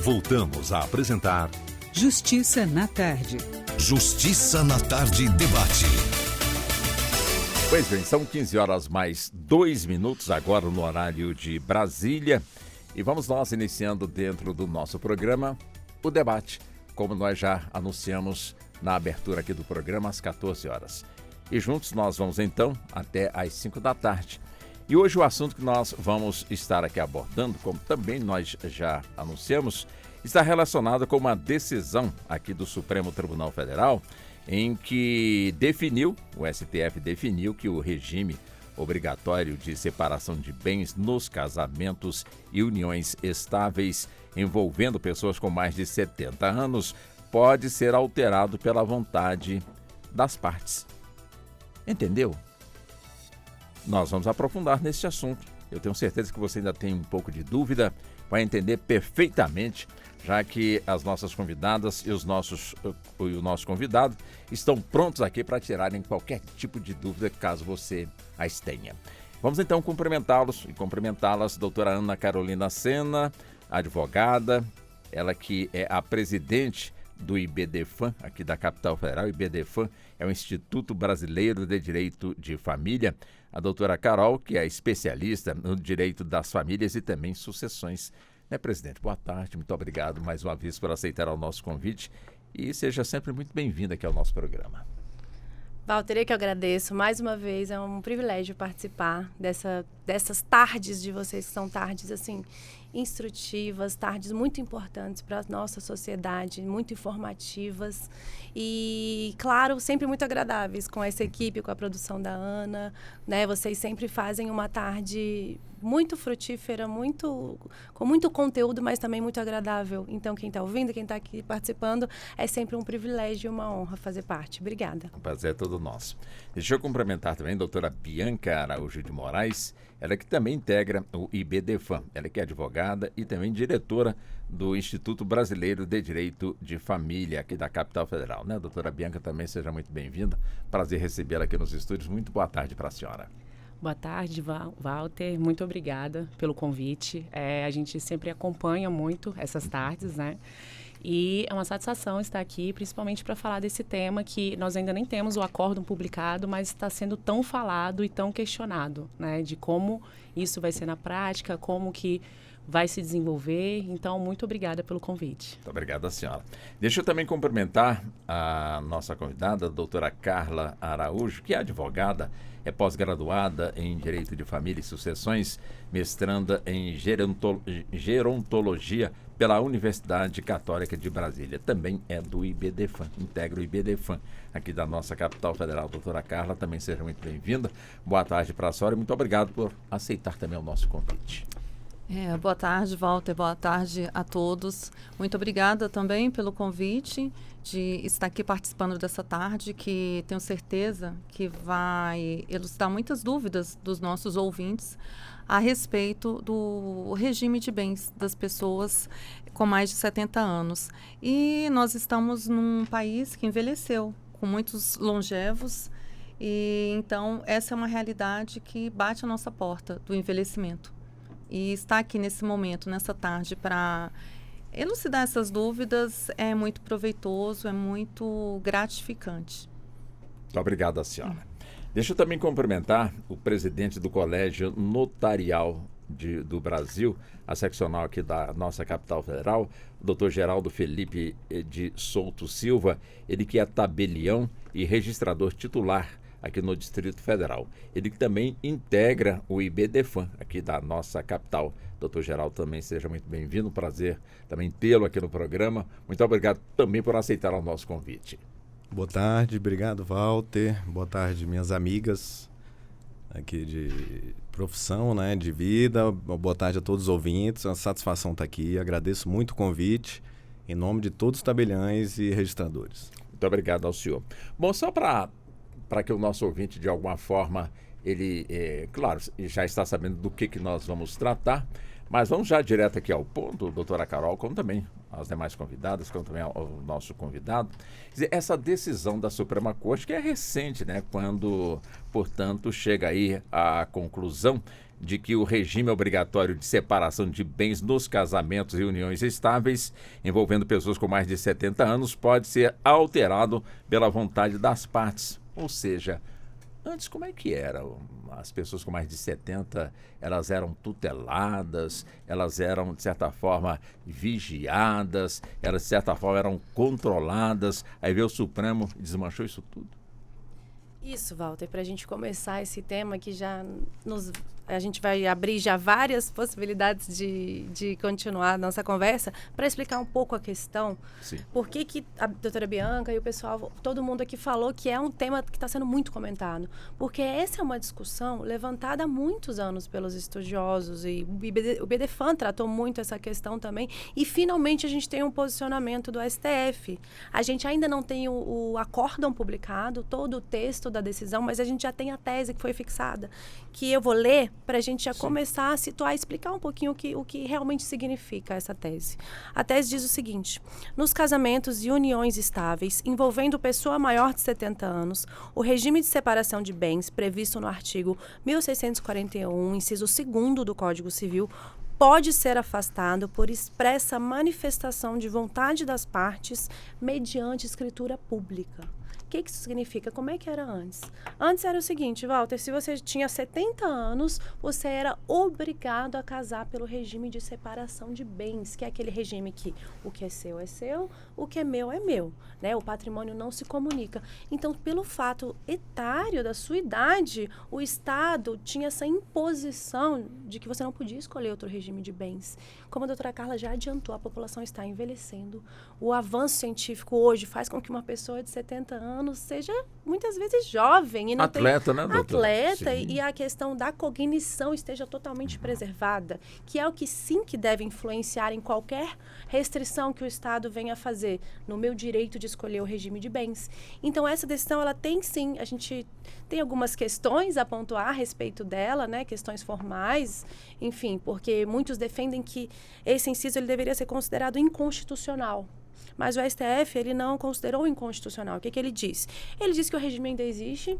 Voltamos a apresentar Justiça na Tarde. Justiça na Tarde Debate. Pois bem, são 15 horas mais 2 minutos agora no horário de Brasília. E vamos nós iniciando dentro do nosso programa o debate, como nós já anunciamos na abertura aqui do programa às 14 horas. E juntos nós vamos então até às 5 da tarde. E hoje o assunto que nós vamos estar aqui abordando, como também nós já anunciamos, está relacionado com uma decisão aqui do Supremo Tribunal Federal, em que o STF definiu que o regime obrigatório de separação de bens nos casamentos e uniões estáveis envolvendo pessoas com mais de 70 anos pode ser alterado pela vontade das partes. Entendeu? Nós vamos aprofundar nesse assunto. Eu tenho certeza que você ainda tem um pouco de dúvida, vai entender perfeitamente, já que as nossas convidadas e o nosso convidado estão prontos aqui para tirarem qualquer tipo de dúvida, caso você as tenha. Vamos então cumprimentá-los e cumprimentá-las, doutora Ana Carolina Sena, advogada, ela que é a presidente do IBDFAM, aqui da capital federal. O IBDFAM é o Instituto Brasileiro de Direito de Família. A doutora Carol, que é especialista no direito das famílias e também sucessões. Presidente, boa tarde, muito obrigado mais uma vez por aceitar o nosso convite e seja sempre muito bem-vinda aqui ao nosso programa. Walter, eu que agradeço mais uma vez, é um privilégio participar dessas tardes de vocês, que são tardes assim instrutivas, tardes muito importantes para a nossa sociedade, muito informativas e, claro, sempre muito agradáveis com essa equipe, com a produção da Ana, né? Vocês sempre fazem uma tarde muito frutífera, com muito conteúdo, mas também muito agradável. Então, quem está ouvindo, quem está aqui participando, é sempre um privilégio e uma honra fazer parte. Obrigada. O prazer é todo nosso. Deixa eu cumprimentar também a doutora Bianca Araújo de Moraes, ela que também integra o IBDFAM, ela que é advogada e também diretora do Instituto Brasileiro de Direito de Família, aqui da capital federal, né? Doutora Bianca, também seja muito bem-vinda. Prazer recebê-la aqui nos estúdios. Muito boa tarde para a senhora. Boa tarde, Walter. Muito obrigada pelo convite. A gente sempre acompanha muito essas tardes, né? E é uma satisfação estar aqui, principalmente para falar desse tema que nós ainda nem temos o acórdão publicado, mas está sendo tão falado e tão questionado, né? De como isso vai ser na prática, como que vai se desenvolver. Então, muito obrigada pelo convite. Muito obrigada, senhora. Deixa eu também cumprimentar a nossa convidada, a doutora Carla Araújo, que é advogada, é pós-graduada em Direito de Família e Sucessões, mestranda em Gerontologia pela Universidade Católica de Brasília. Também é do IBDFAM, integra o IBDFAM aqui da nossa capital federal. Doutora Carla, também seja muito bem-vinda. Boa tarde para a senhora e muito obrigado por aceitar também o nosso convite. Boa tarde, Walter. Boa tarde a todos. Muito obrigada também pelo convite de estar aqui participando dessa tarde, que tenho certeza que vai elucidar muitas dúvidas dos nossos ouvintes a respeito do regime de bens das pessoas com mais de 70 anos. E nós estamos num país que envelheceu, com muitos longevos, e então essa é uma realidade que bate à nossa porta do envelhecimento. E estar aqui nesse momento, nessa tarde, para elucidar essas dúvidas é muito proveitoso, é muito gratificante. Muito obrigado, senhora. Deixa eu também cumprimentar o presidente do Colégio Notarial do Brasil, a seccional aqui da nossa capital federal, o doutor Geraldo Felipe de Souto Silva, ele que é tabelião e registrador titular aqui no Distrito Federal. Ele que também integra o IBDFAM aqui da nossa capital. Doutor Geraldo, também seja muito bem-vindo, prazer também tê-lo aqui no programa. Muito obrigado também por aceitar o nosso convite. Boa tarde, obrigado, Walter. Boa tarde, minhas amigas aqui de profissão, né, de vida. Boa tarde a todos os ouvintes, é uma satisfação estar aqui. Agradeço muito o convite em nome de todos os tabeliães e registradores. Muito obrigado ao senhor. Bom, só para que o nosso ouvinte, de alguma forma, ele, claro, já está sabendo do que nós vamos tratar, mas vamos já direto aqui ao ponto, doutora Carol, como também as demais convidadas, como também ao nosso convidado. Quer dizer, essa decisão da Suprema Corte, que é recente, né, quando, portanto, chega aí a conclusão de que o regime obrigatório de separação de bens nos casamentos e uniões estáveis envolvendo pessoas com mais de 70 anos pode ser alterado pela vontade das partes. Ou seja, antes como é que era? As pessoas com mais de 70, elas eram tuteladas, elas eram, de certa forma, vigiadas, elas, de certa forma, eram controladas. Aí veio o Supremo e desmanchou isso tudo. Isso, Walter, para a gente começar esse tema que a gente vai abrir já várias possibilidades de continuar a nossa conversa para explicar um pouco a questão. Sim. Por que a doutora Bianca e o pessoal, todo mundo aqui falou que é um tema que está sendo muito comentado. Porque essa é uma discussão levantada há muitos anos pelos estudiosos e o BDFan tratou muito essa questão também e finalmente a gente tem um posicionamento do STF. A gente ainda não tem o acórdão publicado, todo o texto da decisão, mas a gente já tem a tese que foi fixada, que eu vou ler para a gente já começar a situar e explicar um pouquinho o que realmente significa essa tese. A tese diz o seguinte: nos casamentos e uniões estáveis envolvendo pessoa maior de 70 anos, o regime de separação de bens previsto no artigo 1641, inciso 2º do Código Civil, pode ser afastado por expressa manifestação de vontade das partes mediante escritura pública. O que isso significa? Como é que era antes? Antes era o seguinte, Walter, se você tinha 70 anos, você era obrigado a casar pelo regime de separação de bens, que é aquele regime que o que é seu, o que é meu, né? O patrimônio não se comunica. Então, pelo fato etário da sua idade, o Estado tinha essa imposição de que você não podia escolher outro regime de bens. Como a doutora Carla já adiantou, a população está envelhecendo. O avanço científico hoje faz com que uma pessoa de 70 anos seja muitas vezes jovem. E não atleta, tem... né, doutora? Atleta, e a questão da cognição esteja totalmente preservada, que é o que sim que deve influenciar em qualquer restrição que o Estado venha a fazer no meu direito de escolher o regime de bens. Então, essa decisão, ela tem sim, a gente tem algumas questões a pontuar a respeito dela, né, questões formais, enfim, porque muitos defendem que esse inciso ele deveria ser considerado inconstitucional. Mas o STF, ele não considerou inconstitucional. O que ele diz? Ele diz que o regime ainda existe,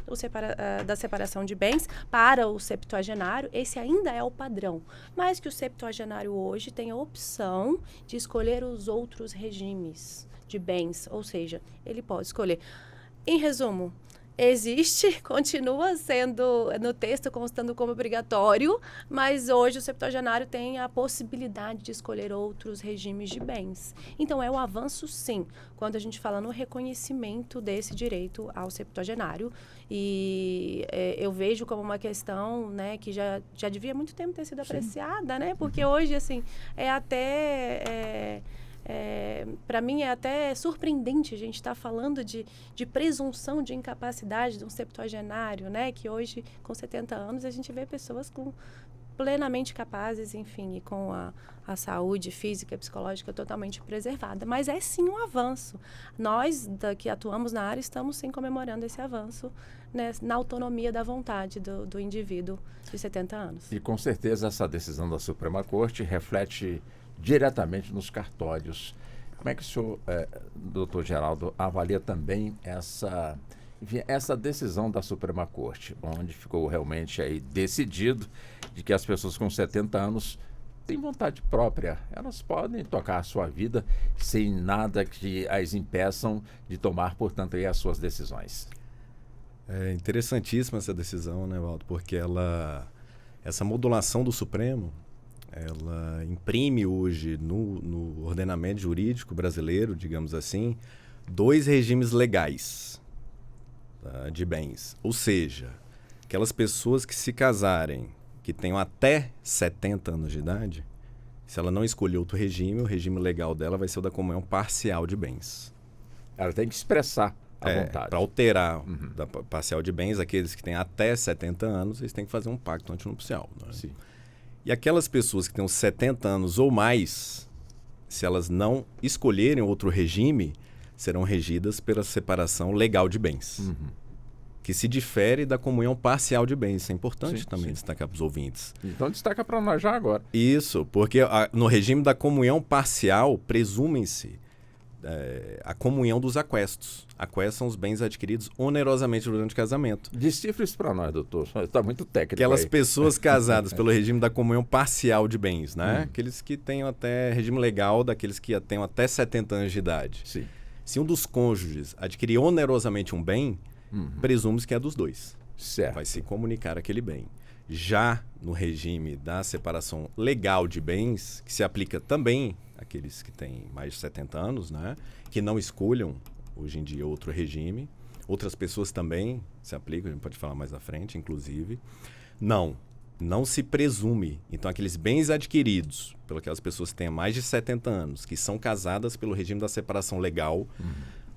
da separação de bens, para o septuagenário. Esse ainda é o padrão. Mas que o septuagenário hoje tem a opção de escolher os outros regimes de bens. Ou seja, ele pode escolher. Em resumo, existe, continua sendo no texto constando como obrigatório, mas hoje o septuagenário tem a possibilidade de escolher outros regimes de bens. Então, é um avanço, sim, quando a gente fala no reconhecimento desse direito ao septuagenário. E eu vejo como uma questão, né, que já devia há muito tempo ter sido apreciada, né? Porque hoje, assim, é até... para mim é até surpreendente a gente estar falando de presunção de incapacidade de um septuagenário, né? Que hoje, com 70 anos, a gente vê pessoas plenamente capazes, enfim, e com a saúde física e psicológica totalmente preservada. Mas é sim um avanço. Nós, que atuamos na área, estamos sim comemorando esse avanço, né, na autonomia da vontade do indivíduo de 70 anos. E com certeza essa decisão da Suprema Corte reflete diretamente nos cartórios. Como é que o senhor, doutor Geraldo, avalia também essa decisão da Suprema Corte, onde ficou realmente aí decidido de que as pessoas com 70 anos têm vontade própria, elas podem tocar a sua vida sem nada que as impeçam de tomar, portanto, aí as suas decisões? É interessantíssima essa decisão, né, Waldo? Porque essa modulação do Supremo, ela imprime hoje no ordenamento jurídico brasileiro, digamos assim, 2 regimes legais, tá, de bens. Ou seja, aquelas pessoas que se casarem, que tenham até 70 anos de idade, se ela não escolher outro regime, o regime legal dela vai ser o da comunhão parcial de bens. Ela tem que expressar a vontade. Para alterar da parcial de bens, aqueles que têm até 70 anos, eles têm que fazer um pacto antinupcial. Né? Sim. E aquelas pessoas que têm uns 70 anos ou mais, se elas não escolherem outro regime, serão regidas pela separação legal de bens, que se difere da comunhão parcial de bens. Isso é importante também destacar para os ouvintes. Então destaca para nós já agora. Isso, porque no regime da comunhão parcial, presumem-se a comunhão dos aquestos. Aquestos são os bens adquiridos onerosamente durante o casamento. Decifra isso para nós, doutor. Está muito técnico Aquelas aí. pessoas casadas pelo regime da comunhão parcial de bens, né? Aqueles que têm até regime legal, daqueles que tenham até 70 anos de idade. Sim. Se um dos cônjuges adquirir onerosamente um bem, presume-se que é dos dois. Certo. Vai se comunicar aquele bem. Já no regime da separação legal de bens, que se aplica também àqueles que têm mais de 70 anos, né? Que não escolham, hoje em dia, outro regime. Outras pessoas também se aplicam, a gente pode falar mais à frente, inclusive. Não se presume. Então, aqueles bens adquiridos por aquelas pessoas que têm mais de 70 anos, que são casadas pelo regime da separação legal,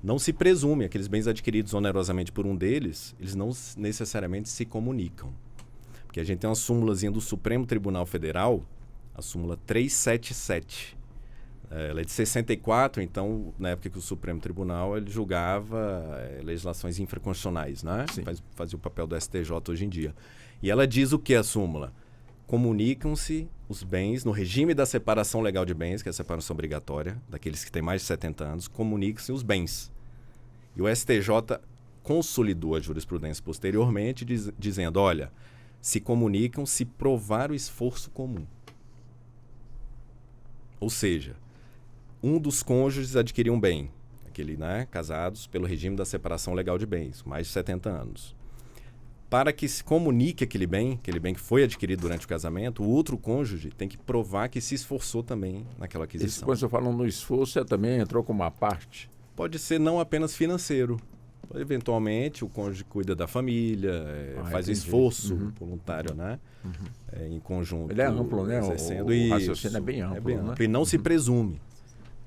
não se presume. Aqueles bens adquiridos onerosamente por um deles, eles não necessariamente se comunicam. Porque a gente tem uma súmulazinha do Supremo Tribunal Federal, a súmula 377. Ela é de 64, então, na época que o Supremo Tribunal ele julgava legislações infraconstitucionais, né? Fazia o papel do STJ hoje em dia. E ela diz o que a súmula? Comunicam-se os bens, no regime da separação legal de bens, que é a separação obrigatória, daqueles que têm mais de 70 anos, comunicam-se os bens. E o STJ consolidou a jurisprudência posteriormente, dizendo, olha, se comunicam se provar o esforço comum. Ou seja, um dos cônjuges adquiriu um bem, aquele, né, casados pelo regime da separação legal de bens, mais de 70 anos. Para que se comunique aquele bem que foi adquirido durante o casamento, o outro cônjuge tem que provar que se esforçou também naquela aquisição. Quando você fala no esforço, também entrou como uma parte? Pode ser não apenas financeiro. Eventualmente, o cônjuge cuida da família, faz esforço voluntário, né? Em conjunto. Ele é amplo, né? O raciocínio é bem amplo. Né? E não se presume.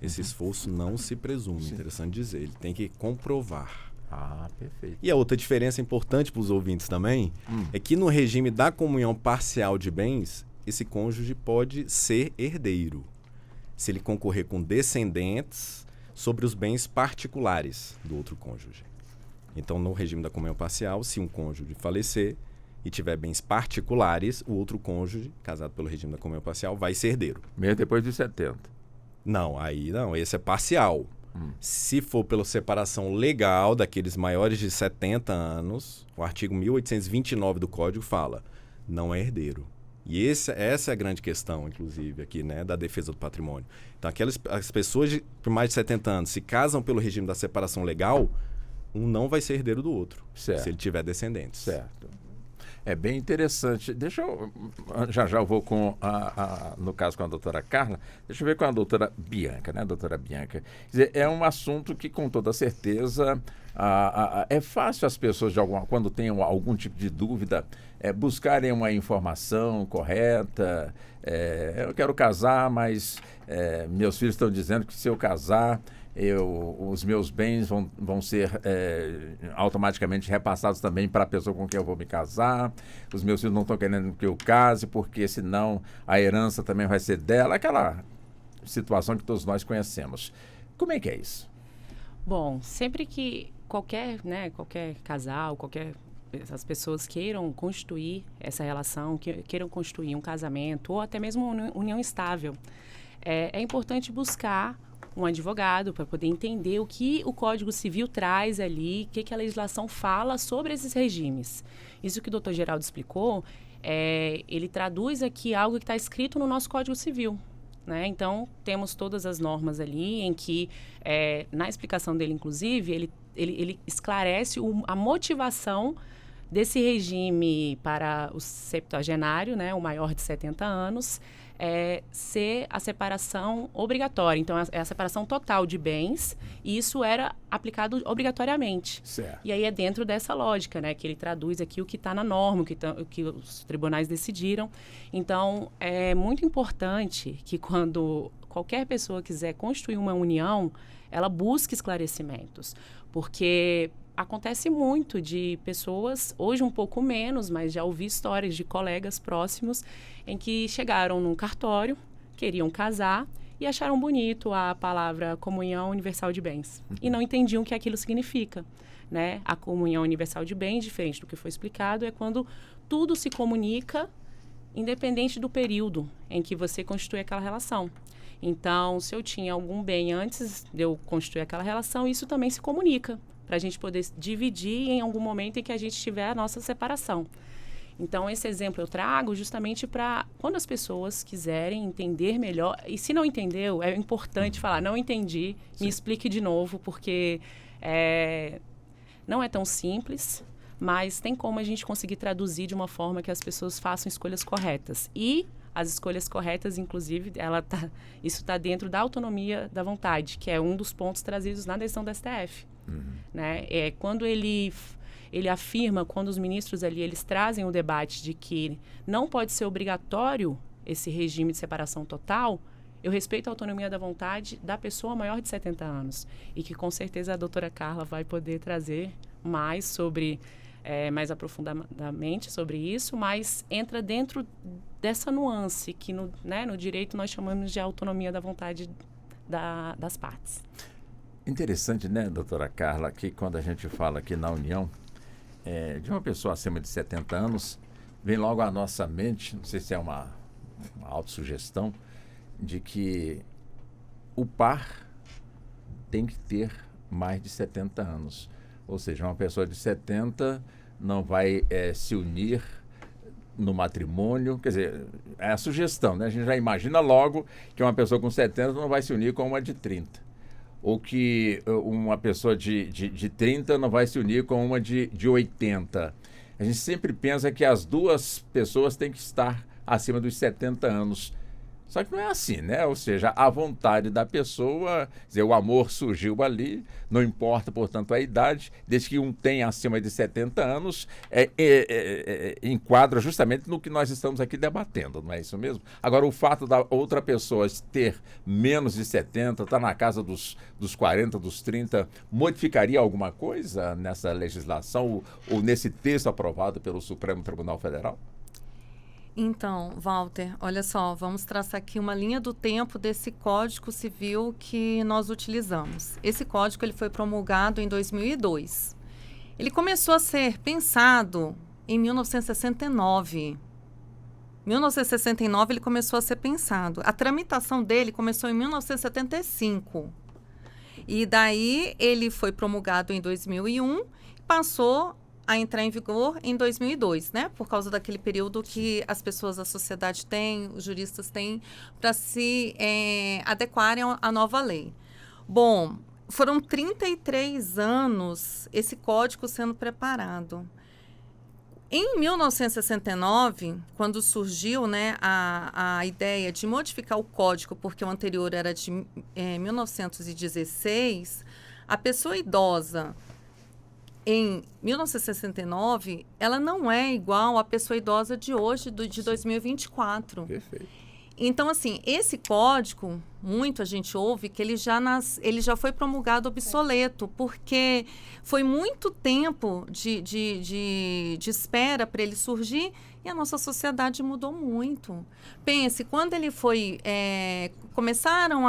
Esse esforço não se presume, interessante dizer. Ele tem que comprovar. Ah, perfeito. E a outra diferença importante para os ouvintes também é que no regime da comunhão parcial de bens, esse cônjuge pode ser herdeiro, se ele concorrer com descendentes sobre os bens particulares do outro cônjuge. Então, no regime da comunhão parcial, se um cônjuge falecer e tiver bens particulares, o outro cônjuge, casado pelo regime da comunhão parcial, vai ser herdeiro. Mesmo depois de 70. Não, aí não, esse é parcial. Se for pela separação legal daqueles maiores de 70 anos, o artigo 1829 do Código fala, não é herdeiro. E essa é a grande questão, inclusive, aqui, né, da defesa do patrimônio. Então, as pessoas por mais de 70 anos se casam pelo regime da separação legal, um não vai ser herdeiro do outro, certo, se ele tiver descendentes. Certo. É bem interessante. Deixa eu... Já eu vou com no caso com a doutora Carla, deixa eu ver com a doutora Bianca, né, doutora Bianca? Quer dizer, é um assunto que, com toda certeza, é fácil as pessoas, quando tenham algum tipo de dúvida, buscarem uma informação correta. Eu quero casar, mas meus filhos estão dizendo que se eu casar... os meus bens vão ser automaticamente repassados também para a pessoa com quem eu vou me casar. Os meus filhos não estão querendo que eu case, porque senão a herança também vai ser dela. Aquela situação que todos nós conhecemos. Como é que é isso? Bom, sempre que qualquer casal, as pessoas queiram constituir essa relação, queiram constituir um casamento ou até mesmo uma união estável, é importante buscar um advogado para poder entender o que o Código Civil traz ali, o que a legislação fala sobre esses regimes. Isso que o doutor Geraldo explicou, ele traduz aqui algo que está escrito no nosso Código Civil, né? Então, temos todas as normas ali em que, na explicação dele, inclusive, ele esclarece a motivação desse regime para o septuagenário, né, o maior de 70 anos, ser a separação obrigatória. Então, é a separação total de bens, e isso era aplicado obrigatoriamente. Certo. E aí é dentro dessa lógica, né, que ele traduz aqui o que está na norma, o que os tribunais decidiram. Então, é muito importante que quando qualquer pessoa quiser construir uma união, ela busque esclarecimentos, porque acontece muito de pessoas, hoje um pouco menos, mas já ouvi histórias de colegas próximos em que chegaram num cartório, queriam casar e acharam bonito a palavra comunhão universal de bens e não entendiam o que aquilo significa, né? A comunhão universal de bens, diferente do que foi explicado, é quando tudo se comunica independente do período em que você constitui aquela relação. Então, se eu tinha algum bem antes de eu construir aquela relação, isso também se comunica, para a gente poder dividir em algum momento em que a gente tiver a nossa separação. Então, esse exemplo eu trago justamente para quando as pessoas quiserem entender melhor. E se não entendeu, é importante falar, não entendi, me explique de novo, porque não é tão simples, mas tem como a gente conseguir traduzir de uma forma que as pessoas façam escolhas corretas. E as escolhas corretas, inclusive, isso está dentro da autonomia da vontade, que é um dos pontos trazidos na decisão do STF. Né? Quando ele afirma, quando os ministros ali, eles trazem o debate de que não pode ser obrigatório esse regime de separação total, eu respeito a autonomia da vontade da pessoa maior de 70 anos. E que, com certeza, a doutora Carla vai poder trazer mais mais aprofundadamente sobre isso, mas entra dentro dessa nuance que no direito nós chamamos de autonomia da vontade das partes. Interessante, né, doutora Carla, que quando a gente fala aqui na União, de uma pessoa acima de 70 anos, vem logo à nossa mente, não sei se é uma autossugestão, de que o par tem que ter mais de 70 anos. Ou seja, uma pessoa de 70 não vai se unir no matrimônio. Quer dizer, é a sugestão, né? A gente já imagina logo que uma pessoa com 70 não vai se unir com uma de 30. Ou que uma pessoa de 30 não vai se unir com uma de 80. A gente sempre pensa que as duas pessoas têm que estar acima dos 70 anos. Só que não é assim, né? Ou seja, a vontade da pessoa, quer dizer, o amor surgiu ali, não importa, portanto, a idade, desde que um tenha acima de 70 anos, enquadra justamente no que nós estamos aqui debatendo, não é isso mesmo? Agora, o fato da outra pessoa ter menos de 70, estar na casa dos 40, dos 30, modificaria alguma coisa nessa legislação ou nesse texto aprovado pelo Supremo Tribunal Federal? Então, Walter, olha só, vamos traçar aqui uma linha do tempo desse Código Civil que nós utilizamos. Esse código ele foi promulgado em 2002. Ele começou a ser pensado em 1969. 1969 ele começou a ser pensado. A tramitação dele começou em 1975. E daí ele foi promulgado em 2001, passou a entrar em vigor em 2002, né? Por causa daquele período que as pessoas da sociedade têm, os juristas têm, para se adequarem à nova lei. Bom, foram 33 anos esse código sendo preparado. Em 1969, quando surgiu, né, a ideia de modificar o código, porque o anterior era de 1916, a pessoa idosa em 1969, ela não é igual à pessoa idosa de hoje, de 2024. Perfeito. Então, assim, esse código, muito a gente ouve que ele já foi promulgado obsoleto, porque foi muito tempo de espera para ele surgir e a nossa sociedade mudou muito. Pense, quando ele foi... começaram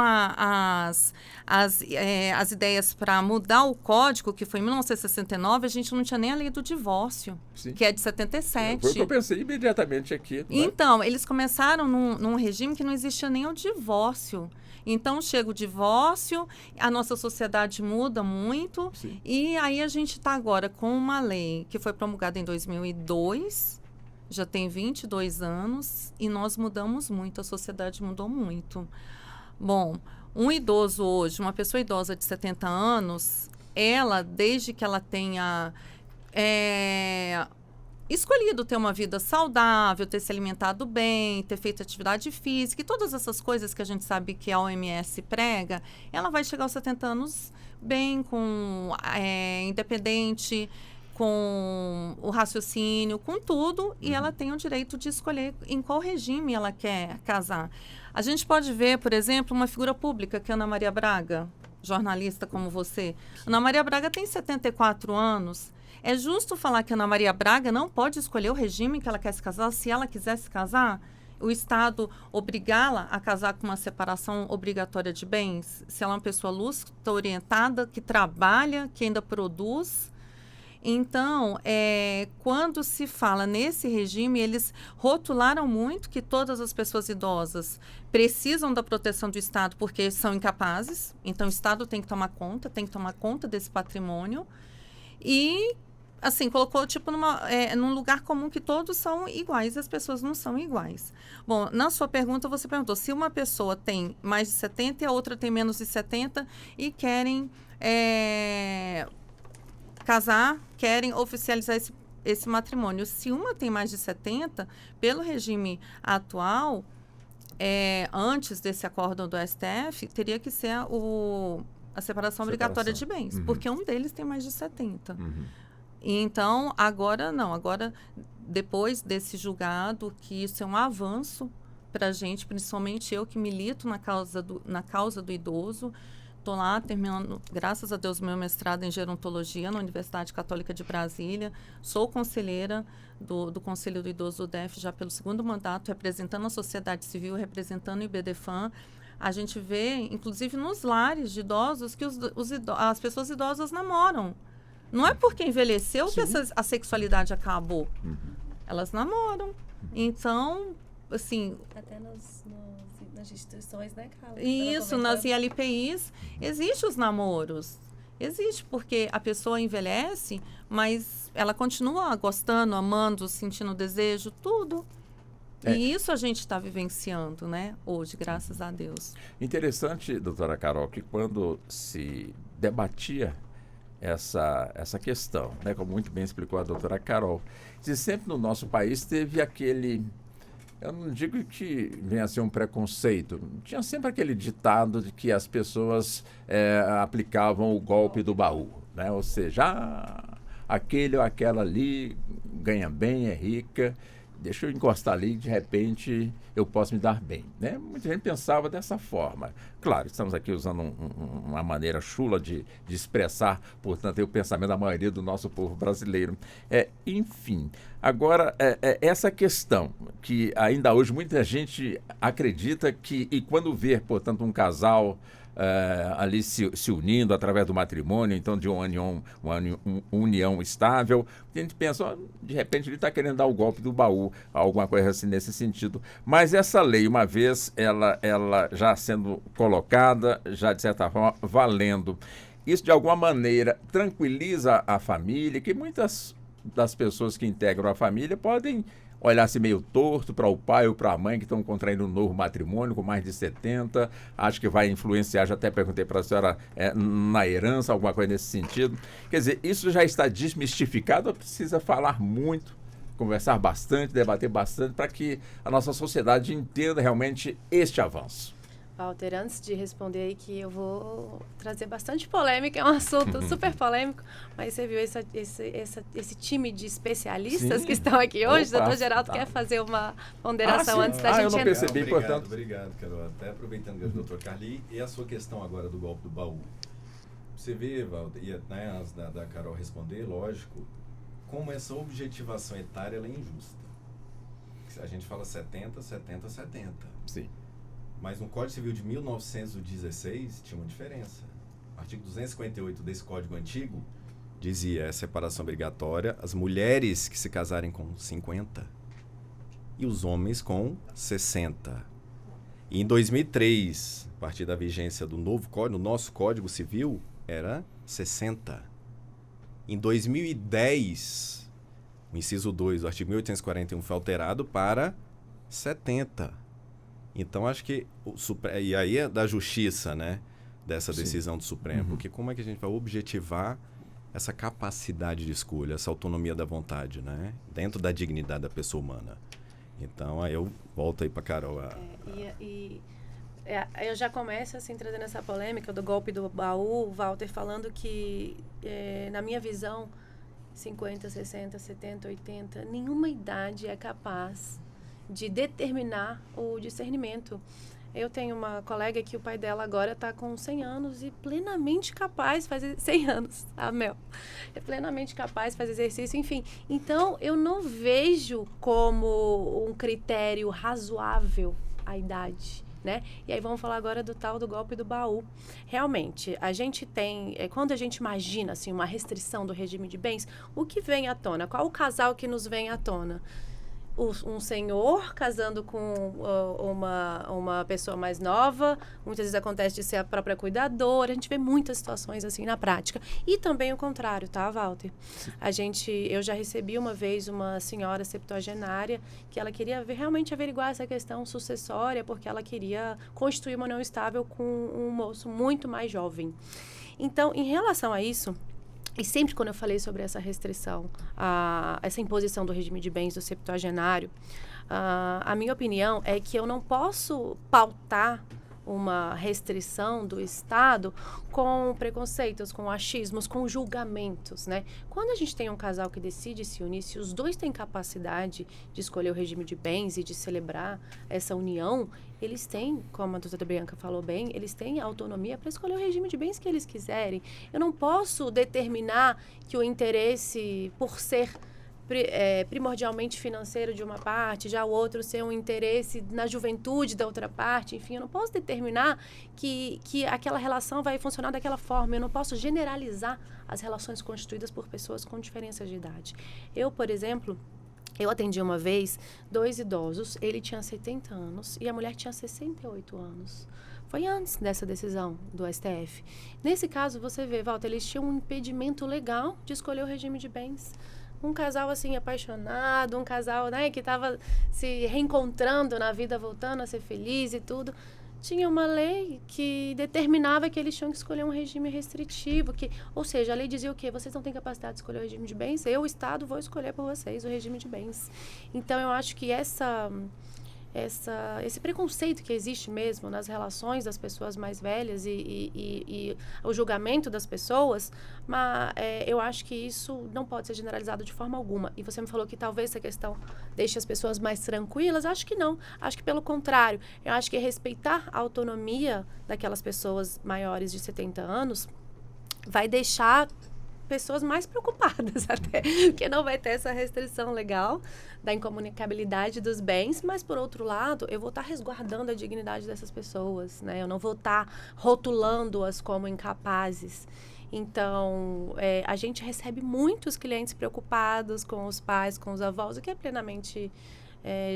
as ideias para mudar o código, que foi em 1969, a gente não tinha nem a lei do divórcio, Sim. que é de 77. Foi o que eu pensei imediatamente aqui. Né? Então, eles começaram num regime que não existia nem o divórcio. Então, chega o divórcio, a nossa sociedade muda muito, Sim. E aí a gente está agora com uma lei que foi promulgada em 2002, já tem 22 anos, e nós mudamos muito, a sociedade mudou muito. Bom, um idoso hoje, uma pessoa idosa de 70 anos, ela, desde que ela tenha escolhido ter uma vida saudável, ter se alimentado bem, ter feito atividade física e todas essas coisas que a gente sabe que a OMS prega, ela vai chegar aos 70 anos bem, independente, com o raciocínio, com tudo, e ela tem o direito de escolher em qual regime ela quer casar. A gente pode ver, por exemplo, uma figura pública, que é Ana Maria Braga, jornalista como você. Ana Maria Braga tem 74 anos. É justo falar que Ana Maria Braga não pode escolher o regime que ela quer se casar, se ela quiser se casar? O Estado obrigá-la a casar com uma separação obrigatória de bens? Se ela é uma pessoa lúcida, orientada, que trabalha, que ainda produz? Então, quando se fala nesse regime, eles rotularam muito que todas as pessoas idosas precisam da proteção do Estado porque são incapazes. Então, o Estado tem que tomar conta desse patrimônio. E, assim, colocou tipo num lugar comum que todos são iguais e as pessoas não são iguais. Bom, na sua pergunta, você perguntou se uma pessoa tem mais de 70 e a outra tem menos de 70 e querem casar, querem oficializar esse matrimônio. Se uma tem mais de 70, pelo regime atual, antes desse acórdão do STF, teria que ser a separação obrigatória de bens, porque um deles tem mais de 70. Então, agora não. Agora, depois desse julgado, que isso é um avanço para a gente, principalmente eu que milito na causa do idoso. Estou lá terminando, graças a Deus, meu mestrado em gerontologia na Universidade Católica de Brasília. Sou conselheira do Conselho do Idoso do DF já pelo 2º mandato, representando a sociedade civil, representando o IBDFAM. A gente vê, inclusive nos lares de idosos, que as pessoas idosas namoram. Não é porque envelheceu que a sexualidade acabou. Elas namoram. Então, assim... Até nas instituições, né, Carla? Isso, nas ILPIs, existem os namoros. Existe, porque a pessoa envelhece, mas ela continua gostando, amando, sentindo desejo, tudo. E isso a gente está vivenciando, né, hoje, graças a Deus. Interessante, doutora Carol, que quando se debatia essa questão, né, como muito bem explicou a doutora Carol, que sempre no nosso país teve aquele... Eu não digo que venha a ser um preconceito. Tinha sempre aquele ditado de que as pessoas aplicavam o golpe do baú, né? Ou seja, aquele ou aquela ali ganha bem, é rica, deixa eu encostar ali e de repente eu posso me dar bem, né? Muita gente pensava dessa forma. Claro, estamos aqui usando uma maneira chula de expressar, portanto, o pensamento da maioria do nosso povo brasileiro. Enfim, agora, essa questão que ainda hoje muita gente acredita que, e quando vê, portanto, um casal ali se unindo através do matrimônio, então de uma união estável, a gente pensa, de repente ele está querendo dar o golpe do baú, alguma coisa assim nesse sentido. Mas essa lei, uma vez ela já sendo colocada, já de certa forma valendo, isso de alguma maneira tranquiliza a família, que muitas das pessoas que integram a família podem olhar-se meio torto para o pai ou para a mãe que estão contraindo um novo matrimônio com mais de 70, acho que vai influenciar, já até perguntei para a senhora, na herança, alguma coisa nesse sentido. Quer dizer, isso já está desmistificado ou precisa falar muito, conversar bastante, debater bastante, para que a nossa sociedade entenda realmente este avanço? Walter, antes de responder aí, que eu vou trazer bastante polêmica, é um assunto super polêmico, mas você viu esse time de especialistas que estão aqui hoje? O doutor Geraldo quer fazer uma ponderação antes da gente eu não percebi, obrigado, portanto. Obrigado, Carol. Até aproveitando o doutor Carli, e a sua questão agora do golpe do baú. Você vê, Walter, e antes da Carol responder, lógico, como essa objetivação etária ela é injusta. A gente fala 70, 70, 70. Sim. Mas no Código Civil de 1916 tinha uma diferença. O artigo 258 desse Código antigo dizia separação obrigatória as mulheres que se casarem com 50 e os homens com 60. E em 2003, a partir da vigência do novo código, o nosso Código Civil era 60. Em 2010, o inciso 2 do artigo 1841 foi alterado para 70. Então, acho que e aí é da justiça, né? Dessa decisão do Supremo. Porque como é que a gente vai objetivar essa capacidade de escolha, essa autonomia da vontade, né? Dentro da dignidade da pessoa humana. Então, aí eu volto aí para Carol. Eu já começo, assim, trazendo essa polêmica do golpe do baú, Walter falando que, na minha visão, 50, 60, 70, 80, nenhuma idade é capaz de determinar o discernimento. Eu tenho uma colega que o pai dela agora está com 100 anos e plenamente capaz de fazer 100 anos, a Mel. É plenamente capaz de fazer exercício, enfim. Então, eu não vejo como um critério razoável a idade. né? E aí vamos falar agora do tal do golpe do baú. Realmente, a gente tem, quando a gente imagina assim, uma restrição do regime de bens, o que vem à tona? Qual o casal que nos vem à tona? Um senhor casando com uma pessoa mais nova, muitas vezes acontece de ser a própria cuidadora, a gente vê muitas situações assim na prática. E também o contrário, tá, Walter? Eu já recebi uma vez uma senhora septuagenária que ela queria realmente averiguar essa questão sucessória, porque ela queria constituir uma união estável com um moço muito mais jovem. Então, em relação a isso, e sempre quando eu falei sobre essa restrição, essa imposição do regime de bens do septuagenário, a minha opinião é que eu não posso pautar uma restrição do Estado com preconceitos, com achismos, com julgamentos, né? Quando a gente tem um casal que decide se unir, se os dois têm capacidade de escolher o regime de bens e de celebrar essa união, eles têm, como a doutora Bianca falou bem, eles têm autonomia para escolher o regime de bens que eles quiserem. Eu não posso determinar que o interesse, por ser primordialmente financeiro de uma parte, já o outro ser um interesse na juventude da outra parte, enfim, eu não posso determinar que aquela relação vai funcionar daquela forma, eu não posso generalizar as relações constituídas por pessoas com diferenças de idade. Eu, por exemplo, eu atendi uma vez 2 idosos, ele tinha 70 anos e a mulher tinha 68 anos. Foi antes dessa decisão do STF. Nesse caso, você vê, Walter, eles tinham um impedimento legal de escolher o regime de bens. Um casal, assim, apaixonado, um casal, né, que estava se reencontrando na vida, voltando a ser feliz e tudo. Tinha uma lei que determinava que eles tinham que escolher um regime restritivo, ou seja, a lei dizia o quê? Vocês não têm capacidade de escolher o regime de bens, eu, o Estado, vou escolher por vocês o regime de bens. Então, eu acho que esse preconceito que existe mesmo nas relações das pessoas mais velhas e o julgamento das pessoas, mas eu acho que isso não pode ser generalizado de forma alguma. E você me falou que talvez essa questão deixe as pessoas mais tranquilas. Acho que não. Acho que pelo contrário. Eu acho que respeitar a autonomia daquelas pessoas maiores de 70 anos vai deixar pessoas mais preocupadas até, porque não vai ter essa restrição legal da incomunicabilidade dos bens, mas, por outro lado, eu vou estar resguardando a dignidade dessas pessoas, né? Eu não vou estar rotulando-as como incapazes. Então, a gente recebe muitos clientes preocupados com os pais, com os avós, o que é plenamente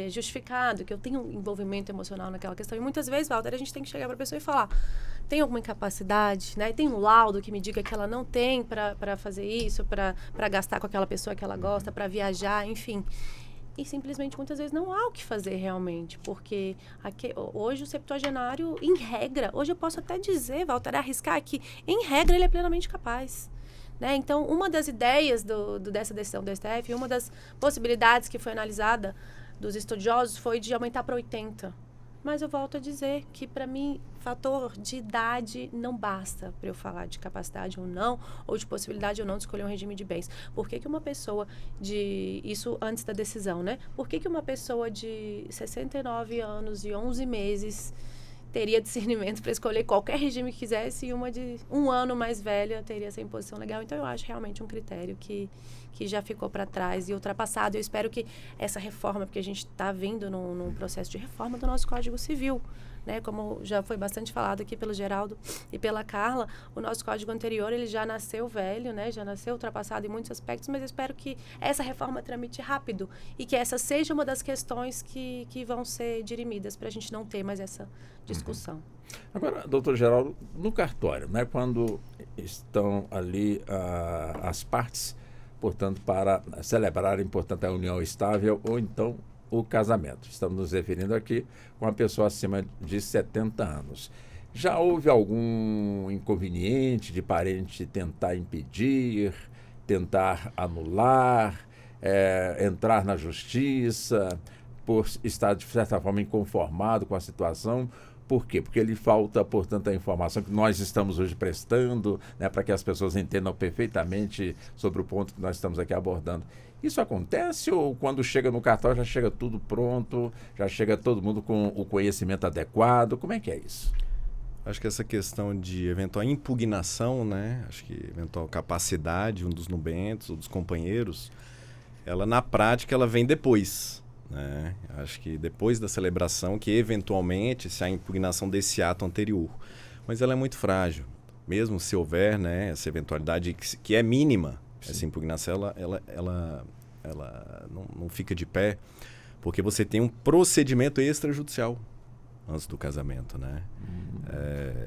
justificado, que eu tenho um envolvimento emocional naquela questão. E muitas vezes, Walter, a gente tem que chegar para a pessoa e falar: tem alguma incapacidade, né? Tem um laudo que me diga que ela não tem para fazer isso, para gastar com aquela pessoa que ela gosta, para viajar, enfim. E simplesmente, muitas vezes, não há o que fazer realmente, porque hoje o septuagenário, em regra, hoje eu posso até dizer, Walter, arriscar que, em regra, ele é plenamente capaz. Né? Então, uma das ideias dessa decisão do STF, uma das possibilidades que foi analisada dos estudiosos foi de aumentar para 80. Mas eu volto a dizer que, para mim, fator de idade não basta para eu falar de capacidade ou não, ou de possibilidade ou não de escolher um regime de bens. Por que uma pessoa isso antes da decisão, né? Por que uma pessoa de 69 anos e 11 meses teria discernimento para escolher qualquer regime que quisesse e uma de 1 ano mais velha teria essa imposição legal? Então, eu acho realmente um critério que já ficou para trás e ultrapassado. Eu espero que essa reforma, porque a gente está vindo num processo de reforma do nosso Código Civil, né? Como já foi bastante falado aqui pelo Geraldo e pela Carla, o nosso Código anterior, ele já nasceu velho, né? Já nasceu ultrapassado em muitos aspectos, mas eu espero que essa reforma tramite rápido e que essa seja uma das questões que vão ser dirimidas para a gente não ter mais essa discussão. Agora, doutor Geraldo, no cartório, né? Quando estão ali as partes, portanto, para celebrarem, portanto, a união estável ou então o casamento. Estamos nos referindo aqui com uma pessoa acima de 70 anos. Já houve algum inconveniente de parente tentar impedir, tentar anular, entrar na justiça, por estar, de certa forma, inconformado com a situação? Por quê? Porque lhe falta, portanto, a informação que nós estamos hoje prestando, né, para que as pessoas entendam perfeitamente sobre o ponto que nós estamos aqui abordando. Isso acontece ou quando chega no cartório já chega tudo pronto, já chega todo mundo com o conhecimento adequado? Como é que é isso? Acho que essa questão de eventual impugnação, né, acho que eventual capacidade, um dos nubentos ou dos companheiros, ela na prática ela vem depois, né? Acho que depois da celebração, que eventualmente se a impugnação desse ato anterior. Mas ela é muito frágil. Mesmo se houver, né, essa eventualidade que é mínima, sim, essa impugnação, ela não fica de pé, porque você tem um procedimento extrajudicial antes do casamento, né?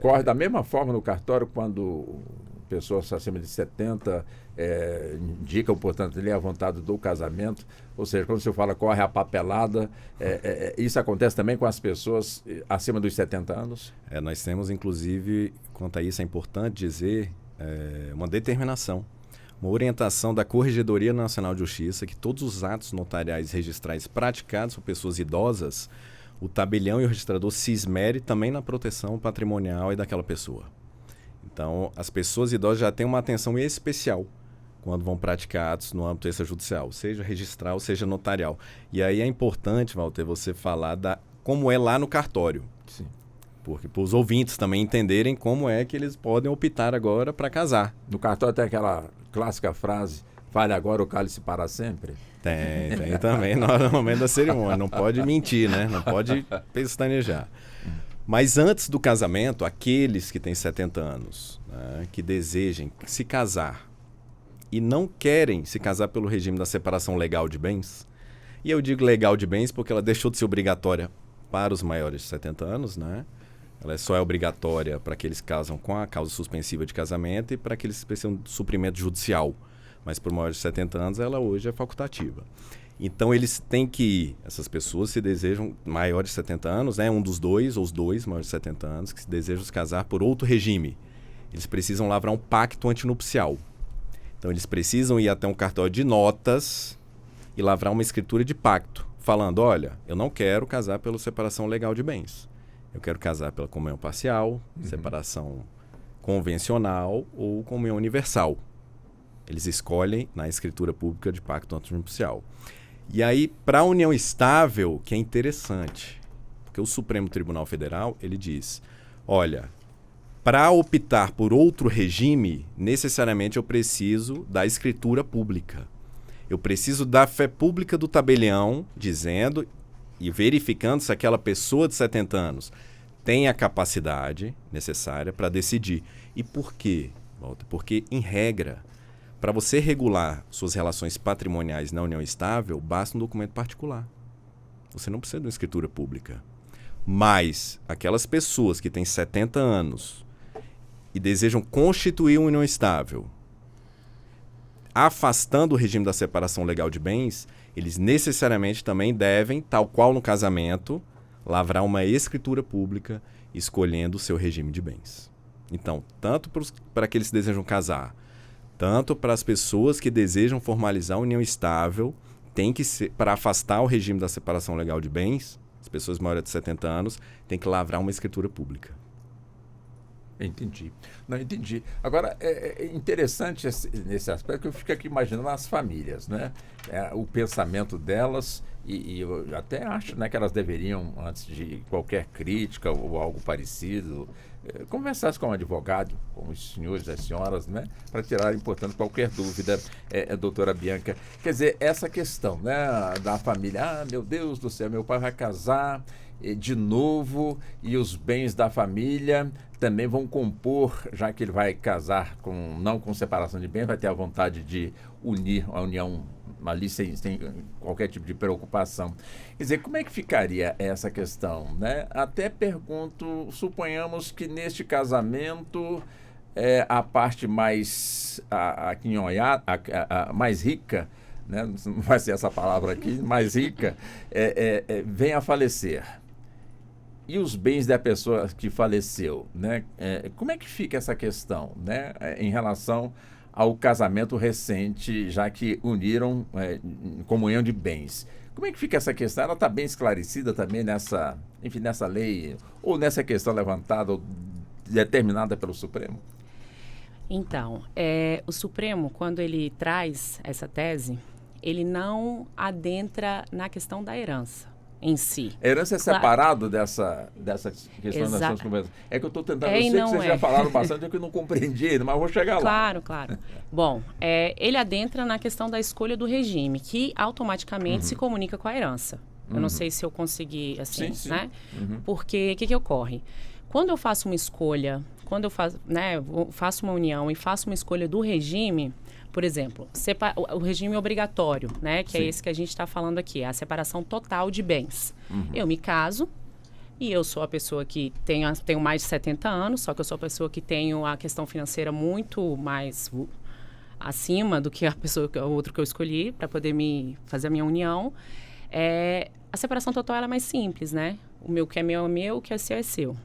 Corre da mesma forma no cartório quando pessoas acima de 70 indicam, portanto, ali a vontade do casamento, ou seja, quando você fala corre a papelada, isso acontece também com as pessoas acima dos 70 anos? Nós temos, inclusive, quanto a isso é importante dizer, uma determinação, uma orientação da Corregedoria Nacional de Justiça que todos os atos notariais registrais praticados por pessoas idosas, o tabelião e o registrador se esmerem também na proteção patrimonial e daquela pessoa. Então, as pessoas idosas já têm uma atenção especial quando vão praticar atos no âmbito extrajudicial, seja registral, seja notarial. E aí é importante, Walter, você falar como é lá no cartório. Sim. Porque para os ouvintes também entenderem como é que eles podem optar agora para casar. No cartório tem aquela clássica frase, fale agora ou cale-se para sempre? Tem também no momento da cerimônia. Não pode mentir, né? Não pode pestanejar. Mas antes do casamento, aqueles que têm 70 anos, né, que desejem se casar e não querem se casar pelo regime da separação legal de bens, e eu digo legal de bens porque ela deixou de ser obrigatória para os maiores de 70 anos, né? Ela só é obrigatória para aqueles que casam com a causa suspensiva de casamento e para aqueles que precisam de suprimento judicial. Mas para os maiores de 70 anos, ela hoje é facultativa. Então, eles têm que ir, essas pessoas se desejam maiores de 70 anos, né, um dos dois, ou os dois maiores de 70 anos, que se desejam se casar por outro regime. Eles precisam lavrar um pacto antinupcial. Então, eles precisam ir até um cartório de notas e lavrar uma escritura de pacto, falando, olha, eu não quero casar pela separação legal de bens. Eu quero casar pela comunhão parcial, separação convencional ou comunhão universal. Eles escolhem na escritura pública de pacto antinupcial. E aí, para a união estável, que é interessante, porque o Supremo Tribunal Federal, ele diz, olha, para optar por outro regime, necessariamente eu preciso da escritura pública. Eu preciso da fé pública do tabelião, dizendo e verificando se aquela pessoa de 70 anos tem a capacidade necessária para decidir. E por quê, Walter? Porque, em regra, para você regular suas relações patrimoniais na união estável, basta um documento particular. Você não precisa de uma escritura pública. Mas aquelas pessoas que têm 70 anos e desejam constituir uma união estável, afastando o regime da separação legal de bens, eles necessariamente também devem, tal qual no casamento, lavrar uma escritura pública escolhendo o seu regime de bens. Então, tanto para aqueles que desejam casar, tanto para as pessoas que desejam formalizar a união estável, tem que ser, para afastar o regime da separação legal de bens, as pessoas maiores de 70 anos, tem que lavrar uma escritura pública. Entendi. Não, entendi. Agora, é interessante nesse aspecto que eu fico aqui imaginando as famílias, né? O pensamento delas, e eu até acho, né, que elas deveriam, antes de qualquer crítica ou algo parecido, conversasse com um advogado, com os senhores e as senhoras, né, para tirar, portanto, qualquer dúvida, doutora Bianca. Quer dizer, essa questão, né, da família, meu Deus do céu, meu pai vai casar de novo e os bens da família também vão compor, já que ele vai casar não com separação de bens, vai ter a vontade de unir a união ali sem qualquer tipo de preocupação. Quer dizer, como é que ficaria essa questão, né? Até pergunto, suponhamos que neste casamento a parte mais mais rica, né? Não vai ser essa palavra aqui, mais rica, venha a falecer. E os bens da pessoa que faleceu, né? Como é que fica essa questão, né? Em relação ao casamento recente, já que uniram comunhão de bens. Como é que fica essa questão? Ela está bem esclarecida também nessa lei, ou nessa questão levantada ou determinada pelo Supremo? Então, o Supremo, quando ele traz essa tese, ele não adentra na questão da herança em si. A herança é separado dessa questão das suas conversas. É que eu estou tentando, eu sei que vocês já falaram bastante, é que eu não compreendi, mas vou chegar lá. Claro. Bom, ele adentra na questão da escolha do regime, que automaticamente se comunica com a herança. Eu não sei se eu consegui, assim, Sim. né? Porque o que ocorre? Quando eu faço uma escolha, quando eu faço, né, eu faço uma união e faço uma escolha do regime, por exemplo, o regime obrigatório, né, que é esse que a gente está falando aqui, a separação total de bens. Eu me caso e eu sou a pessoa que tenho mais de 70 anos, só que eu sou a pessoa que tenho a questão financeira muito mais acima do que o outro que eu escolhi para poder fazer a minha união. A separação total ela é mais simples, né? O meu que é meu é meu, o que é seu é seu.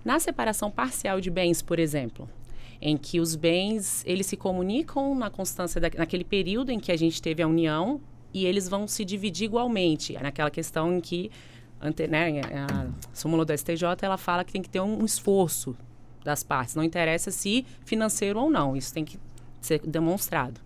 Na separação parcial de bens, por exemplo, em que os bens eles se comunicam na constância naquele período em que a gente teve a união e eles vão se dividir igualmente. Naquela questão em que né, a súmula do STJ ela fala que tem que ter um esforço das partes. Não interessa se financeiro ou não. Isso tem que ser demonstrado.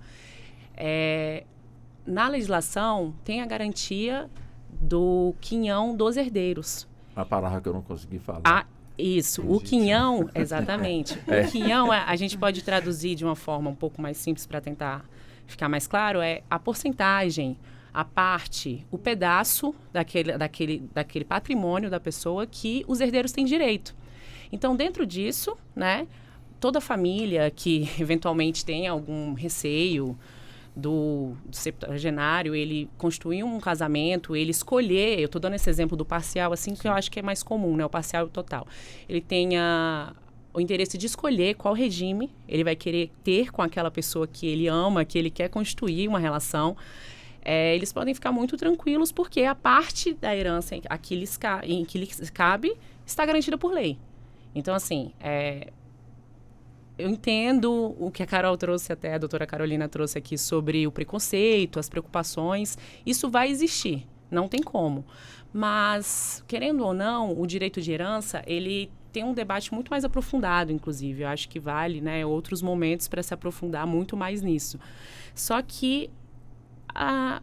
Na legislação, tem a garantia do quinhão dos herdeiros. A palavra que eu não consegui falar. Isso. O quinhão, exatamente. O quinhão, a gente pode traduzir de uma forma um pouco mais simples para tentar ficar mais claro, é a porcentagem, a parte, o pedaço daquele patrimônio da pessoa que os herdeiros têm direito. Então, dentro disso, né, toda família que eventualmente tem algum receio do septuagenário, ele constituir um casamento, ele escolher, eu estou dando esse exemplo do parcial, assim, que eu acho que é mais comum, né, o parcial e o total. Ele tenha o interesse de escolher qual regime ele vai querer ter com aquela pessoa que ele ama, que ele quer constituir uma relação. Eles podem ficar muito tranquilos porque a parte da herança em que lhes cabe está garantida por lei. Então, assim, eu entendo o que a Carol trouxe, até a doutora Carolina trouxe aqui sobre o preconceito, as preocupações. Isso vai existir, não tem como. Mas, querendo ou não, o direito de herança, ele tem um debate muito mais aprofundado, inclusive. Eu acho que vale, né, outros momentos para se aprofundar muito mais nisso. Só que a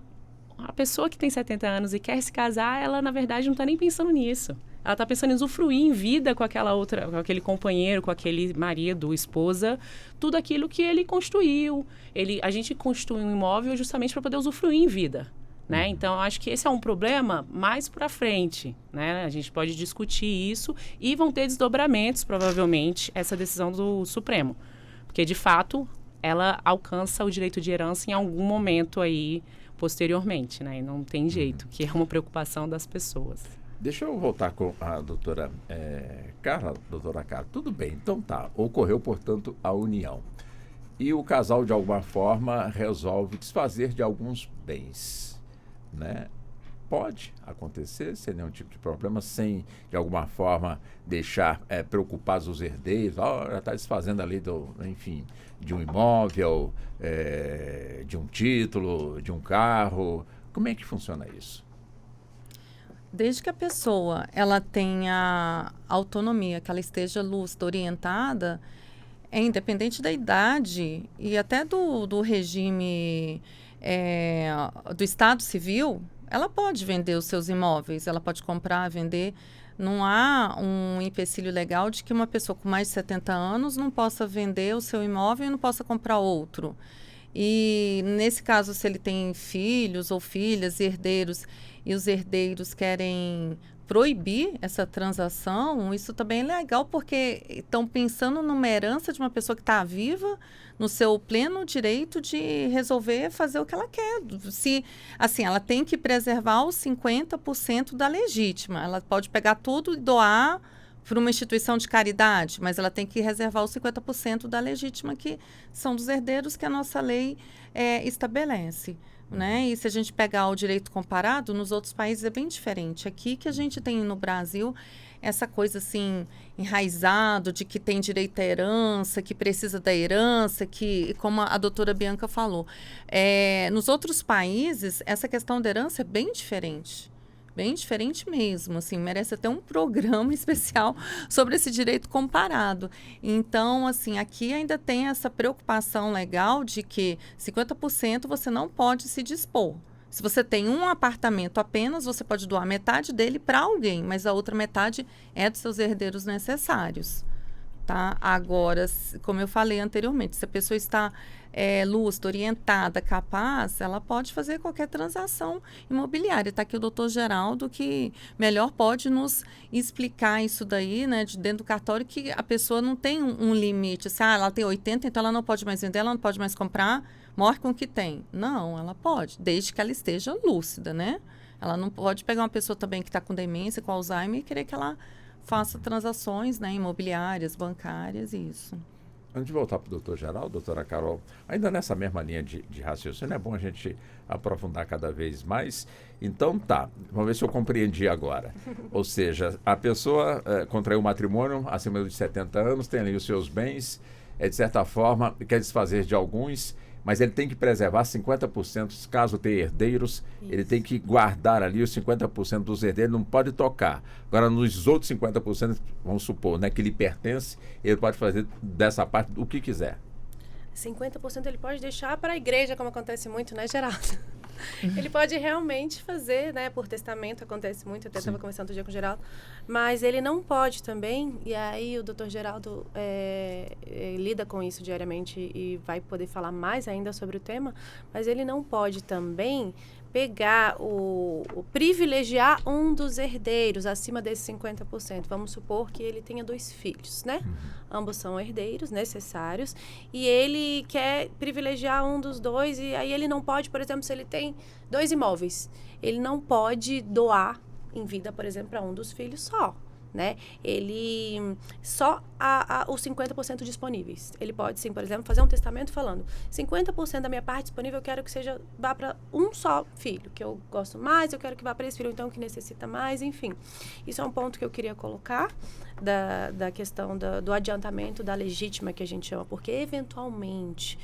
pessoa que tem 70 anos e quer se casar, ela, na verdade, não está nem pensando nisso. Ela está pensando em usufruir em vida com com aquele companheiro, com aquele marido, esposa, tudo aquilo que ele construiu. A gente construi um imóvel justamente para poder usufruir em vida, né? Então, eu acho que esse é um problema mais para frente, né? A gente pode discutir isso e vão ter desdobramentos, provavelmente, essa decisão do Supremo. Porque, de fato, ela alcança o direito de herança em algum momento aí, posteriormente, né? E não tem jeito, que é uma preocupação das pessoas. Deixa eu voltar com a doutora Carla. Doutora Carla, tudo bem, então tá. Ocorreu, portanto, a união. E o casal, de alguma forma, resolve desfazer de alguns bens, né? Pode acontecer sem nenhum tipo de problema, sem, de alguma forma, deixar preocupados os herdeiros. Já está desfazendo ali, enfim, de um imóvel, de um título, de um carro. Como é que funciona isso? Desde que a pessoa ela tenha autonomia, que ela esteja lúcida, orientada, independente da idade e até do regime do Estado Civil, ela pode vender os seus imóveis, ela pode comprar, vender. Não há um empecilho legal de que uma pessoa com mais de 70 anos não possa vender o seu imóvel e não possa comprar outro. E, nesse caso, se ele tem filhos ou filhas, herdeiros, e os herdeiros querem proibir essa transação, isso também é legal, porque estão pensando numa herança de uma pessoa que está viva, no seu pleno direito de resolver fazer o que ela quer. Assim, ela tem que preservar os 50% da legítima. Ela pode pegar tudo e doar para uma instituição de caridade, mas ela tem que reservar os 50% da legítima, que são dos herdeiros, que a nossa lei estabelece. Né? E se a gente pegar o direito comparado, nos outros países é bem diferente. Aqui que a gente tem no Brasil essa coisa assim, enraizado, de que tem direito à herança, que precisa da herança, que, como a doutora Bianca falou, nos outros países, essa questão da herança é bem diferente. Bem diferente mesmo, assim, merece até um programa especial sobre esse direito comparado. Então, assim, aqui ainda tem essa preocupação legal de que 50% você não pode se dispor. Se você tem um apartamento apenas, você pode doar metade dele para alguém, mas a outra metade é dos seus herdeiros necessários. tá? Agora, como eu falei anteriormente, se a pessoa está lúcida, orientada, capaz, ela pode fazer qualquer transação imobiliária. Está aqui o doutor Geraldo, que melhor pode nos explicar isso daí, né, de dentro do cartório, que a pessoa não tem um limite. Assim, ela tem 80, então ela não pode mais vender, ela não pode mais comprar, morre com o que tem. Não, ela pode, desde que ela esteja lúcida, né? Ela não pode pegar uma pessoa também que está com demência, com Alzheimer, e querer que ela faça transações, né, imobiliárias, bancárias, isso. Antes de voltar para o doutor Geraldo, doutora Carol, ainda nessa mesma linha de raciocínio, é bom a gente aprofundar cada vez mais. Então tá, vamos ver se eu compreendi agora. Ou seja, a pessoa contraiu um matrimônio acima de 70 anos, tem ali os seus bens, de certa forma, quer desfazer de alguns, mas ele tem que preservar 50%, caso tenha herdeiros, ele tem que guardar ali os 50% dos herdeiros, não pode tocar. Agora, nos outros 50%, vamos supor, né, que lhe pertence, ele pode fazer dessa parte o que quiser. 50% ele pode deixar para a igreja, como acontece muito, né, Geraldo? Ele pode realmente fazer, né, por testamento, acontece muito, eu até estava conversando outro dia com o Geraldo, mas ele não pode também, e aí o doutor Geraldo lida com isso diariamente e vai poder falar mais ainda sobre o tema, mas ele não pode também pegar privilegiar um dos herdeiros acima desses 50%. Vamos supor que ele tenha 2 filhos, né? Ambos são herdeiros necessários e ele quer privilegiar um dos 2 e aí ele não pode, por exemplo, se ele tem 2 imóveis, ele não pode doar em vida, por exemplo, para um dos filhos só, né? Ele só os 50% disponíveis. Ele pode sim, por exemplo, fazer um testamento falando 50% da minha parte disponível eu quero que vá para um só filho, que eu gosto mais, eu quero que vá para esse filho então que necessita mais, enfim. Isso é um ponto que eu queria colocar da questão do adiantamento da legítima que a gente chama, porque eventualmente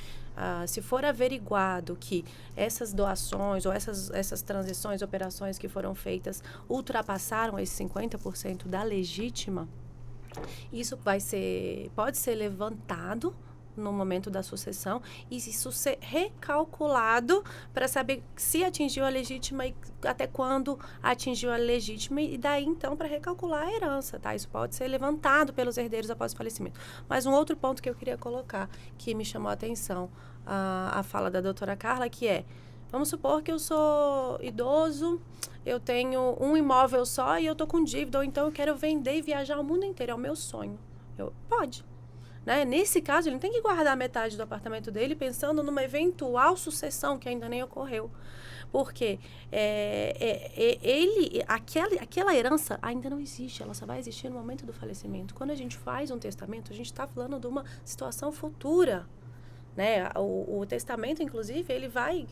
se for averiguado que essas doações ou essas transições, operações que foram feitas ultrapassaram esse 50% da legítima, isso pode ser levantado no momento da sucessão e isso ser recalculado para saber se atingiu a legítima e até quando atingiu a legítima e daí então para recalcular a herança, tá? Isso pode ser levantado pelos herdeiros após o falecimento. Mas um outro ponto que eu queria colocar, que me chamou a atenção, a fala da doutora Carla, que vamos supor que eu sou idoso, eu tenho um imóvel só e eu tô com dívida, ou então eu quero vender e viajar o mundo inteiro, é o meu sonho. Pode. Né? Nesse caso, ele não tem que guardar metade do apartamento dele pensando numa eventual sucessão que ainda nem ocorreu. Porque aquela herança ainda não existe, ela só vai existir no momento do falecimento. Quando a gente faz um testamento, a gente está falando de uma situação futura. Né? O testamento, inclusive, ele vai,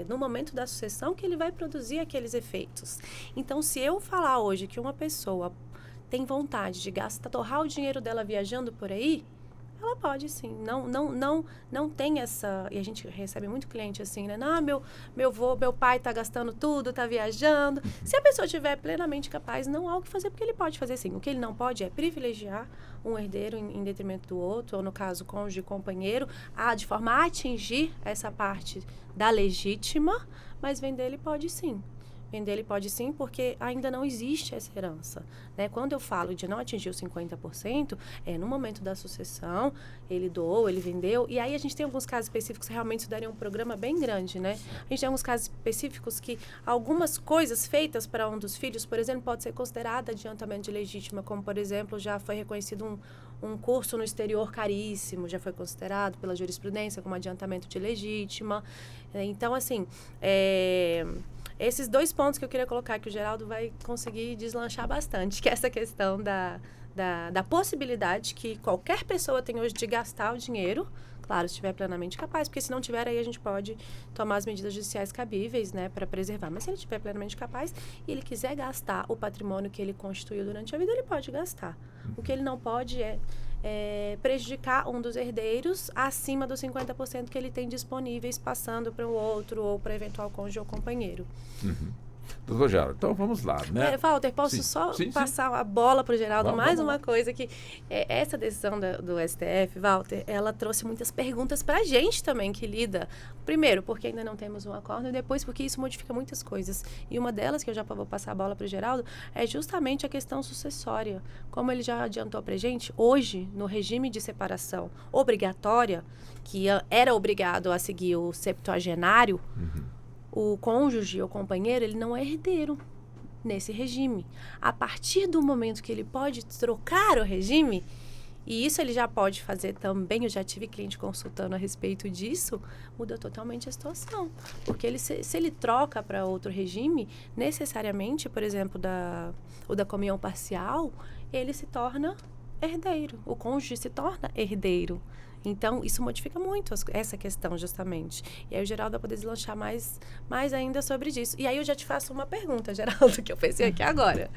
no momento da sucessão, que ele vai produzir aqueles efeitos. Então, se eu falar hoje que uma pessoa tem vontade de torrar o dinheiro dela viajando por aí, ela pode sim, não tem essa, e a gente recebe muito cliente assim, né? Não, meu pai tá gastando tudo, tá viajando. Se a pessoa estiver plenamente capaz, não há o que fazer, porque ele pode fazer sim. O que ele não pode é privilegiar um herdeiro em detrimento do outro, ou no caso, cônjuge, companheiro, de forma a atingir essa parte da legítima, mas vender ele pode sim. Vender ele pode sim, porque ainda não existe essa herança. Né? Quando eu falo de não atingir os 50%, no momento da sucessão, ele doou, ele vendeu, e aí a gente tem alguns casos específicos que realmente isso daria um programa bem grande, né? A gente tem alguns casos específicos que algumas coisas feitas para um dos filhos, por exemplo, pode ser considerada adiantamento de legítima, como, por exemplo, já foi reconhecido um curso no exterior caríssimo, já foi considerado pela jurisprudência como adiantamento de legítima. Então, assim, esses 2 pontos que eu queria colocar, que o Geraldo vai conseguir deslanchar bastante, que é essa questão da possibilidade que qualquer pessoa tem hoje de gastar o dinheiro, claro, se estiver plenamente capaz, porque se não tiver, aí a gente pode tomar as medidas judiciais cabíveis, né, para preservar. Mas se ele estiver plenamente capaz e ele quiser gastar o patrimônio que ele constituiu durante a vida, ele pode gastar. O que ele não pode é prejudicar um dos herdeiros acima dos 50% que ele tem disponíveis, passando para o outro ou para eventual cônjuge ou companheiro. Doutor Geraldo, então vamos lá, né? Walter, posso Sim, só sim. passar a bola para o Geraldo? Vamos Mais lá. uma coisa que... essa decisão do STF, Walter, ela trouxe muitas perguntas para a gente também que lida. Primeiro, porque ainda não temos um acordo, e depois porque isso modifica muitas coisas. E uma delas, que eu já vou passar a bola para o Geraldo, é justamente a questão sucessória. Como ele já adiantou para a gente, hoje, no regime de separação obrigatória, que era obrigado a seguir o septuagenário, o cônjuge ou companheiro, ele não é herdeiro nesse regime. A partir do momento que ele pode trocar o regime, e isso ele já pode fazer também, eu já tive cliente consultando a respeito disso, muda totalmente a situação. Porque ele, se ele troca para outro regime, necessariamente, por exemplo, o da comunhão parcial, ele se torna herdeiro. O cônjuge se torna herdeiro. Então, isso modifica muito essa questão, justamente. E aí o Geraldo vai poder deslanchar mais ainda sobre isso. E aí eu já te faço uma pergunta, Geraldo, que eu pensei aqui agora.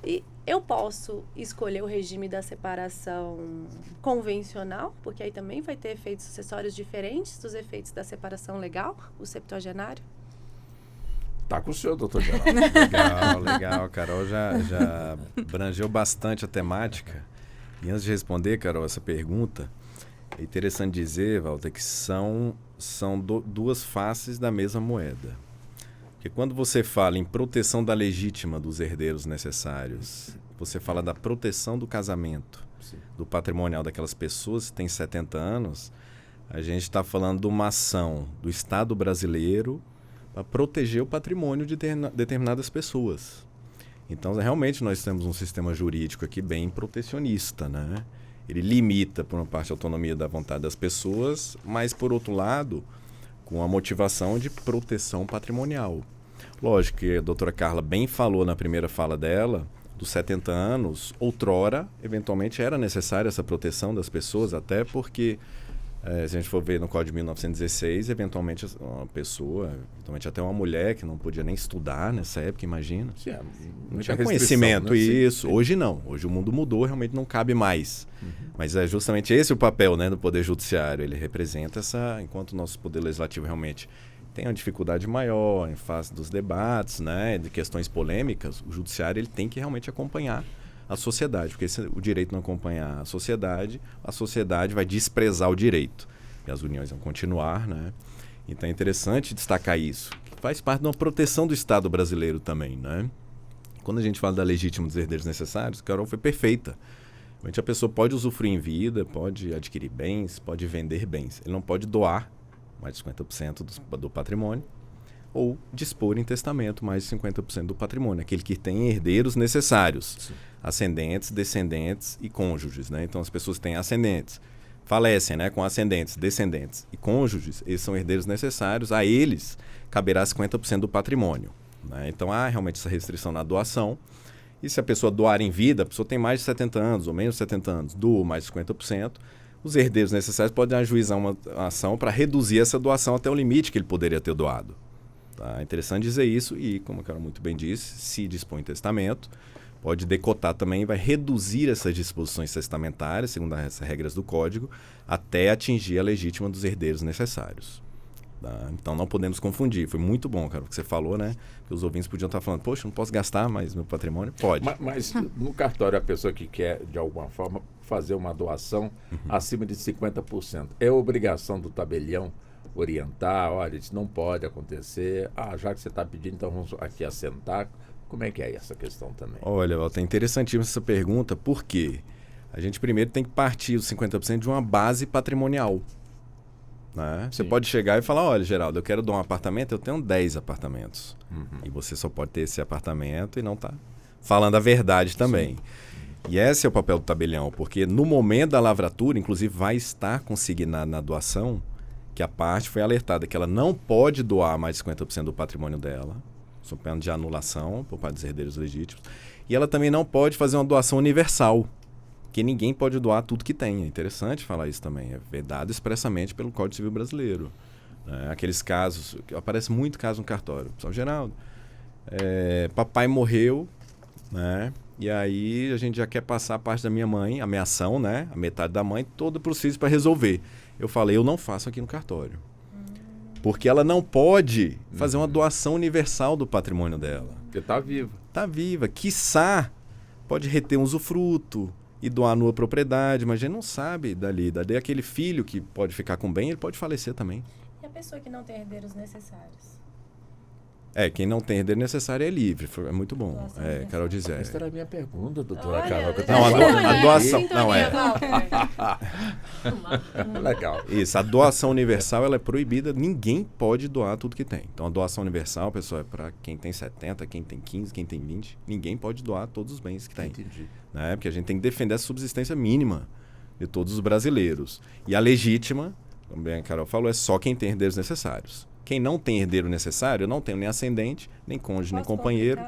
E eu posso escolher o regime da separação convencional, porque aí também vai ter efeitos sucessórios diferentes dos efeitos da separação legal, o septuagenário? Tá com o senhor, doutor Geraldo. Legal. Carol já abrangeu bastante a temática. E antes de responder, Carol, essa pergunta, é interessante dizer, Walter, que são duas faces da mesma moeda. Porque quando você fala em proteção da legítima dos herdeiros necessários, você fala da proteção do casamento, do patrimonial daquelas pessoas que têm 70 anos, a gente está falando de uma ação do Estado brasileiro para proteger o patrimônio de determinadas pessoas. Então, realmente, nós temos um sistema jurídico aqui bem protecionista, né? Ele limita, por uma parte, a autonomia da vontade das pessoas, mas, por outro lado, com a motivação de proteção patrimonial. Lógico que a doutora Carla bem falou na primeira fala dela, dos 70 anos, outrora, eventualmente, era necessária essa proteção das pessoas, até porque, se a gente for ver no Código de 1916, eventualmente uma pessoa, eventualmente até uma mulher que não podia nem estudar nessa época, imagina. Sim, Não tinha conhecimento, né? isso. Sim. Hoje não. Hoje o mundo mudou, realmente não cabe mais. Mas é justamente esse o papel, né, do Poder Judiciário. Ele representa enquanto o nosso Poder Legislativo realmente tem uma dificuldade maior em face dos debates, né, de questões polêmicas, o Judiciário ele tem que realmente acompanhar a sociedade, porque se o direito não acompanhar a sociedade vai desprezar o direito. E as uniões vão continuar, né? Então é interessante destacar isso. Faz parte de uma proteção do Estado brasileiro também, né? Quando a gente fala da legítima dos herdeiros necessários, Carol foi perfeita. A pessoa pode usufruir em vida, pode adquirir bens, pode vender bens. Ele não pode doar mais de 50% do patrimônio ou dispor em testamento mais de 50% do patrimônio. Aquele que tem herdeiros necessários. Sim. Ascendentes, descendentes e cônjuges, né? Então, as pessoas que têm ascendentes, falecem, né? Com ascendentes, descendentes e cônjuges, eles são herdeiros necessários, a eles caberá 50% do patrimônio, né? Então, há realmente essa restrição na doação. E se a pessoa doar em vida, a pessoa tem mais de 70 anos ou menos de 70 anos, doa mais de 50%, os herdeiros necessários podem ajuizar uma ação para reduzir essa doação até o limite que ele poderia ter doado. Tá? É interessante dizer isso e, como a Carol muito bem disse, se dispõe em testamento, pode decotar também, vai reduzir essas disposições testamentárias, segundo as regras do Código, até atingir a legítima dos herdeiros necessários. Tá? Então não podemos confundir. Foi muito bom, cara, o que você falou, né? Que os ouvintes podiam estar falando, poxa, não posso gastar mais meu patrimônio? Pode. Mas no cartório, a pessoa que quer, de alguma forma, fazer uma doação acima de 50%, é obrigação do tabelião orientar, olha, isso não pode acontecer. Já que você está pedindo, então vamos aqui assentar. Como é que é essa questão também? Olha, Walter, é interessantíssima essa pergunta, porque a gente primeiro tem que partir os 50% de uma base patrimonial. Né? Você pode chegar e falar, olha, Geraldo, eu quero doar um apartamento, eu tenho 10 apartamentos. E você só pode ter esse apartamento e não está falando a verdade também. Sim. E esse é o papel do tabelião, porque no momento da lavratura, inclusive, vai estar consignado na doação que a parte foi alertada que ela não pode doar mais de 50% do patrimônio dela, sob pena de anulação por parte dos herdeiros legítimos. E ela também não pode fazer uma doação universal, que ninguém pode doar tudo que tem. É interessante falar isso também. É vedado expressamente pelo Código Civil Brasileiro. Aqueles casos, aparece muito caso no cartório. São Geraldo, papai morreu, né? E aí a gente já quer passar a parte da minha mãe, a minha ação, né? A metade da mãe, todo o processo para resolver. Eu falei, eu não faço aqui no cartório. Porque ela não pode fazer uma doação universal do patrimônio dela. Porque está viva. Está viva. Quiçá pode reter um usufruto e doar numa propriedade, mas a gente não sabe dali. Dali aquele filho que pode ficar com bem, ele pode falecer também. E a pessoa que não tem herdeiros necessários? Quem não tem herdeiro necessário é livre. É muito bom. Carol diz. Essa era a minha pergunta, doutora Olha, Carol. Não, a doação... Não, Legal. Isso, a doação universal ela é proibida, ninguém pode doar tudo que tem. Então a doação universal, pessoal, é para quem tem 70, quem tem 15, quem tem 20, ninguém pode doar todos os bens que tem. Entendi. Né? Porque a gente tem que defender a subsistência mínima de todos os brasileiros. E a legítima, como a Carol falou, é só quem tem herdeiros necessários. Quem não tem herdeiro necessário, eu não tenho nem ascendente, nem cônjuge, nem companheiro,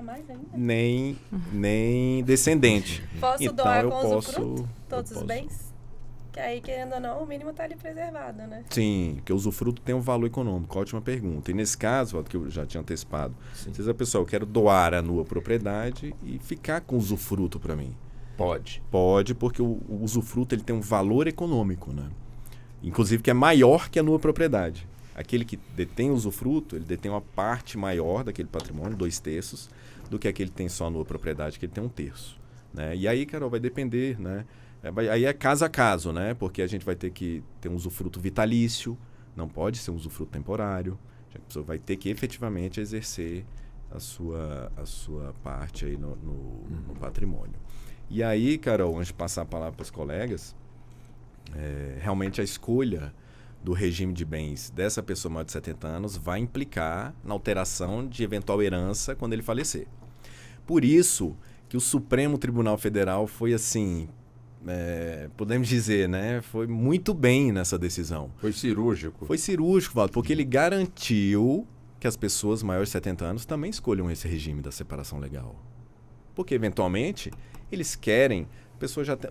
nem descendente. Posso então, doar eu com posso, usufruto todos eu os posso. bens? Que aí, querendo ou não, o mínimo está ali preservado, né? Sim, porque o usufruto tem um valor econômico. Ótima pergunta. E nesse caso, que eu já tinha antecipado, se diz a pessoa, eu quero doar a nua propriedade e ficar com usufruto para mim. Pode. Pode, porque o usufruto ele tem um valor econômico, né? Inclusive que é maior que a nua propriedade. Aquele que detém o usufruto, ele detém uma parte maior daquele patrimônio, 2/3, do que aquele que tem só a nua propriedade, que ele tem 1/3. Né? E aí, Carol, vai depender, né? Aí é caso a caso, né? Porque a gente vai ter que ter um usufruto vitalício, não pode ser um usufruto temporário. A pessoa vai ter que efetivamente exercer a sua parte aí no patrimônio. E aí, Carol, antes de passar a palavra para os colegas, realmente a escolha do regime de bens dessa pessoa maior de 70 anos vai implicar na alteração de eventual herança quando ele falecer. Por isso que o Supremo Tribunal Federal foi assim, podemos dizer, né, foi muito bem nessa decisão. Foi cirúrgico. Foi cirúrgico, Valdo, porque ele garantiu que as pessoas maiores de 70 anos também escolham esse regime da separação legal. Porque, eventualmente, eles querem...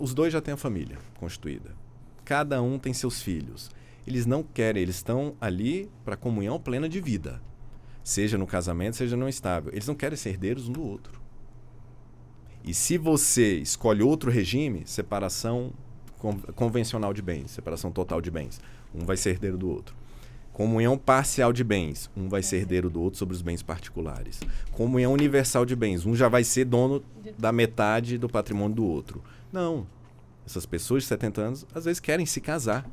os dois já têm a família constituída. Cada um tem seus filhos. Eles não querem, eles estão ali para comunhão plena de vida. Seja no casamento, seja no estável. Eles não querem ser herdeiros um do outro. E se você escolhe outro regime, separação convencional de bens, separação total de bens, um vai ser herdeiro do outro. Comunhão parcial de bens, um vai ser herdeiro do outro sobre os bens particulares. Comunhão universal de bens, um já vai ser dono da metade do patrimônio do outro. Não. Essas pessoas de 70 anos, às vezes, querem se casar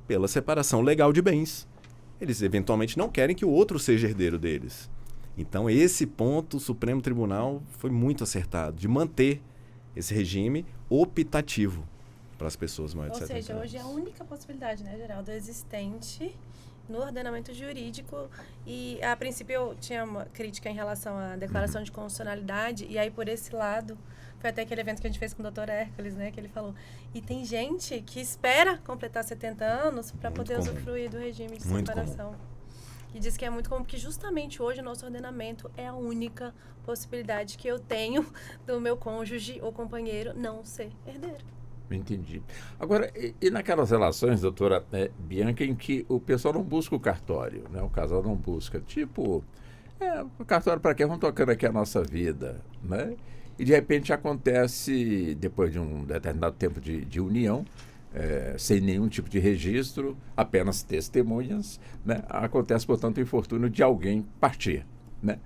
pela separação legal de bens. Eles, eventualmente, não querem que o outro seja herdeiro deles. Então, esse ponto, o Supremo Tribunal foi muito acertado, de manter esse regime optativo para as pessoas maiores de 70 anos. Ou seja, hoje é a única possibilidade, né, Geraldo, existente no ordenamento jurídico. E, a princípio, eu tinha uma crítica em relação à declaração de constitucionalidade, e aí, por esse lado, foi até aquele evento que a gente fez com o Dr. Hércules, né, que ele falou. E tem gente que espera completar 70 anos para poder usufruir do regime de separação. E diz que é muito comum, porque justamente hoje o nosso ordenamento é a única possibilidade que eu tenho do meu cônjuge ou companheiro não ser herdeiro. Entendi. Agora, e naquelas relações, doutora Bianca, em que o pessoal não busca o cartório, né? O casal não busca. Tipo, o cartório para quê? Vamos tocando aqui a nossa vida, né? E de repente acontece, depois de um determinado tempo de união, sem nenhum tipo de registro, apenas testemunhas, né? Acontece, portanto, o infortúnio de alguém partir, né?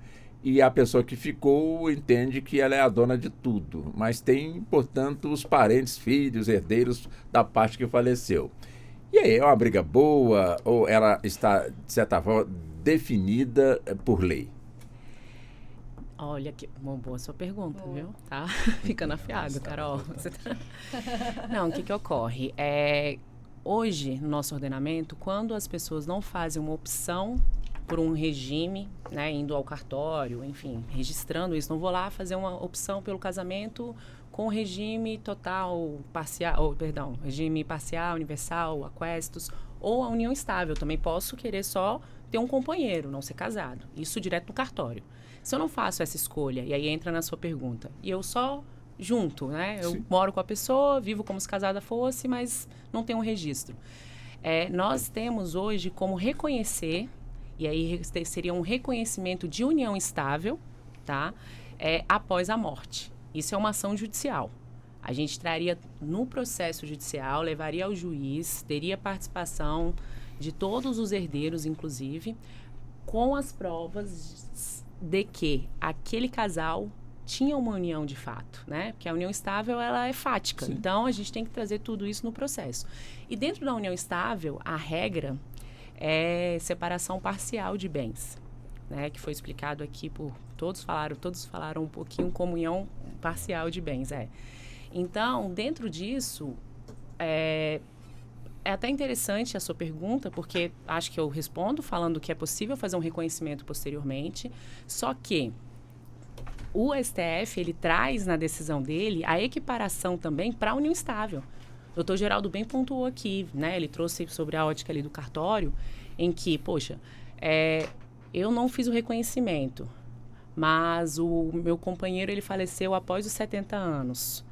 E a pessoa que ficou entende que ela é a dona de tudo, mas tem, portanto, os parentes, filhos, herdeiros da parte que faleceu. E aí, é uma briga boa ou ela está, de certa forma, definida por lei? Olha, que boa sua pergunta, viu? Tá ficando afiado, Carol. Não, o que ocorre? Hoje, no nosso ordenamento, quando as pessoas não fazem uma opção por um regime, né, indo ao cartório, enfim, registrando isso, não vou lá fazer uma opção pelo casamento com regime total, parcial, regime parcial, universal, aquestos, ou a união estável. Também posso querer só ter um companheiro, não ser casado. Isso direto no cartório. Se eu não faço essa escolha, e aí entra na sua pergunta, e eu só junto, né? Eu moro com a pessoa, vivo como se casada fosse, mas não tenho um registro. Nós temos hoje como reconhecer, e aí seria um reconhecimento de união estável, tá? Após a morte. Isso é uma ação judicial. A gente traria no processo judicial, levaria ao juiz, teria participação de todos os herdeiros, inclusive, com as provas de que aquele casal tinha uma união de fato, né? Porque a união estável, ela é fática. Sim. Então, a gente tem que trazer tudo isso no processo. E dentro da união estável, a regra é separação parcial de bens, né? Que foi explicado aqui por todos falaram um pouquinho comunhão parcial de bens, Então, dentro disso, é até interessante a sua pergunta, porque acho que eu respondo falando que é possível fazer um reconhecimento posteriormente, só que o STF, ele traz na decisão dele a equiparação também para a união estável. O Dr. Geraldo bem pontuou aqui, né? Ele trouxe sobre a ótica ali do cartório, em que, poxa, eu não fiz o reconhecimento, mas o meu companheiro, ele faleceu após os 70 anos.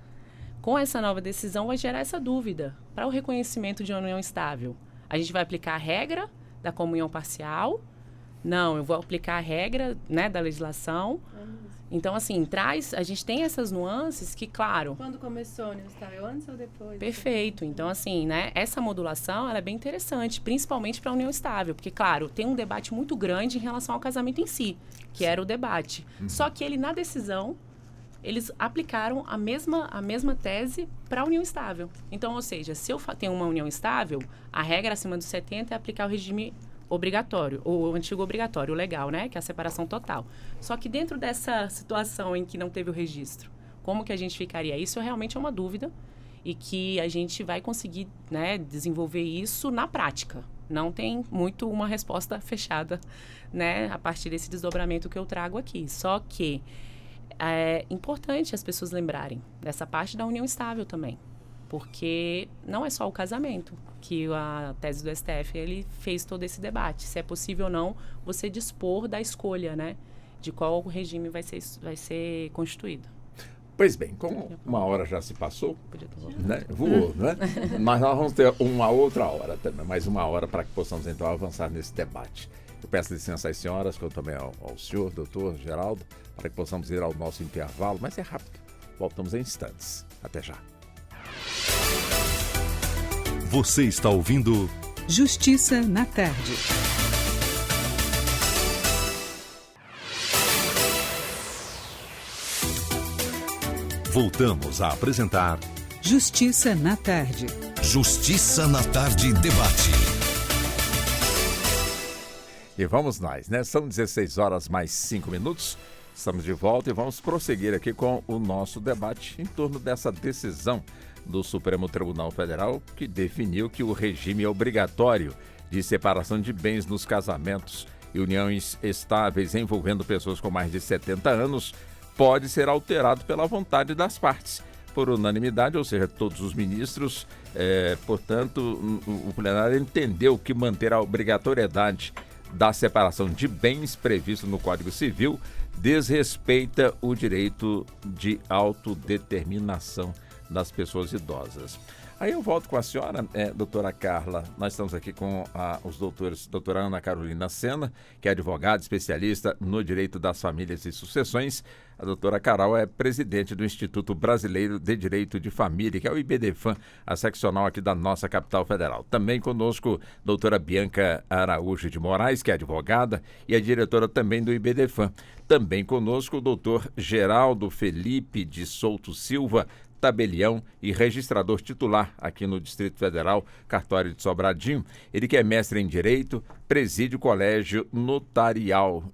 Com essa nova decisão, vai gerar essa dúvida para o reconhecimento de união estável. A gente vai aplicar a regra da comunhão parcial? Não, eu vou aplicar a regra, né, da legislação. Então, assim, a gente tem essas nuances que, claro... Quando começou a união estável, antes ou depois? Perfeito. Então, assim, né, essa modulação, ela é bem interessante, principalmente para a união estável, porque, claro, tem um debate muito grande em relação ao casamento em si, que era o debate. Só que ele, na decisão, eles aplicaram a mesma tese para a união estável. Então, ou seja, se eu tenho uma união estável, a regra acima dos 70 é aplicar o regime obrigatório, o antigo obrigatório, o legal, né? Que é a separação total. Só que dentro dessa situação em que não teve o registro, como que a gente ficaria? Isso realmente é uma dúvida e que a gente vai conseguir, né, desenvolver isso na prática. Não tem muito uma resposta fechada, né? A partir desse desdobramento que eu trago aqui. Só que é importante as pessoas lembrarem dessa parte da união estável também. Porque não é só o casamento que a tese do STF, ele fez todo esse debate. Se é possível ou não você dispor da escolha, né? De qual regime vai ser constituído. Pois bem, como uma hora já se passou, né? Voou, né? Mas nós vamos ter uma outra hora também, mais uma hora para que possamos então avançar nesse debate. Eu peço licença às senhoras, que eu também ao senhor, doutor Geraldo, para que possamos ir ao nosso intervalo, mas é rápido. Voltamos em instantes. Até já. Você está ouvindo Justiça na Tarde. Voltamos a apresentar Justiça na Tarde. Justiça na Tarde Debate. E vamos nós, né? São 16 horas mais 5 minutos. Estamos de volta e vamos prosseguir aqui com o nosso debate em torno dessa decisão do Supremo Tribunal Federal, que definiu que o regime obrigatório de separação de bens nos casamentos e uniões estáveis envolvendo pessoas com mais de 70 anos pode ser alterado pela vontade das partes, por unanimidade, ou seja, todos os ministros. Portanto, o plenário entendeu que manter a obrigatoriedade da separação de bens previsto no Código Civil desrespeita o direito de autodeterminação das pessoas idosas. Aí eu volto com a senhora, doutora Carla. Nós estamos aqui com os doutores, doutora Ana Carolina Sena, que é advogada especialista no direito das famílias e sucessões. A doutora Carol é presidente do Instituto Brasileiro de Direito de Família, que é o IBDFAM, a seccional aqui da nossa capital federal. Também conosco, doutora Bianca Araújo de Moraes, que é advogada e é diretora também do IBDFAM. Também conosco o doutor Geraldo Felipe de Souto Silva, tabelião e registrador titular aqui no Distrito Federal, cartório de Sobradinho. Ele que é mestre em Direito, preside o Colégio Notarial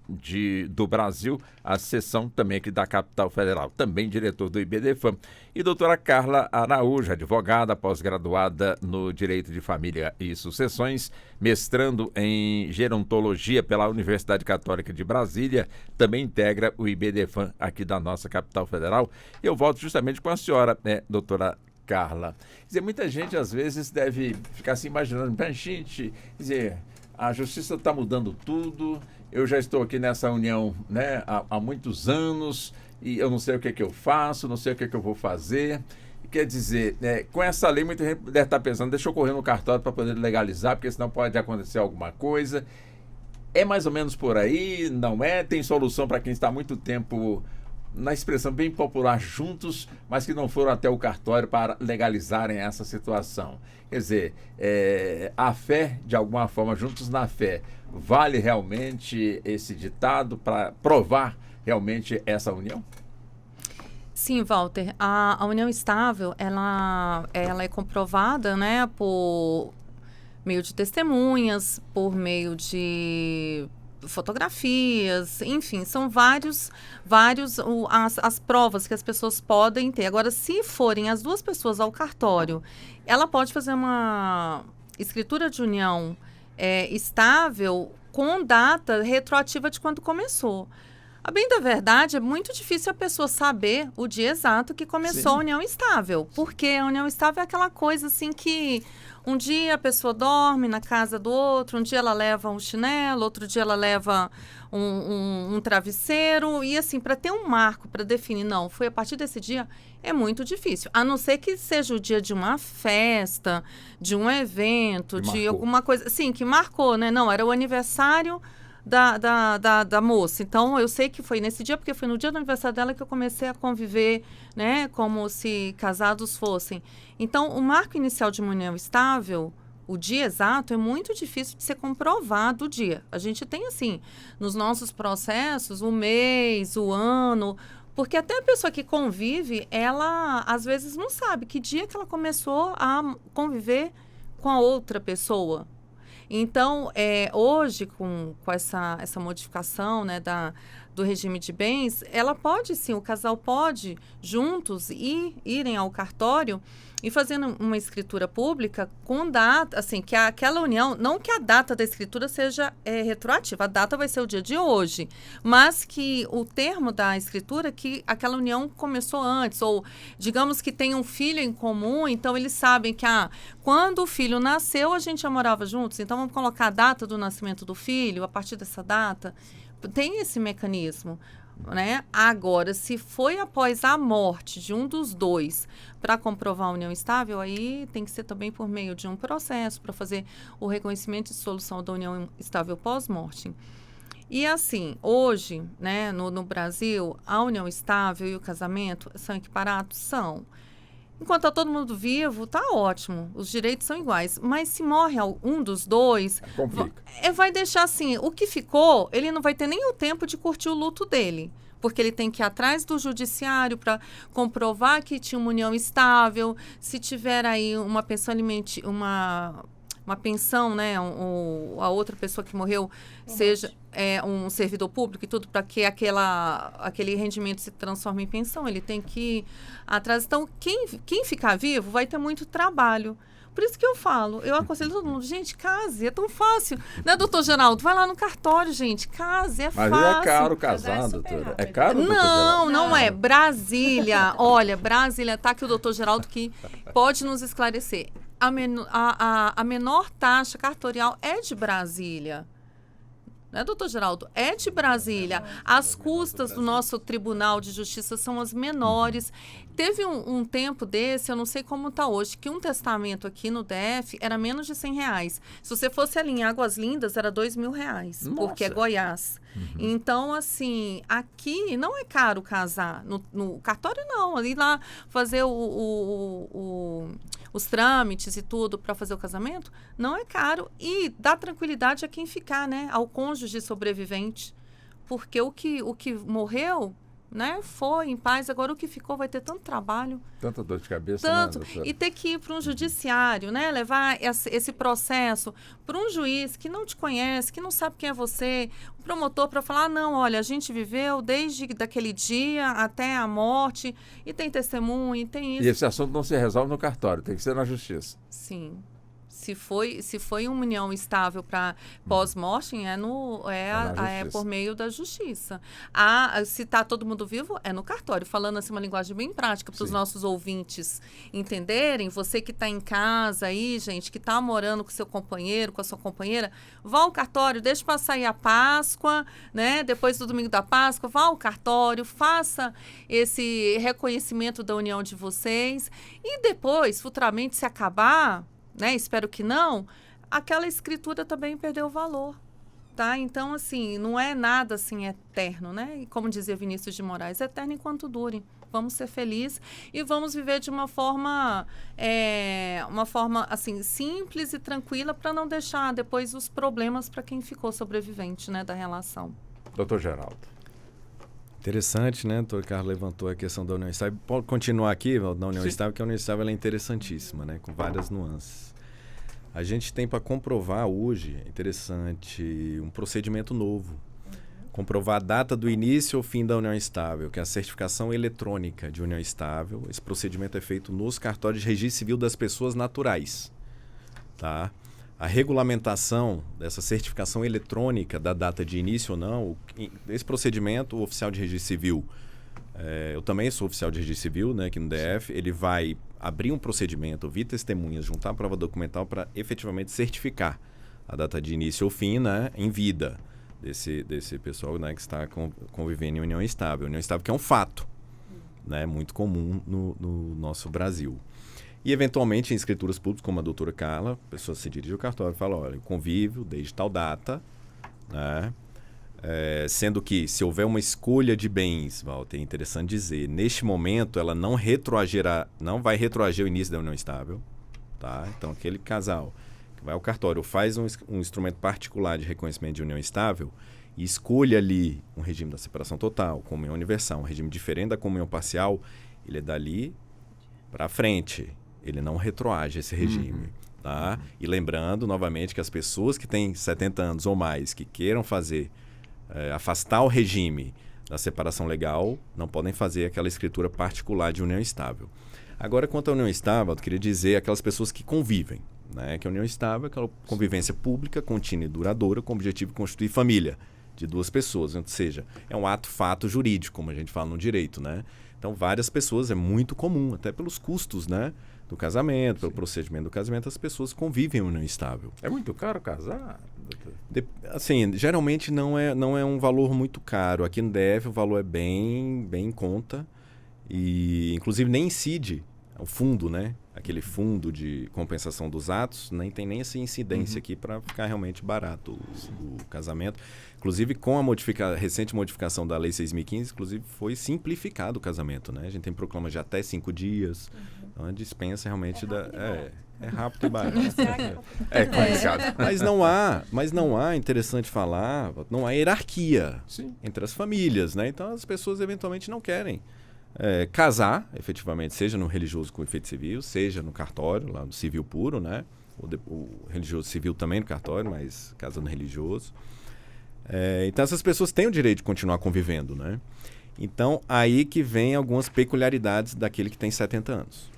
do Brasil, a seção também aqui da capital federal, também diretor do IBDFAM. E doutora Carla Araújo, advogada, pós-graduada no Direito de Família e Sucessões, mestrando em Gerontologia pela Universidade Católica de Brasília, também integra o IBDFAM aqui da nossa capital federal. Eu volto justamente com a senhora, doutora Carla. Quer dizer, muita gente às vezes deve ficar se imaginando, gente, quer dizer, a justiça está mudando tudo, eu já estou aqui nessa união, né, há muitos anos, e eu não sei o que é que eu faço, não sei o que é que eu vou fazer. Quer dizer, com essa lei, muita gente deve estar pensando, deixa eu correr no cartório para poder legalizar, porque senão pode acontecer alguma coisa. É mais ou menos por aí, não é? Tem solução para quem está há muito tempo na expressão bem popular, juntos, mas que não foram até o cartório para legalizarem essa situação. Quer dizer, a fé, de alguma forma, juntos na fé, vale realmente esse ditado para provar realmente essa união? Sim, Walter, a união estável, ela é comprovada, né, por meio de testemunhas, por meio de fotografias, enfim, são vários as provas que as pessoas podem ter. Agora, se forem as duas pessoas ao cartório, ela pode fazer uma escritura de união estável com data retroativa de quando começou. A bem da verdade, é muito difícil a pessoa saber o dia exato que começou a união estável, porque a união estável é aquela coisa assim que um dia a pessoa dorme na casa do outro, um dia ela leva um chinelo, outro dia ela leva um travesseiro, e assim, para ter um marco, para definir, não, foi a partir desse dia, é muito difícil, a não ser que seja o dia de uma festa, de um evento, de alguma coisa, assim, que marcou, né? Não, era o aniversário da moça. Então, eu sei que foi nesse dia, porque foi no dia do aniversário dela que eu comecei a conviver, né, como se casados fossem. Então, o marco inicial de uma união estável, o dia exato, é muito difícil de ser comprovado o dia. A gente tem, assim, nos nossos processos, o mês, o ano, porque até a pessoa que convive, ela, às vezes, não sabe que dia que ela começou a conviver com a outra pessoa. Então, hoje, com essa modificação, né, do regime de bens, ela pode sim, o casal pode juntos irem ao cartório e fazendo uma escritura pública com data, assim, que aquela união, não que a data da escritura seja retroativa, a data vai ser o dia de hoje, mas que o termo da escritura, que aquela união começou antes, ou digamos que tem um filho em comum, então eles sabem que quando o filho nasceu, a gente já morava juntos, então vamos colocar a data do nascimento do filho, a partir dessa data, tem esse mecanismo, né? Agora, se foi após a morte de um dos dois para comprovar a união estável, aí tem que ser também por meio de um processo para fazer o reconhecimento e dissolução da união estável pós-morte. E assim, hoje, né, no Brasil, a união estável e o casamento são equiparados? São. Enquanto está todo mundo vivo, está ótimo, os direitos são iguais. Mas se morre um dos dois, vai deixar assim, o que ficou, ele não vai ter nem o tempo de curtir o luto dele. Porque ele tem que ir atrás do judiciário para comprovar que tinha uma união estável, se tiver aí uma pensão alimentícia, uma pensão, né, a outra pessoa que morreu seja um servidor público e tudo, para que aquele rendimento se transforme em pensão, ele tem que ir atrás. Então, quem ficar vivo vai ter muito trabalho. Por isso que eu falo, eu aconselho todo mundo, gente, case, é tão fácil. Né, doutor Geraldo? Vai lá no cartório, gente, case, é fácil. Mas é caro casar, doutora? É caro, doutor Geraldo? Não é. Brasília, olha, Brasília, tá aqui o doutor Geraldo que pode nos esclarecer. A menor taxa cartorial é de Brasília. Né, doutor Geraldo? É de Brasília. As custas do nosso Tribunal de Justiça são as menores. Teve um tempo desse, eu não sei como está hoje, que um testamento aqui no DF era menos de R$100. Se você fosse ali em Águas Lindas, era R$2.000, porque é Goiás. Então, assim, aqui não é caro casar. No cartório, não. Ali lá fazer os trâmites e tudo para fazer o casamento, não é caro. E dá tranquilidade a quem ficar, né? Ao cônjuge sobrevivente. Porque o que morreu, né, foi em paz. Agora o que ficou vai ter tanto trabalho. Tanta dor de cabeça, tanto, né, e ter que ir para um judiciário, né, levar esse processo para um juiz que não te conhece, que não sabe quem é você, o promotor para falar, não, olha, a gente viveu desde daquele dia até a morte, e tem testemunha, e tem isso. E esse assunto não se resolve no cartório, tem que ser na justiça. Sim. Se foi uma união estável para pós-morte, é por meio da justiça. Se está todo mundo vivo, é no cartório. Falando assim uma linguagem bem prática para os nossos ouvintes entenderem, você que está em casa aí, gente, que está morando com seu companheiro, com a sua companheira, vá ao cartório, deixe passar aí a Páscoa, né? Depois do domingo da Páscoa, vá ao cartório, faça esse reconhecimento da união de vocês e depois, futuramente, se acabar, né, espero que não, aquela escritura também perdeu o valor. tá? Então, assim, não é nada assim eterno, né? E como dizia Vinícius de Moraes, eterno enquanto dure. Vamos ser felizes e vamos viver de uma forma assim, simples e tranquila para não deixar depois os problemas para quem ficou sobrevivente, né, da relação. Doutor Geraldo. Interessante, né? O doutor Carlos levantou a questão da união estável. Pode continuar aqui, da união estável, que a união estável ela é interessantíssima, né? Com várias nuances. A gente tem para comprovar hoje, interessante, um procedimento novo. Comprovar a data do início ou fim da união estável, que é a certificação eletrônica de união estável. Esse procedimento é feito nos cartórios de registro civil das pessoas naturais. Tá? A regulamentação dessa certificação eletrônica da data de início ou não, esse procedimento, o oficial de registro civil, eu também sou oficial de registro civil, né, aqui no DF, ele vai abrir um procedimento, ouvir testemunhas, juntar a prova documental para efetivamente certificar a data de início ou fim, né, em vida desse pessoal, né, que está convivendo em união estável. União estável que é um fato, né, muito comum no nosso Brasil. E, eventualmente, em escrituras públicas, como a doutora Carla, a pessoa se dirige ao cartório e fala, olha, convívio desde tal data, né? Sendo que, se houver uma escolha de bens, Walter, é interessante dizer, neste momento, ela não vai retroagir o início da união estável. Tá? Então, aquele casal que vai ao cartório faz um instrumento particular de reconhecimento de união estável e escolhe ali um regime da separação total, comunhão universal, um regime diferente da comunhão parcial, ele é dali para frente. Ele não retroage esse regime. Tá? E lembrando, novamente, que as pessoas que têm 70 anos ou mais, que queiram afastar o regime da separação legal, não podem fazer aquela escritura particular de união estável. Agora, quanto à união estável, eu queria dizer aquelas pessoas que convivem. Né? Que a união estável é aquela convivência pública, contínua e duradoura, com o objetivo de constituir família de duas pessoas. Ou seja, é um ato-fato jurídico, como a gente fala no direito. Né? Então, várias pessoas, é muito comum, até pelos custos, né, do casamento, pelo procedimento do casamento, as pessoas convivem em união estável. É muito caro casar? Assim, geralmente não é um valor muito caro. Aqui no DF o valor é bem em conta e, inclusive, nem incide o fundo, né? Aquele fundo de compensação dos atos, nem tem nem essa incidência aqui para ficar realmente barato o casamento. Inclusive, com a recente modificação da Lei 6.015, inclusive, foi simplificado o casamento, né? A gente tem proclama de até 5 dias. Então, a dispensa realmente é rápido e barato. É complicado. Mas não há, interessante falar, não há hierarquia entre as famílias, né? Então, as pessoas eventualmente não querem casar, efetivamente, seja no religioso com efeito civil, seja no cartório, lá no civil puro, né? O religioso civil também no cartório, mas casa no religioso. Então, essas pessoas têm o direito de continuar convivendo, né? Então, aí que vem algumas peculiaridades daquele que tem 70 anos.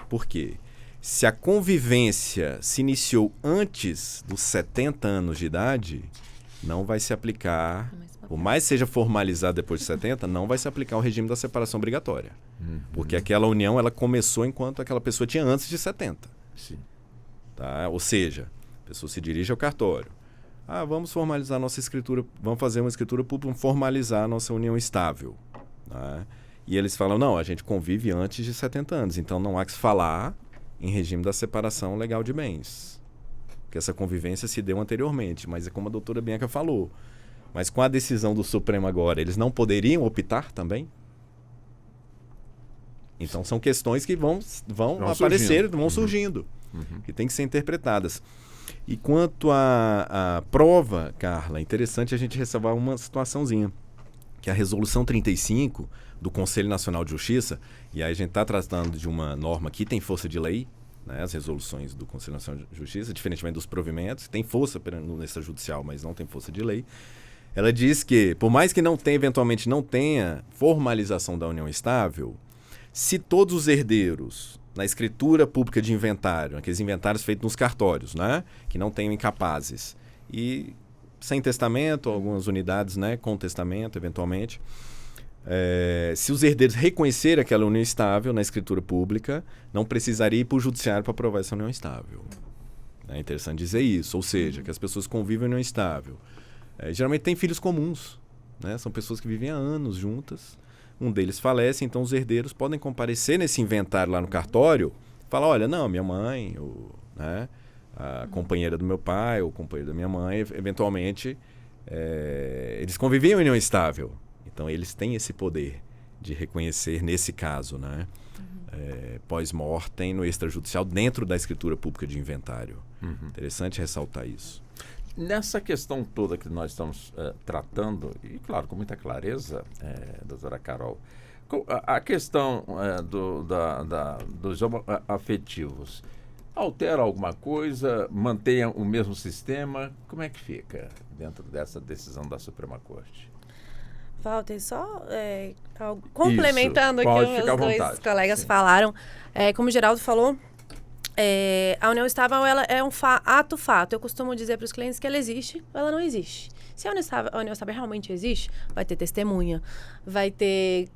Por quê? Se a convivência se iniciou antes dos 70 anos de idade, não vai se aplicar, por mais que seja formalizado depois de 70, não vai se aplicar o regime da separação obrigatória. Porque aquela união ela começou enquanto aquela pessoa tinha antes de 70. Sim. Tá? Ou seja, a pessoa se dirige ao cartório. Vamos formalizar a nossa escritura, vamos fazer uma escritura pública, vamos formalizar a nossa união estável. Tá? E eles falam, não, a gente convive antes de 70 anos, então não há que se falar em regime da separação legal de bens. Porque essa convivência se deu anteriormente, mas é como a doutora Bianca falou. Mas com a decisão do Supremo agora, eles não poderiam optar também? Então são questões que vão aparecer, vão surgindo, que têm que ser interpretadas. E quanto à prova, Carla, é interessante a gente ressalvar uma situaçãozinha, que a Resolução 35 do Conselho Nacional de Justiça, e aí a gente está tratando de uma norma que tem força de lei, né, as resoluções do Conselho Nacional de Justiça, diferentemente dos provimentos, tem força no extrajudicial, mas não tem força de lei. Ela diz que, por mais que eventualmente não tenha formalização da união estável, se todos os herdeiros na escritura pública de inventário, aqueles inventários feitos nos cartórios, né, que não tenham incapazes, e sem testamento, algumas unidades, né, com testamento, eventualmente, se os herdeiros reconhecerem aquela união estável na escritura pública, não precisaria ir para o judiciário para aprovar essa união estável. É interessante dizer isso, ou seja, que as pessoas convivem em união estável. Geralmente têm filhos comuns, né? São pessoas que vivem há anos juntas, um deles falece, então os herdeiros podem comparecer nesse inventário lá no cartório, falar, olha, não, minha mãe, né, a companheira do meu pai ou o companheiro da minha mãe, eventualmente, eles conviviam em união estável. Então, eles têm esse poder de reconhecer, nesse caso, né? Pós-mortem no extrajudicial dentro da escritura pública de inventário. Interessante ressaltar isso. Nessa questão toda que nós estamos tratando, e claro, com muita clareza, doutora Carol, a questão dos afetivos, altera alguma coisa, mantenha o mesmo sistema? Como é que fica dentro dessa decisão da Suprema Corte? Walter, só complementando Isso, o que pode os ficar à dois vontade. colegas Sim. falaram, como o Geraldo falou, a união estável ela é um ato-fato. Eu costumo dizer para os clientes que ela existe ou ela não existe. Se a união estável realmente existe, vai ter testemunha, vai ter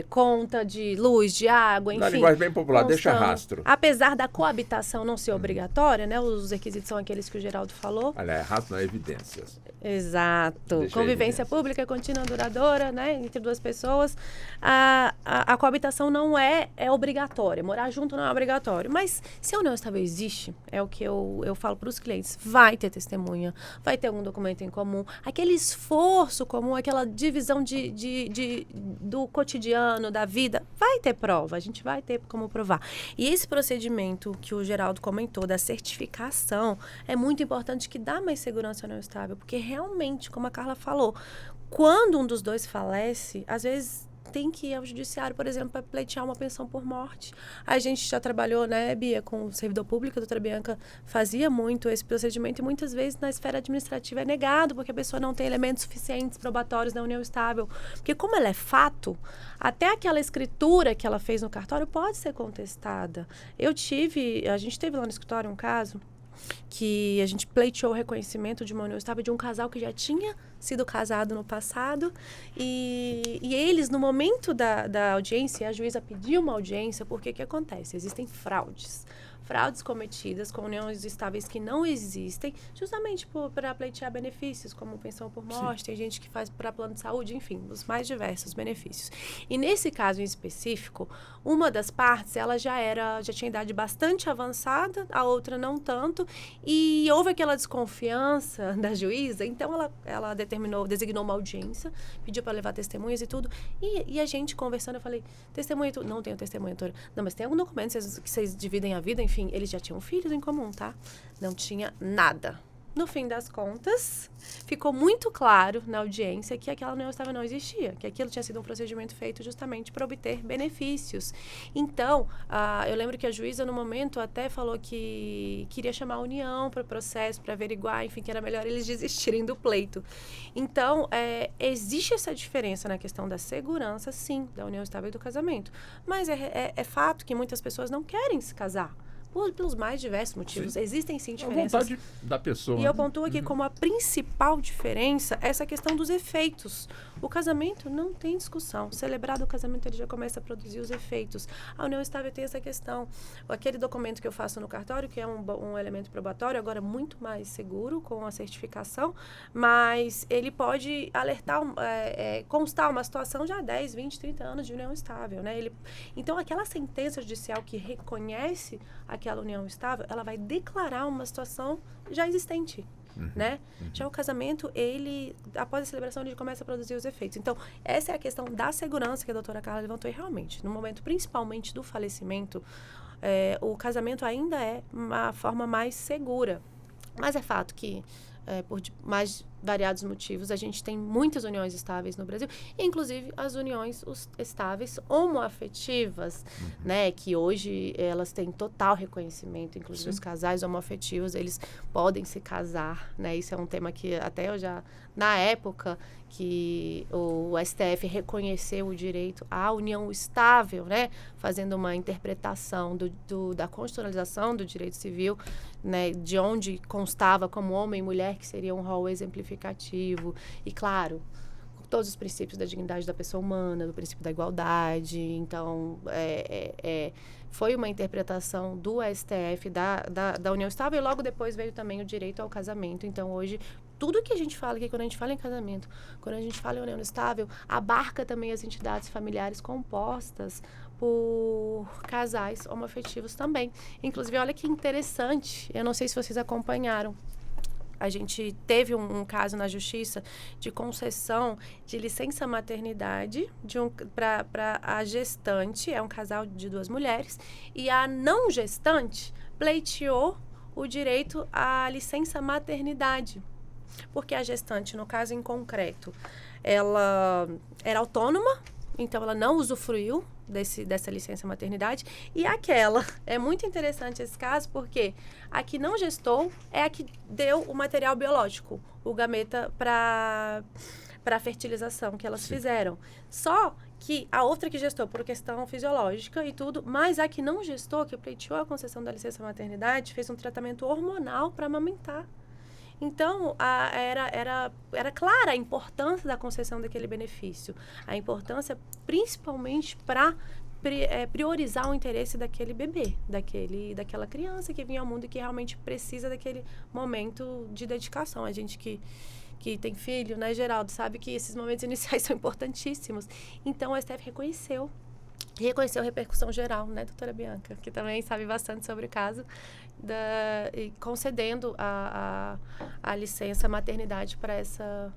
conta de luz, de água, enfim. Na linguagem bem popular, deixa constando. rastro. Apesar da coabitação não ser obrigatória, né? Os requisitos são aqueles que o Geraldo falou. Aliás, rastro não é evidências. Exato. Deixa Convivência evidências. pública contínua duradoura, né, entre duas pessoas. A coabitação não é obrigatória. Morar junto não é obrigatório. Mas se a união estável existe, é o que eu falo para os clientes, vai ter testemunha, vai ter algum documento em comum, aquele esforço comum, aquela divisão do cotidiano, da vida, vai ter prova, a gente vai ter como provar. E esse procedimento que o Geraldo comentou, da certificação, é muito importante, que dá mais segurança à união estável, porque realmente, como a Carla falou, quando um dos dois falece, às vezes tem que ir ao judiciário, por exemplo, para pleitear uma pensão por morte. A gente já trabalhou, né, Bia, com o servidor público, a doutora Bianca fazia muito esse procedimento, e muitas vezes na esfera administrativa é negado, porque a pessoa não tem elementos suficientes probatórios na união estável. Porque como ela é fato, até aquela escritura que ela fez no cartório pode ser contestada. A gente teve lá no escritório um caso que a gente pleiteou o reconhecimento de uma união estável de um casal que já tinha sido casado no passado, e eles, no momento da audiência, a juíza pediu uma audiência, porque o que acontece? Existem fraudes cometidas com uniões estáveis que não existem, justamente para pleitear benefícios, como pensão por morte. Sim. Tem gente que faz para plano de saúde, enfim, os mais diversos benefícios. E nesse caso em específico, uma das partes, ela já tinha idade bastante avançada, a outra não tanto, e houve aquela desconfiança da juíza, então ela designou uma audiência, pediu para levar testemunhas e tudo, e a gente conversando, eu falei, testemunha, não tenho testemunha, doutora. Não, mas tem algum documento que vocês dividem a vida, enfim. Eles já tinham filhos em comum, tá? Não tinha nada. No fim das contas, ficou muito claro na audiência que aquela união estável não existia, que aquilo tinha sido um procedimento feito justamente para obter benefícios. Então, eu lembro que a juíza, no momento, até falou que queria chamar a união para o processo, para averiguar, enfim, que era melhor eles desistirem do pleito. Então, existe essa diferença na questão da segurança, sim, da união estável e do casamento. Mas é fato que muitas pessoas não querem se casar. Pelos mais diversos motivos. Sim. Existem sim diferenças. A vontade da pessoa. E eu pontuo aqui como a principal diferença essa questão dos efeitos. O casamento não tem discussão. Celebrado o casamento, ele já começa a produzir os efeitos. A união estável tem essa questão. Aquele documento que eu faço no cartório, que é um elemento probatório, agora muito mais seguro, com a certificação, mas ele pode alertar, constar uma situação já há 10, 20, 30 anos de união estável, né? Então, aquela sentença judicial que reconhece aquela união estável, ela vai declarar uma situação já existente, né? Já o casamento, após a celebração, ele começa a produzir os efeitos. Então, essa é a questão da segurança que a doutora Carla levantou, e realmente, no momento, principalmente do falecimento, o casamento ainda é uma forma mais segura. Mas é fato que, por mais variados motivos, a gente tem muitas uniões estáveis no Brasil, inclusive as uniões estáveis homoafetivas, né, que hoje elas têm total reconhecimento, inclusive Sim. Os casais homoafetivos, eles podem se casar, né, isso é um tema que até eu já, na época que o STF reconheceu o direito à união estável, né, fazendo uma interpretação da constitucionalização do direito civil, né, de onde constava como homem e mulher, que seria um rol exemplificativo, e claro, todos os princípios da dignidade da pessoa humana, do princípio da igualdade. Então, foi uma interpretação do STF da união estável, e logo depois veio também o direito ao casamento. Então, hoje, tudo que a gente fala aqui, quando a gente fala em casamento, quando a gente fala em união estável, abarca também as entidades familiares compostas por casais homoafetivos também. Inclusive, olha que interessante, eu não sei se vocês acompanharam, a gente teve um caso na justiça de concessão de licença maternidade para a gestante, é um casal de 2 mulheres, e a não gestante pleiteou o direito à licença maternidade. Porque a gestante, no caso em concreto, ela era autônoma, então ela não usufruiu dessa licença maternidade. E aquela, é muito interessante esse caso, porque a que não gestou é a que deu o material biológico, o gameta para a fertilização que elas fizeram. Só que a outra que gestou por questão fisiológica e tudo, mas a que não gestou, que pleiteou a concessão da licença maternidade, fez um tratamento hormonal para amamentar. Então, era clara a importância da concessão daquele benefício. A importância, principalmente, para priorizar o interesse daquele bebê, daquela criança que vinha ao mundo e que realmente precisa daquele momento de dedicação. A gente que tem filho, né, Geraldo, sabe que esses momentos iniciais são importantíssimos. Então, a STF reconheceu a repercussão geral, né, doutora Bianca, que também sabe bastante sobre o caso, e concedendo a licença maternidade para essa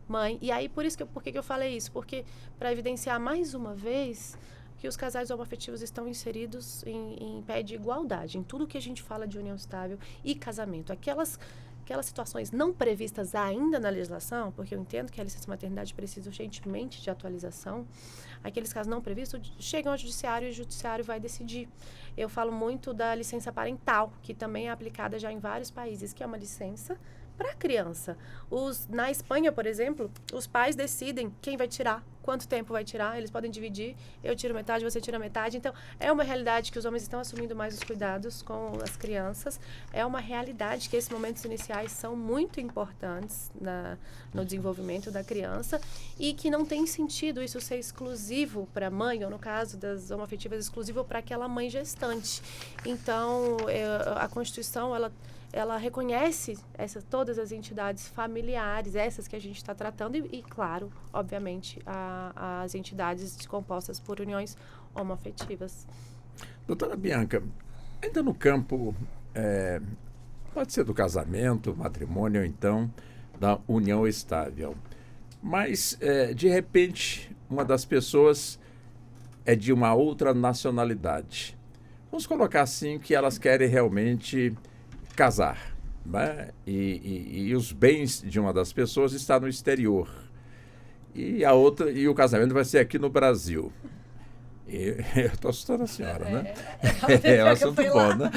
mãe. E aí, por que eu falei isso? Porque, para evidenciar mais uma vez que os casais homoafetivos estão inseridos em pé de igualdade, em tudo que a gente fala de união estável e casamento. Aquelas situações não previstas ainda na legislação, porque eu entendo que a licença maternidade precisa urgentemente de atualização, aqueles casos não previstos chegam ao judiciário e o judiciário vai decidir. Eu falo muito da licença parental, que também é aplicada já em vários países, que é uma licença para a criança. Na Espanha, por exemplo, os pais decidem quem vai tirar, quanto tempo vai tirar, eles podem dividir, eu tiro metade, você tira metade. Então, é uma realidade que os homens estão assumindo mais os cuidados com as crianças, é uma realidade que esses momentos iniciais são muito importantes no desenvolvimento da criança e que não tem sentido isso ser exclusivo para a mãe, ou no caso das homoafetivas, exclusivo para aquela mãe gestante. Então, a Constituição, ela reconhece todas as entidades familiares, essas que a gente está tratando, e, claro, obviamente, as entidades compostas por uniões homoafetivas. Doutora Bianca, ainda no campo, pode ser do casamento, matrimônio, ou então da união estável, mas, de repente, uma das pessoas é de uma outra nacionalidade. Vamos colocar assim que elas querem realmente casar, né? E os bens de uma das pessoas está no exterior e o casamento vai ser aqui no Brasil. Eu estou assustando a senhora, né? É um assunto bom, né?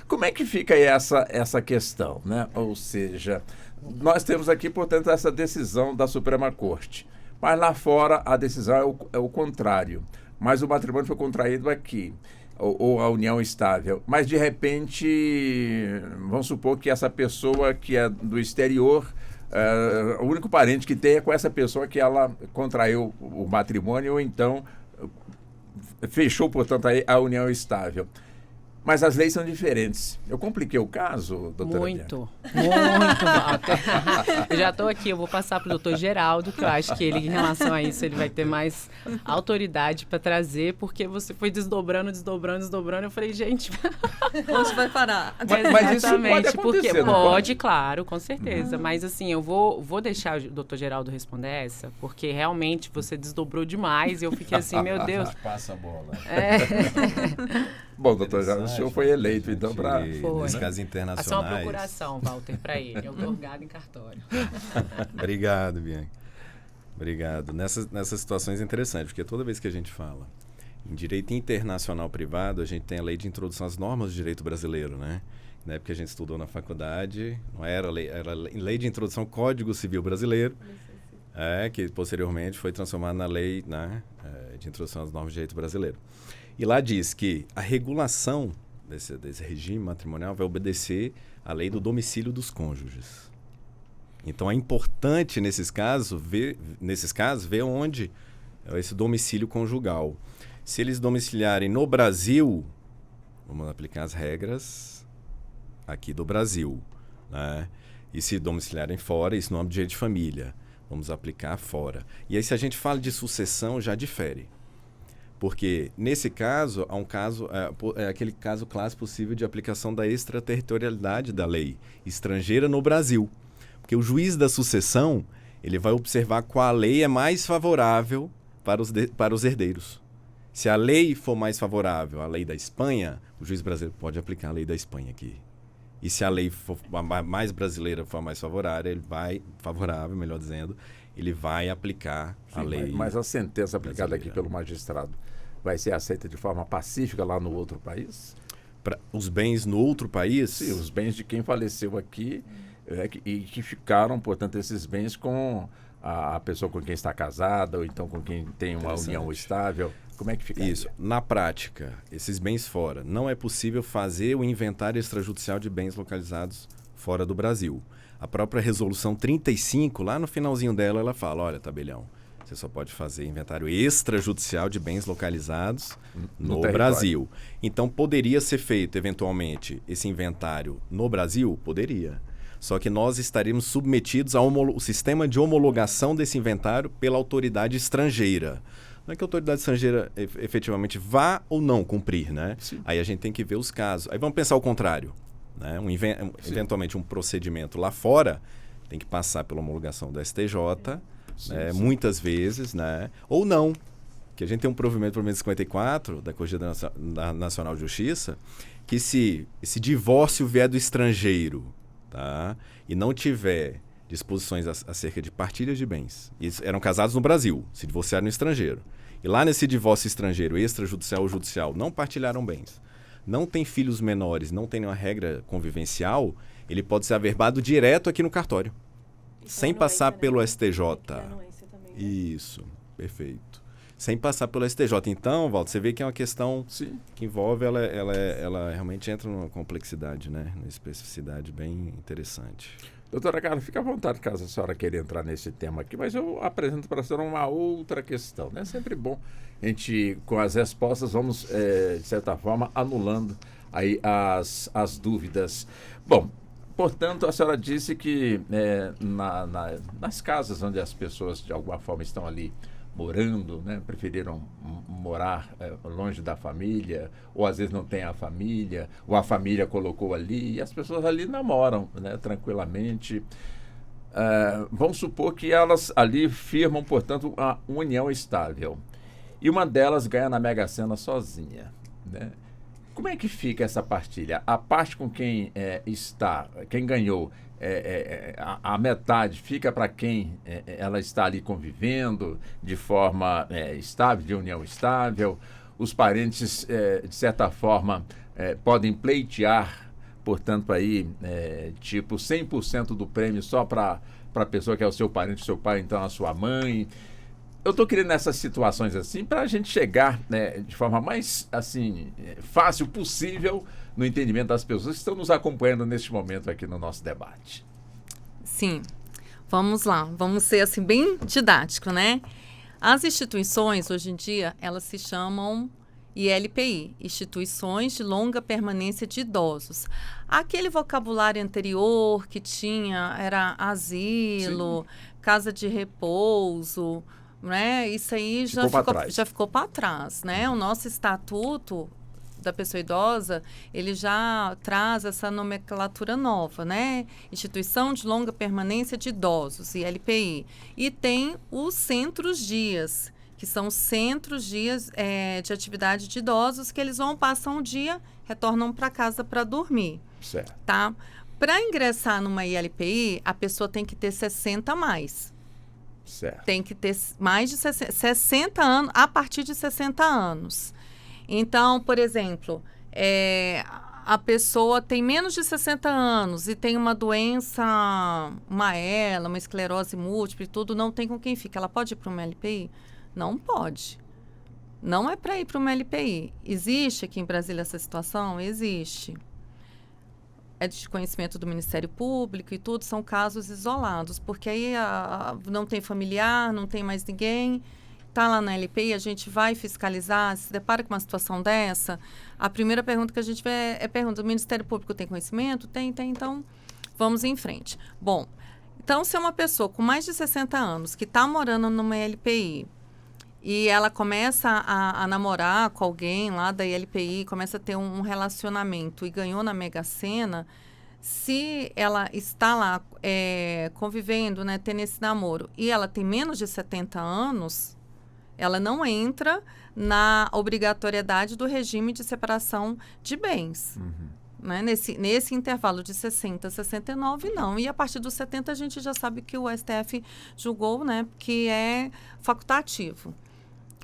Como é que fica aí essa questão, né? Ou seja, nós temos aqui, portanto, essa decisão da Suprema Corte, mas lá fora a decisão é o contrário, mas o matrimônio foi contraído aqui, ou a união estável, mas de repente, vamos supor que essa pessoa que é do exterior, o único parente que tem é com essa pessoa que ela contraiu o matrimônio, ou então fechou, portanto, a união estável. Mas as leis são diferentes. Eu compliquei o caso, doutora Muito, Walter. Eu já estou aqui, eu vou passar para o doutor Geraldo, que eu acho que ele, em relação a isso, ele vai ter mais autoridade para trazer, porque você foi desdobrando. Eu falei, gente... Onde vai parar? Mas isso pode acontecer, porque não pode, claro, com certeza. Mas, assim, eu vou deixar o doutor Geraldo responder essa, porque realmente você desdobrou demais e eu fiquei assim, meu Deus... Passa a bola. Bom, doutor Geraldo, o senhor foi eleito, então, para... Nesse caso internacionais. Passou uma procuração, Walter, para ele. Otorgado em cartório. Obrigado, Bianca. Obrigado. Nessas situações é interessante, porque toda vez que a gente fala em direito internacional privado, a gente tem a lei de introdução às normas do direito brasileiro, né? Na época que a gente estudou na faculdade, não era lei, era lei de introdução ao Código Civil Brasileiro, que posteriormente foi transformada na lei, né, de introdução às normas do direito brasileiro. E lá diz que a regulação desse regime matrimonial vai obedecer à lei do domicílio dos cônjuges. Então, é importante, nesses casos, ver onde é esse domicílio conjugal. Se eles domiciliarem no Brasil, vamos aplicar as regras aqui do Brasil, né? E se domiciliarem fora, isso no âmbito de direito de família. Vamos aplicar fora. E aí, se a gente fala de sucessão, já difere. Porque, nesse caso, há um caso, é aquele caso clássico possível de aplicação da extraterritorialidade da lei estrangeira no Brasil. Porque o juiz da sucessão, ele vai observar qual lei é mais favorável para os herdeiros. Se a lei for mais favorável à lei da Espanha, o juiz brasileiro pode aplicar a lei da Espanha aqui. E se a lei for mais brasileira for mais favorável, melhor dizendo, ele vai aplicar a lei. Mas a sentença aplicada brasileira. aqui pelo magistrado vai ser aceita de forma pacífica lá no outro país? Os bens no outro país? Sim, os bens de quem faleceu aqui e que ficaram, portanto, esses bens com a pessoa com quem está casada ou então com quem tem uma união estável. Como é que fica isso? Na prática, esses bens fora, não é possível fazer o inventário extrajudicial de bens localizados fora do Brasil. A própria resolução 35, lá no finalzinho dela, ela fala, olha, tabelião, você só pode fazer inventário extrajudicial de bens localizados no Brasil. Então, poderia ser feito, eventualmente, esse inventário no Brasil? Poderia. Só que nós estaríamos submetidos ao sistema de homologação desse inventário pela autoridade estrangeira. Não é que a autoridade estrangeira efetivamente vá ou não cumprir, né? Sim. Aí a gente tem que ver os casos. Aí vamos pensar o contrário. Né? Eventualmente um procedimento lá fora tem que passar pela homologação da STJ, né? Muitas vezes, né? Ou não. Que a gente tem um provimento 54 da Corregedoria Nacional de Justiça que se esse divórcio vier do estrangeiro, tá? E não tiver disposições acerca de partilhas de bens. Eles eram casados no Brasil, se divorciaram no estrangeiro. E lá nesse divórcio estrangeiro, extrajudicial ou judicial, não partilharam bens. Não tem filhos menores, não tem nenhuma regra convivencial, ele pode ser averbado direto aqui no cartório. Sem passar pelo STJ. Isso, perfeito. Sem passar pelo STJ. Então, Walter, você vê que é uma questão que envolve, ela realmente entra numa complexidade, né? Numa especificidade bem interessante. Doutora Carla, fica à vontade caso a senhora queira entrar nesse tema aqui, mas eu apresento para a senhora uma outra questão. É sempre bom a gente, com as respostas, vamos, de certa forma, anulando aí as dúvidas. Bom, portanto, a senhora disse que nas casas onde as pessoas, de alguma forma, estão ali morando, né, preferiram morar longe da família, ou às vezes não tem a família, ou a família colocou ali, e as pessoas ali namoram, né, tranquilamente. Vamos supor que elas ali firmam, portanto, uma união estável. E uma delas ganha na Mega Sena sozinha, né? Como é que fica essa partilha? A parte com quem quem ganhou, a metade fica para quem ela está ali convivendo de forma estável, de união estável. Os parentes, de certa forma, podem pleitear, portanto, aí, tipo 100% do prêmio só para a pessoa que é o seu parente, o seu pai, então a sua mãe. Eu estou querendo nessas situações assim para a gente chegar, né, de forma mais assim fácil possível no entendimento das pessoas que estão nos acompanhando neste momento aqui no nosso debate. Sim, vamos lá, vamos ser assim bem didático, né? As instituições hoje em dia elas se chamam ILPI, Instituições de Longa Permanência de Idosos. Aquele vocabulário anterior que tinha era asilo, casa de repouso, né? Isso aí já ficou para trás, né? O nosso estatuto da pessoa idosa, ele já traz essa nomenclatura nova, né? Instituição de Longa Permanência de Idosos, ILPI. E tem os centros-dias, que são centros-dias de atividade de idosos, que eles passam um dia, retornam para casa para dormir. Certo. Tá? Para ingressar numa ILPI, a pessoa tem que ter 60 a mais. Certo. Tem que ter mais de 60 anos, a partir de 60 anos. Então, por exemplo, a pessoa tem menos de 60 anos e tem uma doença, uma esclerose múltipla e tudo, não tem com quem fica. Ela pode ir para uma LPI? Não pode. Não é para ir para uma LPI. Existe aqui em Brasília essa situação? Existe. É de conhecimento do Ministério Público e tudo, são casos isolados, porque aí não tem familiar, não tem mais ninguém, está lá na LPI, a gente vai fiscalizar, se depara com uma situação dessa, a primeira pergunta que a gente vê pergunta, o Ministério Público tem conhecimento? Tem, então Vamos em frente. Bom, então se é uma pessoa com mais de 60 anos que está morando numa LPI e ela começa a namorar com alguém lá da LPI, começa a ter um relacionamento e ganhou na Mega Sena, se ela está lá convivendo, né, tendo esse namoro, e ela tem menos de 70 anos, ela não entra na obrigatoriedade do regime de separação de bens. Né? Nesse intervalo de 60 a 69, não. E a partir dos 70, a gente já sabe que o STF julgou, né, que é facultativo.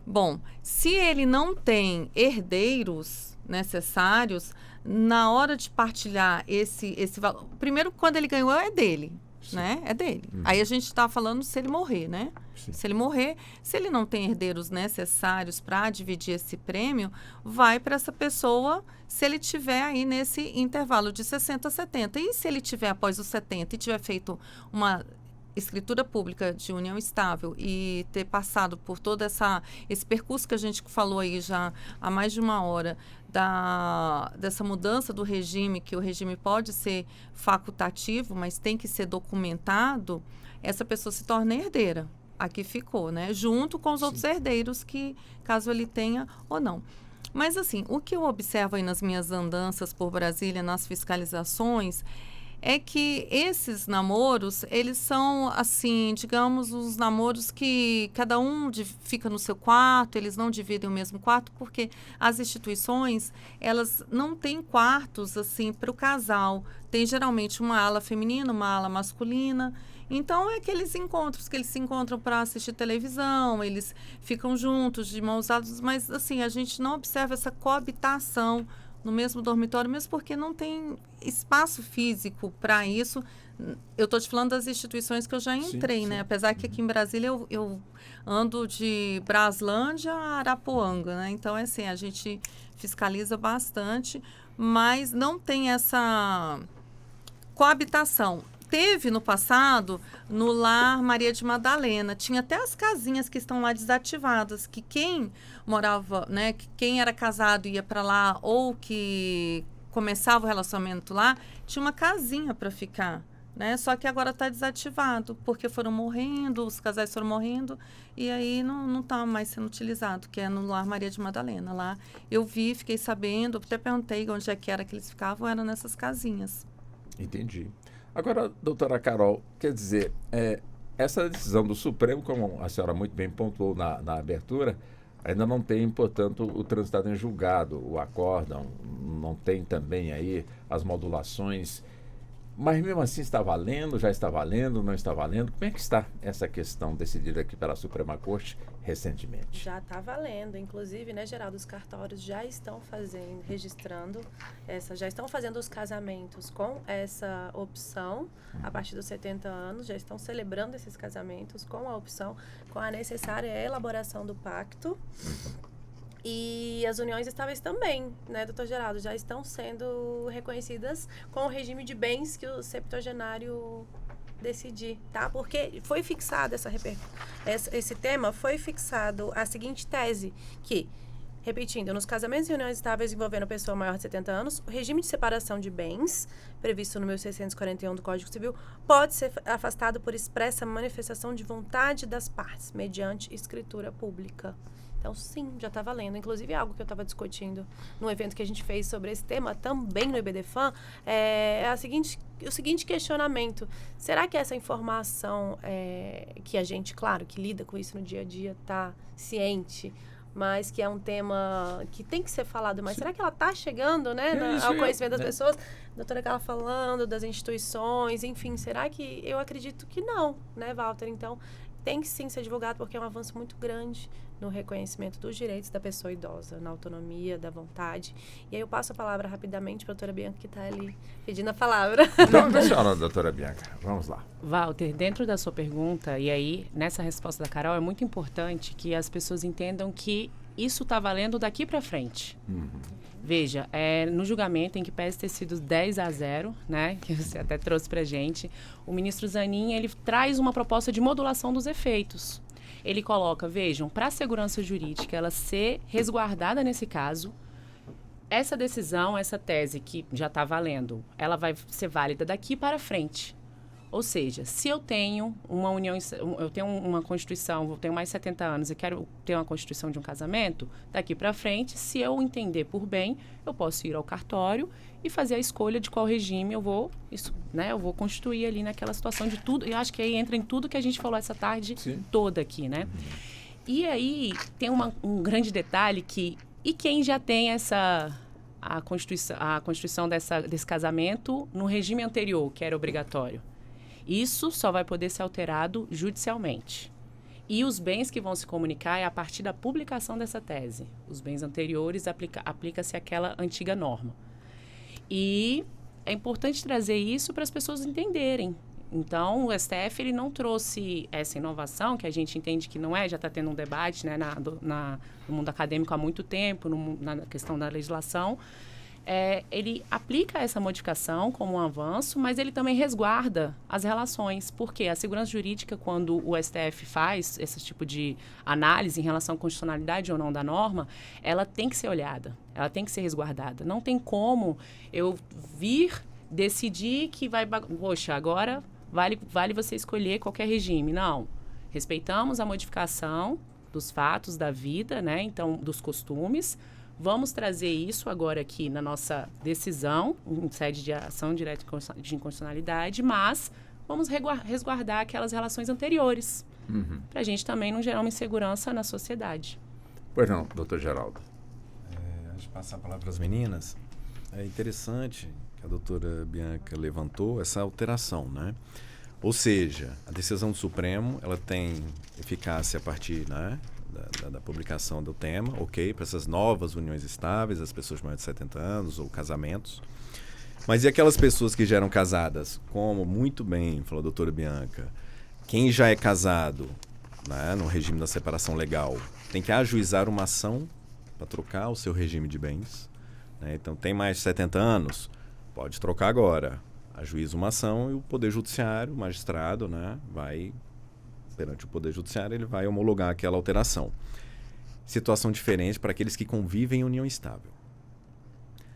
Bom, se ele não tem herdeiros necessários, na hora de partilhar esse valor... Primeiro, quando ele ganhou, é dele. Né? É dele. Aí a gente está falando se ele morrer, né? Sim. Se ele morrer, se ele não tem herdeiros necessários para dividir esse prêmio, vai para essa pessoa se ele tiver aí nesse intervalo de 60 a 70. E se ele tiver após os 70 e tiver feito uma escritura pública de união estável e ter passado por todo esse percurso que a gente falou aí já há mais de uma hora, dessa mudança do regime, que o regime pode ser facultativo, mas tem que ser documentado, essa pessoa se torna herdeira. Aqui ficou, né? Junto com os outros herdeiros, que caso ele tenha ou não. Mas, assim, o que eu observo aí nas minhas andanças por Brasília, nas fiscalizações, é que esses namoros, eles são, assim, digamos, os namoros que cada um fica no seu quarto, eles não dividem o mesmo quarto, porque as instituições, elas não têm quartos, assim, para o casal. Tem, geralmente, uma ala feminina, uma ala masculina. Então, é aqueles encontros que eles se encontram para assistir televisão, eles ficam juntos, de mãos dadas, mas, assim, a gente não observa essa coabitação no mesmo dormitório, mesmo porque não tem espaço físico para isso. Eu estou te falando das instituições que eu já entrei, né? Apesar que aqui em Brasília eu ando de Braslândia a Arapuanga, né? Então, é assim, a gente fiscaliza bastante, mas não tem essa coabitação. Teve no passado, no Lar Maria de Madalena, tinha até as casinhas que estão lá desativadas, que quem morava, né, que quem era casado ia para lá ou que começava o relacionamento lá, tinha uma casinha para ficar, né? Só que agora está desativado, porque foram morrendo, os casais foram morrendo, e aí não está mais sendo utilizado, que é no Lar Maria de Madalena. Lá eu vi, fiquei sabendo, até perguntei onde é que era que eles ficavam, eram nessas casinhas. Entendi. Agora, doutora Carol, quer dizer, essa decisão do Supremo, como a senhora muito bem pontuou na abertura, ainda não tem, portanto, o transitado em julgado, o acórdão, não tem também aí as modulações, mas mesmo assim está valendo, já está valendo, não está valendo? Como é que está essa questão decidida aqui pela Suprema Corte recentemente? Já está valendo, inclusive, né, Geraldo, os cartórios já estão registrando, já estão fazendo os casamentos com essa opção, a partir dos 70 anos, já estão celebrando esses casamentos com a opção, com a necessária elaboração do pacto. E as uniões estáveis também, né, doutor Geraldo, já estão sendo reconhecidas com o regime de bens que o septuagenário decidir, tá? Porque foi fixado esse tema, foi fixado a seguinte tese, que, repetindo, nos casamentos e uniões estáveis envolvendo pessoa maior de 70 anos, o regime de separação de bens, previsto no 1641 do Código Civil, pode ser afastado por expressa manifestação de vontade das partes, mediante escritura pública. Então, sim, já está valendo. Inclusive, algo que eu estava discutindo no evento que a gente fez sobre esse tema, também no IBDFAN, o seguinte questionamento. Será que essa informação que a gente, claro, que lida com isso no dia a dia, está ciente, mas que é um tema que tem que ser falado, mas será que ela está chegando, né, ao conhecimento das pessoas? A doutora Carla falando das instituições, enfim, será que... Eu acredito que não, né, Walter? Então, tem que sim ser divulgado, porque é um avanço muito grande no reconhecimento dos direitos da pessoa idosa, na autonomia, da vontade. E aí eu passo a palavra rapidamente para a doutora Bianca, que está ali pedindo a palavra. Então, a senhora, doutora Bianca, vamos lá. Walter, dentro da sua pergunta, e aí nessa resposta da Carol, é muito importante que as pessoas entendam que isso está valendo daqui para frente. Veja, no julgamento em que parece ter sido 10-0, né, que você até trouxe para a gente, o ministro Zanin, ele traz uma proposta de modulação dos efeitos. Ele coloca, vejam, para a segurança jurídica ela ser resguardada nesse caso, essa decisão, essa tese que já está valendo, ela vai ser válida daqui para frente. Ou seja, se eu tenho uma união, eu tenho uma constituição, eu tenho mais de 70 anos e quero ter uma constituição de um casamento, daqui para frente, se eu entender por bem, eu posso ir ao cartório e fazer a escolha de qual regime eu vou, eu vou constituir ali naquela situação de tudo. E eu acho que aí entra em tudo que a gente falou essa tarde toda aqui, né? E aí tem um grande detalhe e quem já tem a constituição desse casamento no regime anterior, que era obrigatório? Isso só vai poder ser alterado judicialmente. E os bens que vão se comunicar é a partir da publicação dessa tese. Os bens anteriores aplica-se àquela antiga norma. E é importante trazer isso para as pessoas entenderem. Então, o STF ele não trouxe essa inovação, que a gente entende que não é, já está tendo um debate, né, no mundo acadêmico há muito tempo, na questão da legislação. Ele aplica essa modificação como um avanço, mas ele também resguarda as relações, porque a segurança jurídica, quando o STF faz esse tipo de análise em relação à constitucionalidade ou não da norma, ela tem que ser olhada, ela tem que ser resguardada. Não tem como eu vir decidir que poxa, agora vale você escolher qualquer regime. Não, respeitamos a modificação dos fatos da vida, né? Então, dos costumes. Vamos trazer isso agora aqui na nossa decisão, em sede de ação direta de inconstitucionalidade, mas vamos resguardar aquelas relações anteriores, para a gente também não gerar uma insegurança na sociedade. Pois não, doutor Geraldo. Antes de passar a palavra para as meninas, é interessante que a doutora Bianca levantou essa alteração, né? Ou seja, a decisão do Supremo, ela tem eficácia a partir, né, da publicação do tema, ok, para essas novas uniões estáveis, as pessoas maiores de 70 anos ou casamentos. Mas e aquelas pessoas que já eram casadas? Como muito bem falou a doutora Bianca, quem já é casado, né, no regime da separação legal, tem que ajuizar uma ação para trocar o seu regime de bens. Né? Então, tem mais de 70 anos, pode trocar agora. Ajuiza uma ação e o Poder Judiciário, o magistrado, né, vai... perante o Poder Judiciário, ele vai homologar aquela alteração. Situação diferente para aqueles que convivem em união estável.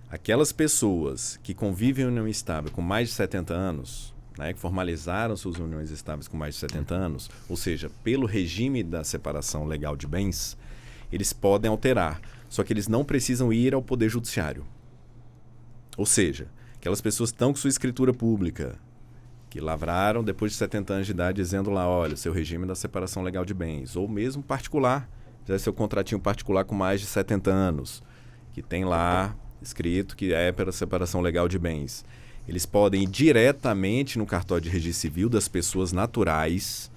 Aquelas pessoas que convivem em união estável com mais de 70 anos, né, que formalizaram suas uniões estáveis com mais de 70 anos, ou seja, pelo regime da separação legal de bens, eles podem alterar, só que eles não precisam ir ao Poder Judiciário. Ou seja, aquelas pessoas que estão com sua escritura pública, que lavraram depois de 70 anos de idade, dizendo lá, olha, seu regime da separação legal de bens, ou mesmo particular, já seu contratinho particular com mais de 70 anos, que tem lá escrito que é para separação legal de bens. Eles podem ir diretamente no cartório de registro civil das pessoas naturais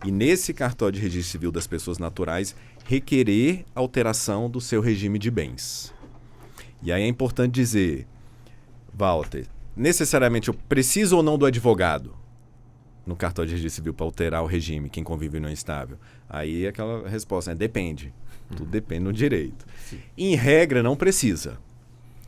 e nesse cartório de registro civil das pessoas naturais requerer alteração do seu regime de bens. E aí é importante dizer, Walter, necessariamente eu preciso ou não do advogado no cartório de registro civil para alterar o regime, quem convive não estável? Aí aquela resposta, né? Depende. Tudo depende do direito. Sim. Em regra, não precisa,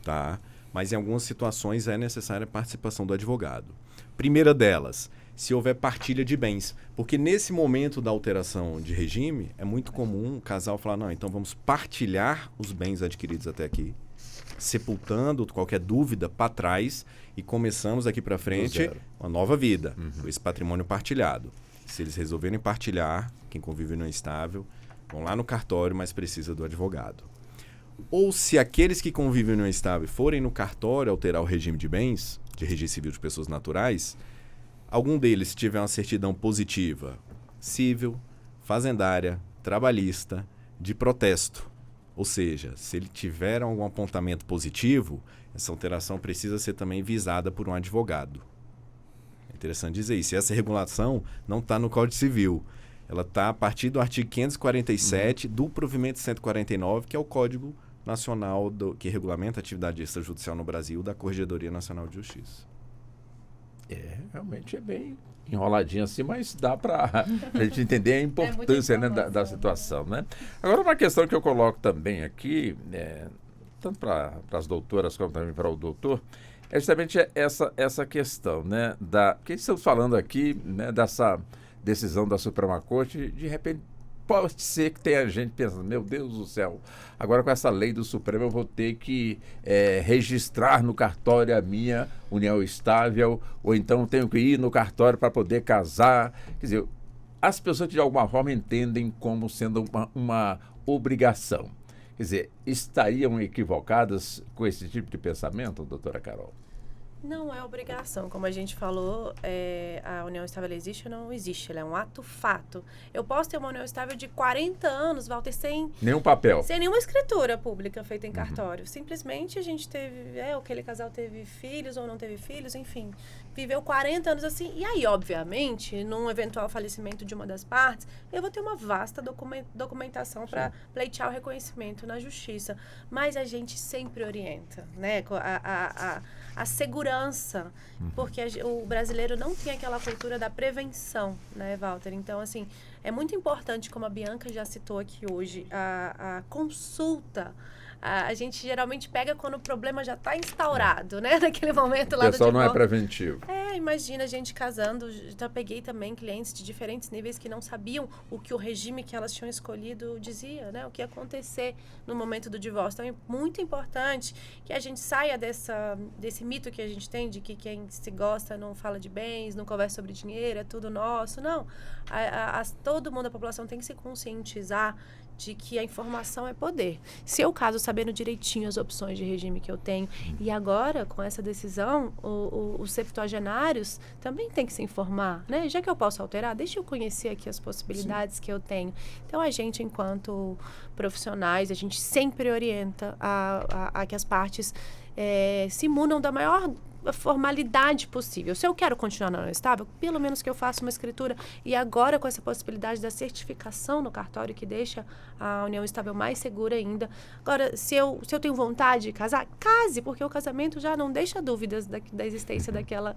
tá? Mas em algumas situações é necessária a participação do advogado. Primeira delas, se houver partilha de bens. Porque nesse momento da alteração de regime, é muito comum o casal falar, não, então vamos partilhar os bens adquiridos até aqui, sepultando qualquer dúvida para trás e começamos aqui para frente uma nova vida, com esse patrimônio partilhado. Se eles resolverem partilhar, quem convive no estável, vão lá no cartório, mas precisa do advogado. Ou se aqueles que convivem no estável forem no cartório alterar o regime de bens, de registro civil de pessoas naturais, algum deles tiver uma certidão positiva, civil, fazendária, trabalhista, de protesto. Ou seja, se ele tiver algum apontamento positivo, essa alteração precisa ser também visada por um advogado. É interessante dizer isso. E essa regulação não está no Código Civil. Ela está a partir do artigo 547 do provimento 149, que é o Código Nacional que regulamenta a atividade extrajudicial no Brasil, da Corregedoria Nacional de Justiça. Realmente é bem enroladinho assim, mas dá para a gente entender a importância, né, da situação, né? Agora, uma questão que eu coloco também aqui, tanto para as doutoras como também para o doutor, é justamente essa questão, né, que estamos falando aqui, né, dessa decisão da Suprema Corte, de repente pode ser que tenha gente pensando, meu Deus do céu, agora com essa lei do Supremo eu vou ter que registrar no cartório a minha união estável, ou então tenho que ir no cartório para poder casar. Quer dizer, as pessoas que de alguma forma entendem como sendo uma obrigação. Quer dizer, estariam equivocadas com esse tipo de pensamento, doutora Carol? Não é obrigação. Como a gente falou, a união estável existe ou não existe? Ela é um ato-fato. Eu posso ter uma união estável de 40 anos, Walter, sem nenhum papel. Sem nenhuma escritura pública feita em cartório. Simplesmente a gente teve, aquele casal teve filhos ou não teve filhos, enfim. Viveu 40 anos assim. E aí, obviamente, num eventual falecimento de uma das partes, eu vou ter uma vasta documentação para pleitear o reconhecimento na justiça. Mas a gente sempre orienta, né? A segurança, porque o brasileiro não tem aquela cultura da prevenção, né, Walter? Então, assim, é muito importante, como a Bianca já citou aqui hoje, a consulta. A gente geralmente pega quando o problema já está instaurado, né? Naquele momento lá do divórcio. O pessoal não é preventivo. Imagina a gente casando. Já peguei também clientes de diferentes níveis que não sabiam o que o regime que elas tinham escolhido dizia, né? O que ia acontecer no momento do divórcio. Então, é muito importante que a gente saia desse mito que a gente tem de que quem se gosta não fala de bens, não conversa sobre dinheiro, é tudo nosso. Não. Todo mundo, a população tem que se conscientizar de que a informação é poder. Se eu caso sabendo direitinho as opções de regime que eu tenho, e agora, com essa decisão, os septuagenários também têm que se informar, né? Já que eu posso alterar, deixa eu conhecer aqui as possibilidades que eu tenho. Então, a gente, enquanto profissionais, a gente sempre orienta a que as partes se munam da maior formalidade possível. Se eu quero continuar na união estável, pelo menos que eu faça uma escritura, e agora com essa possibilidade da certificação no cartório, que deixa a união estável mais segura ainda. Agora, se eu tenho vontade de casar, case, porque o casamento já não deixa dúvidas da existência daquela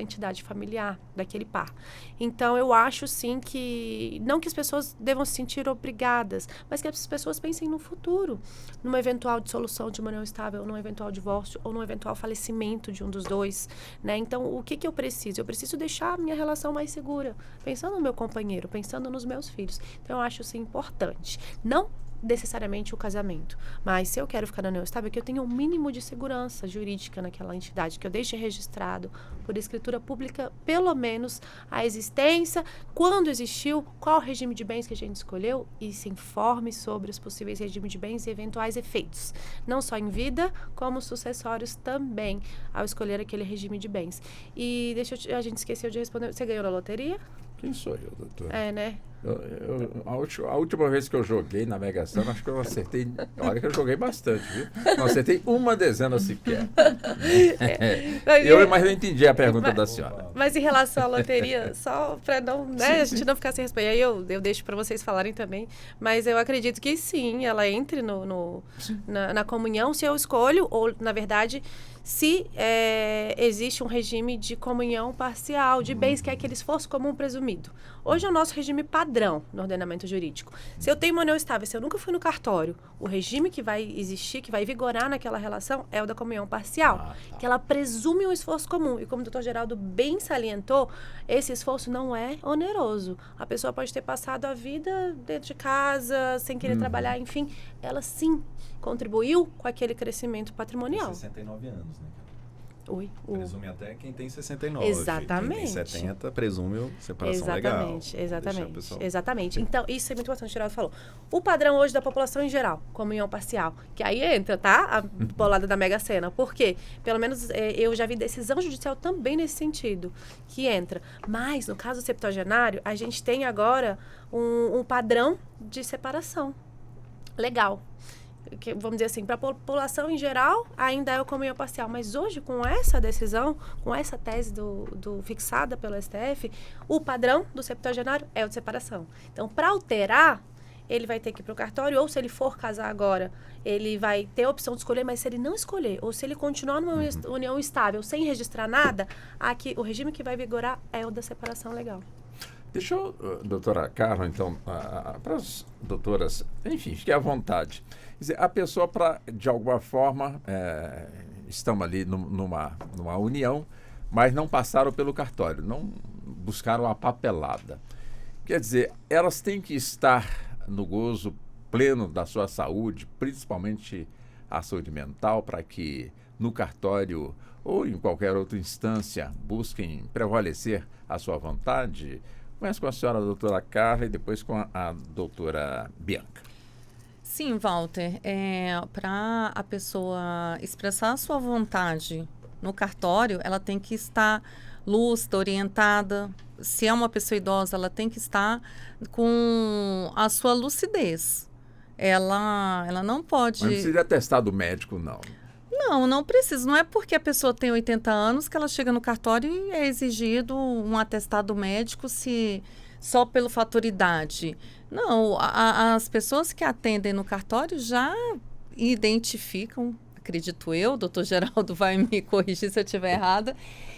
entidade familiar, daquele par. Então, eu acho sim que, não que as pessoas devam se sentir obrigadas, mas que as pessoas pensem no futuro, numa eventual dissolução de uma união estável, num eventual divórcio, ou num eventual falecimento de um dos dois, né? Então, o que eu preciso? Eu preciso deixar a minha relação mais segura, pensando no meu companheiro, pensando nos meus filhos. Então, eu acho isso importante. Não necessariamente o casamento, mas se eu quero ficar na união estável, que eu tenha um mínimo de segurança jurídica naquela entidade, que eu deixe registrado por escritura pública, pelo menos, a existência, quando existiu, qual o regime de bens que a gente escolheu, e se informe sobre os possíveis regimes de bens e eventuais efeitos, não só em vida, como sucessórios também, ao escolher aquele regime de bens. E a gente esqueceu de responder, você ganhou na loteria? Quem sou eu, doutor? Né? A última vez que eu joguei na Mega Sena, acho que eu acertei. Olha que eu joguei bastante, viu? Não acertei uma dezena sequer. Mas eu entendi a pergunta da senhora. Mas em relação à loteria, só para não, né, a gente não ficar sem respeito, aí eu deixo para vocês falarem também. Mas eu acredito que sim, ela entre na comunhão, se eu escolho, ou na verdade, se existe um regime de comunhão parcial de bens, que é aquele esforço comum presumido. Hoje é o nosso regime padrão no ordenamento jurídico. Se eu tenho uma união estável, se eu nunca fui no cartório, o regime que vai existir, que vai vigorar naquela relação, é o da comunhão parcial, que ela presume um esforço comum. E como o doutor Geraldo bem salientou, esse esforço não é oneroso. A pessoa pode ter passado a vida dentro de casa, sem querer trabalhar, enfim, ela sim contribuiu com aquele crescimento patrimonial. Tem 69 anos, né? Oi. Presume até quem tem 69. Exatamente. Quem tem 70, presume separação legal. Exatamente. Então, isso é muito importante, o Geraldo falou. O padrão hoje da população em geral, comunhão parcial, que aí entra, tá? A bolada da Mega Sena. Por quê? Pelo menos eu já vi decisão judicial também nesse sentido, que entra. Mas, no caso septuagenário, a gente tem agora um padrão de separação legal. Que, vamos dizer assim, para a população em geral, ainda é o comunhão parcial. Mas hoje, com essa decisão, com essa tese fixada pelo STF, o padrão do septuagenário é o de separação. Então, para alterar, ele vai ter que ir para o cartório, ou se ele for casar agora, ele vai ter a opção de escolher, mas se ele não escolher, ou se ele continuar numa união estável, sem registrar nada, o regime que vai vigorar é o da separação legal. Deixa eu, doutora Carla, então, para as doutoras, enfim, fique à vontade. Quer dizer, a pessoa, de alguma forma, estão ali numa união, mas não passaram pelo cartório, não buscaram a papelada. Quer dizer, elas têm que estar no gozo pleno da sua saúde, principalmente a saúde mental, para que no cartório ou em qualquer outra instância busquem prevalecer a sua vontade. Começo com a senhora, a doutora Carla, e depois com a doutora Bianca. Sim, Walter, para a pessoa expressar a sua vontade no cartório, ela tem que estar lúcida, orientada. Se é uma pessoa idosa, ela tem que estar com a sua lucidez. Ela não pode... Mas não precisa de atestado médico, não. Não precisa. Não é porque a pessoa tem 80 anos que ela chega no cartório e é exigido um atestado médico só pelo fator idade. Não, as pessoas que atendem no cartório já identificam, acredito eu, o doutor Geraldo vai me corrigir se eu estiver errada,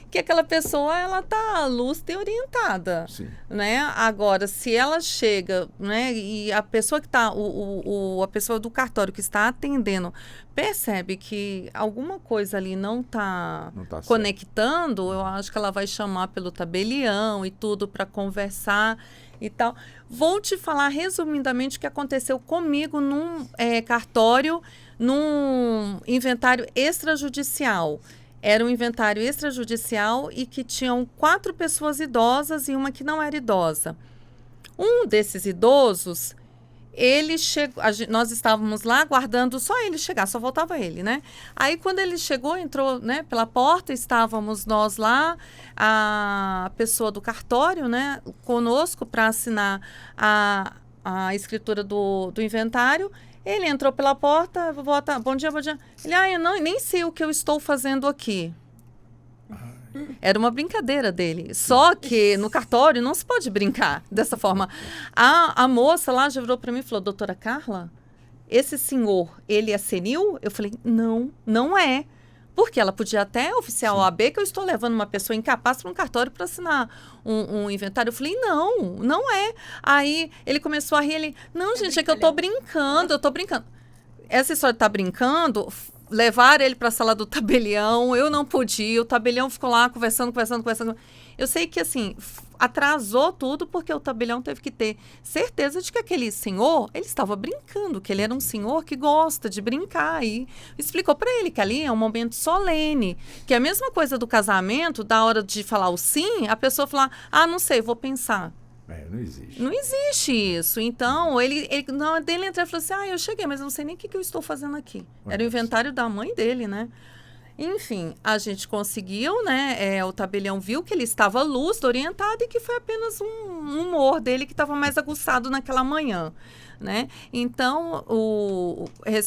que aquela pessoa ela está lúcida e orientada. Sim. Né? Agora, se ela chega, né, e a pessoa que está, a pessoa do cartório que está atendendo percebe que alguma coisa ali não está conectando, eu acho que ela vai chamar pelo tabelião e tudo para conversar e tal. Vou te falar resumidamente o que aconteceu comigo num cartório, num inventário extrajudicial. Era um inventário extrajudicial e que tinham 4 pessoas idosas e uma que não era idosa. Um desses idosos, ele chegou, nós estávamos lá aguardando só ele chegar, só faltava ele, né? Aí quando ele chegou, entrou, né, pela porta, estávamos nós lá, a pessoa do cartório, né, conosco para assinar a escritura do inventário. Ele entrou pela porta, bom dia. Ele, eu nem sei o que eu estou fazendo aqui. Era uma brincadeira dele. Só que no cartório não se pode brincar dessa forma. A moça lá já virou para mim e falou, doutora Carla, esse senhor, ele é senil? Eu falei, não é. Porque ela podia até oficiar o OAB que eu estou levando uma pessoa incapaz para um cartório para assinar um inventário. Eu falei, não é. Aí ele começou a rir, ele, não, gente, é que eu estou brincando. Essa história de estar brincando, levaram ele para a sala do tabelião, eu não podia, o tabelião ficou lá conversando. Eu sei que, assim, atrasou tudo porque o tabelião teve que ter certeza de que aquele senhor, ele estava brincando, que ele era um senhor que gosta de brincar. E explicou para ele que ali é um momento solene, que é a mesma coisa do casamento, da hora de falar o sim, a pessoa falar, não sei, vou pensar. Não existe. Não existe isso. Então, ele na dele entrou e falou assim, eu cheguei, mas eu não sei nem o que eu estou fazendo aqui. Era o inventário da mãe dele, né? Enfim, a gente conseguiu, né? O tabelião viu que ele estava lúcido, orientado e que foi apenas um humor dele que estava mais aguçado naquela manhã, né? Então,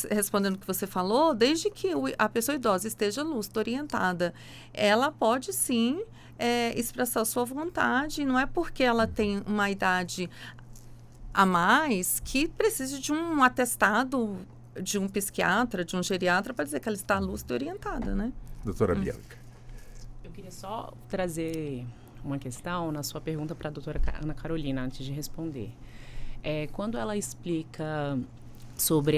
respondendo o que você falou, desde que a pessoa idosa esteja lúcida, orientada, ela pode sim expressar a sua vontade. Não é porque ela tem uma idade a mais que precise de um atestado de um psiquiatra, de um geriatra, para dizer que ela está lúcida e orientada, né? Doutora Bianca. Eu queria só trazer uma questão na sua pergunta para a doutora Ana Carolina, antes de responder. Quando ela explica sobre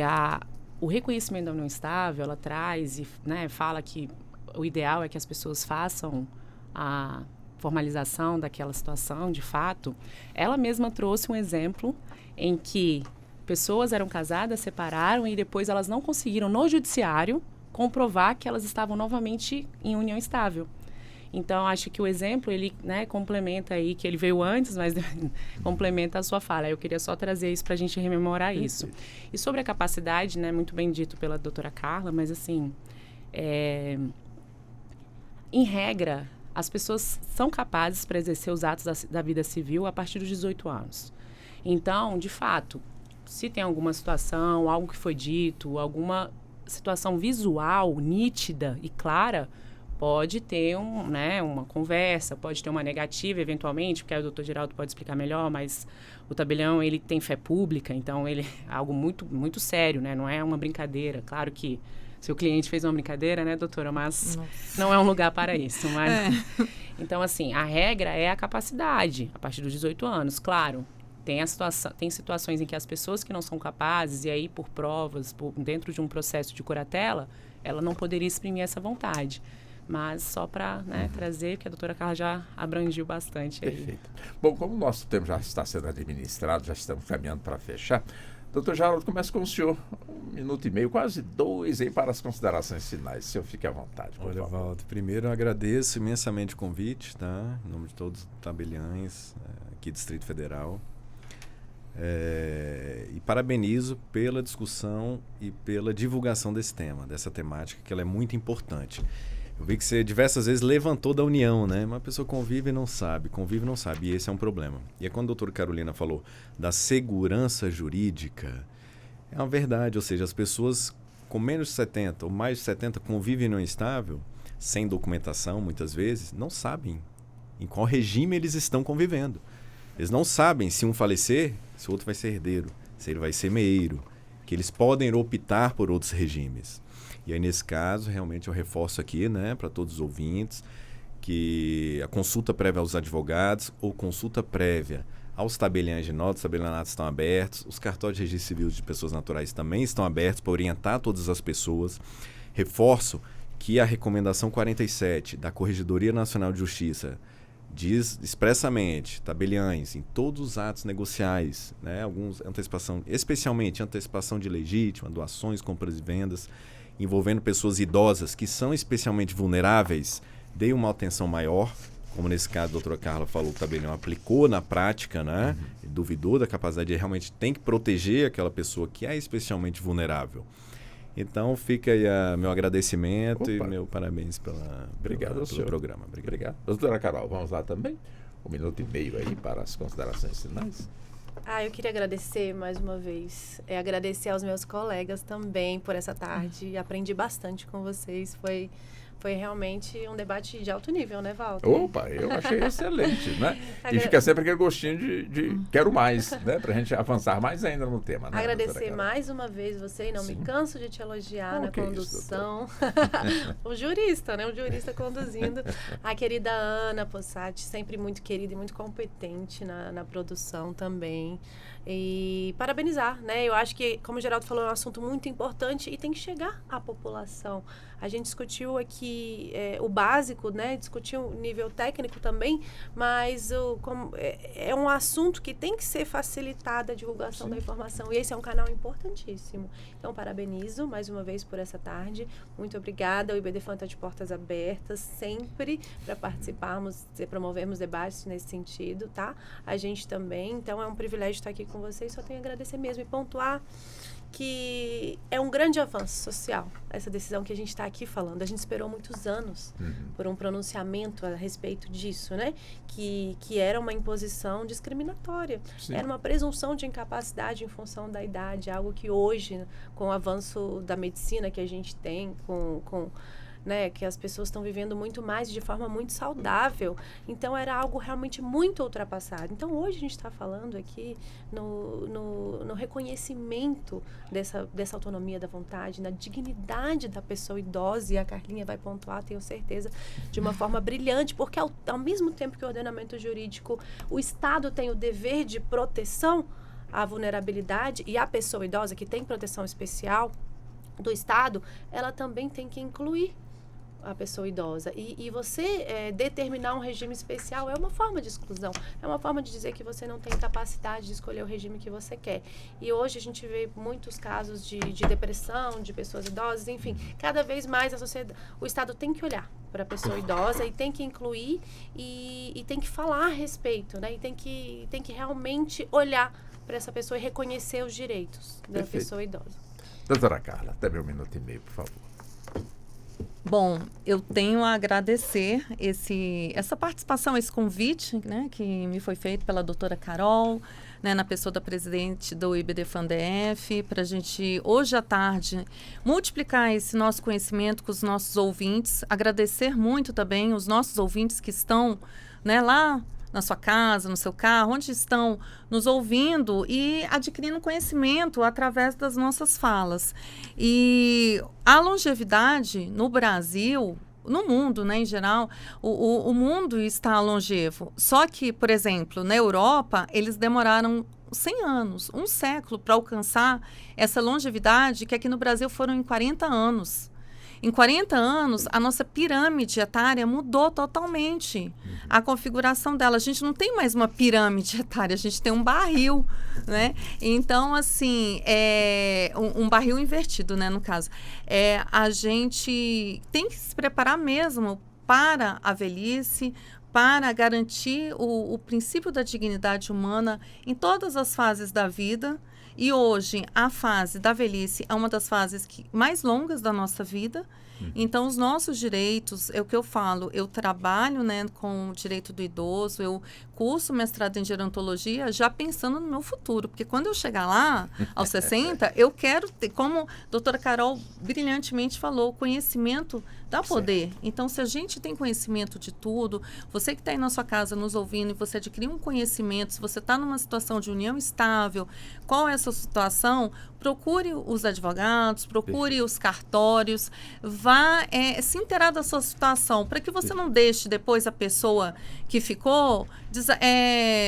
o reconhecimento da união estável, ela traz e, né, fala que o ideal é que as pessoas façam a formalização daquela situação, de fato. Ela mesma trouxe um exemplo em que pessoas eram casadas, separaram e depois elas não conseguiram no judiciário comprovar que elas estavam novamente em união estável. Então, acho que o exemplo, ele, né, complementa aí, que ele veio antes, mas complementa a sua fala. Eu queria só trazer isso para a gente rememorar isso. E sobre a capacidade, né, muito bem dito pela doutora Carla, mas assim, em regra, as pessoas são capazes para exercer os atos da vida civil a partir dos 18 anos. Então, de fato, se tem alguma situação, algo que foi dito, alguma situação visual, nítida e clara, pode ter uma conversa, pode ter uma negativa, eventualmente, porque aí o doutor Geraldo pode explicar melhor, mas o tabelião, ele tem fé pública, então ele é algo muito, muito sério, né? Não é uma brincadeira. Claro que seu cliente fez uma brincadeira, né, doutora? Mas não é um lugar para isso. Mas... Então, assim, a regra é a capacidade, a partir dos 18 anos, claro. Tem situações em que as pessoas que não são capazes, e aí por provas, dentro de um processo de curatela, ela não poderia exprimir essa vontade. Mas só para trazer, porque a doutora Carla já abrangiu bastante. Aí. Perfeito. Bom, como o nosso tempo já está sendo administrado, já estamos caminhando para fechar, doutor Geraldo, começa com o senhor, 1 minuto e meio, quase 2, aí para as considerações finais. O senhor fique à vontade, por Olha, favor. Walter, primeiro eu agradeço imensamente o convite, tá? Em nome de todos os tabeliães aqui do Distrito Federal. E parabenizo pela discussão e pela divulgação desse tema, dessa temática, que ela é muito importante. Eu vi que você diversas vezes levantou da união, né? Uma pessoa convive e não sabe, e esse é um problema. E é quando a doutora Carolina falou da segurança jurídica, é uma verdade, ou seja, as pessoas com menos de 70 ou mais de 70 convivem no estável, sem documentação muitas vezes, não sabem em qual regime eles estão convivendo. Eles não sabem se um falecer, se o outro vai ser herdeiro, se ele vai ser meeiro, que eles podem optar por outros regimes. E aí, nesse caso, realmente eu reforço aqui, né, para todos os ouvintes, que a consulta prévia aos advogados ou consulta prévia aos tabeliães de nota, os tabelionatos estão abertos, os cartórios de registro civil de pessoas naturais também estão abertos para orientar todas as pessoas. Reforço que a recomendação 47 da Corregedoria Nacional de Justiça diz expressamente, tabeliães, em todos os atos negociais, né, alguns antecipação, especialmente antecipação de legítima, doações, compras e vendas, envolvendo pessoas idosas que são especialmente vulneráveis, dê uma atenção maior, como nesse caso a doutora Carla falou, o tabelião aplicou na prática, né, duvidou da capacidade de realmente tem que proteger aquela pessoa que é especialmente vulnerável. Então fica aí meu agradecimento e meu parabéns pelo programa. Obrigado. Doutora Carol, vamos lá também? 1 minuto e meio aí para as considerações finais. Eu queria agradecer mais uma vez. Agradecer aos meus colegas também por essa tarde. Aprendi bastante com vocês. Foi realmente um debate de alto nível, né, Walter? Opa, eu achei excelente, né? E fica sempre aquele gostinho de quero mais, né? Pra gente avançar mais ainda no tema, né? Agradecer mais uma vez você, e não me canso de te elogiar na condução. O jurista, né? O jurista conduzindo. A querida Ana Possati, sempre muito querida e muito competente na produção também. E parabenizar, né? Eu acho que, como o Geraldo falou, é um assunto muito importante e tem que chegar à população. A gente discutiu aqui o básico, né? Discutiu o nível técnico também, mas é um assunto que tem que ser facilitada a divulgação da informação. E esse é um canal importantíssimo. Então, parabenizo mais uma vez por essa tarde. Muito obrigada. O IBDFAN está de portas abertas sempre para participarmos, promovermos debates nesse sentido, tá? A gente também. Então, é um privilégio estar aqui com vocês. Só tenho a agradecer mesmo e pontuar que é um grande avanço social, essa decisão que a gente está aqui falando. A gente esperou muitos anos por um pronunciamento a respeito disso, né? Que era uma imposição discriminatória. Sim. Era uma presunção de incapacidade em função da idade, algo que hoje, com o avanço da medicina que a gente tem, né, que as pessoas estão vivendo muito mais de forma muito saudável. Então, era algo realmente muito ultrapassado. Então, hoje a gente está falando aqui no reconhecimento dessa autonomia da vontade, na dignidade da pessoa idosa, e a Carlinha vai pontuar, tenho certeza, de uma forma brilhante, porque ao mesmo tempo que o ordenamento jurídico, o Estado tem o dever de proteção à vulnerabilidade, e a pessoa idosa, que tem proteção especial do Estado, ela também tem que incluir a pessoa idosa. E você determinar um regime especial é uma forma de exclusão. É uma forma de dizer que você não tem capacidade de escolher o regime que você quer. E hoje a gente vê muitos casos de depressão, de pessoas idosas, enfim. Cada vez mais o Estado tem que olhar para a pessoa idosa e tem que incluir e tem que falar a respeito, né? E tem que realmente olhar para essa pessoa e reconhecer os direitos da pessoa idosa. Doutora Carla, até 1 minuto e meio, por favor. Bom, eu tenho a agradecer essa participação, esse convite, né, que me foi feito pela doutora Carol, né, na pessoa da presidente do IBDFAN-DF, para a gente, hoje à tarde, multiplicar esse nosso conhecimento com os nossos ouvintes. Agradecer muito também os nossos ouvintes que estão, né, lá na sua casa, no seu carro, onde estão nos ouvindo e adquirindo conhecimento através das nossas falas. E a longevidade no Brasil, no mundo, né, em geral, o mundo está longevo. Só que, por exemplo, na Europa, eles demoraram 100 anos, um século, para alcançar essa longevidade, que aqui no Brasil foram em 40 anos. Em 40 anos, a nossa pirâmide etária mudou totalmente. A configuração dela, a gente não tem mais uma pirâmide etária, a gente tem um barril, né? Então, assim, um barril invertido, né, no caso. A gente tem que se preparar mesmo para a velhice, para garantir o princípio da dignidade humana em todas as fases da vida. E hoje, a fase da velhice é uma das fases mais longas da nossa vida. Então, os nossos direitos, é o que eu falo, eu trabalho, né, com o direito do idoso, eu curso mestrado em gerontologia já pensando no meu futuro, porque quando eu chegar lá, aos 60, eu quero ter, como a doutora Carol brilhantemente falou, conhecimento dá poder. Então, se a gente tem conhecimento de tudo, você que está aí na sua casa nos ouvindo e você adquirir um conhecimento, se você está numa situação de união estável, qual é essa situação, procure os advogados, procure os cartórios, vá se inteirar da sua situação, para que você não deixe depois a pessoa que ficou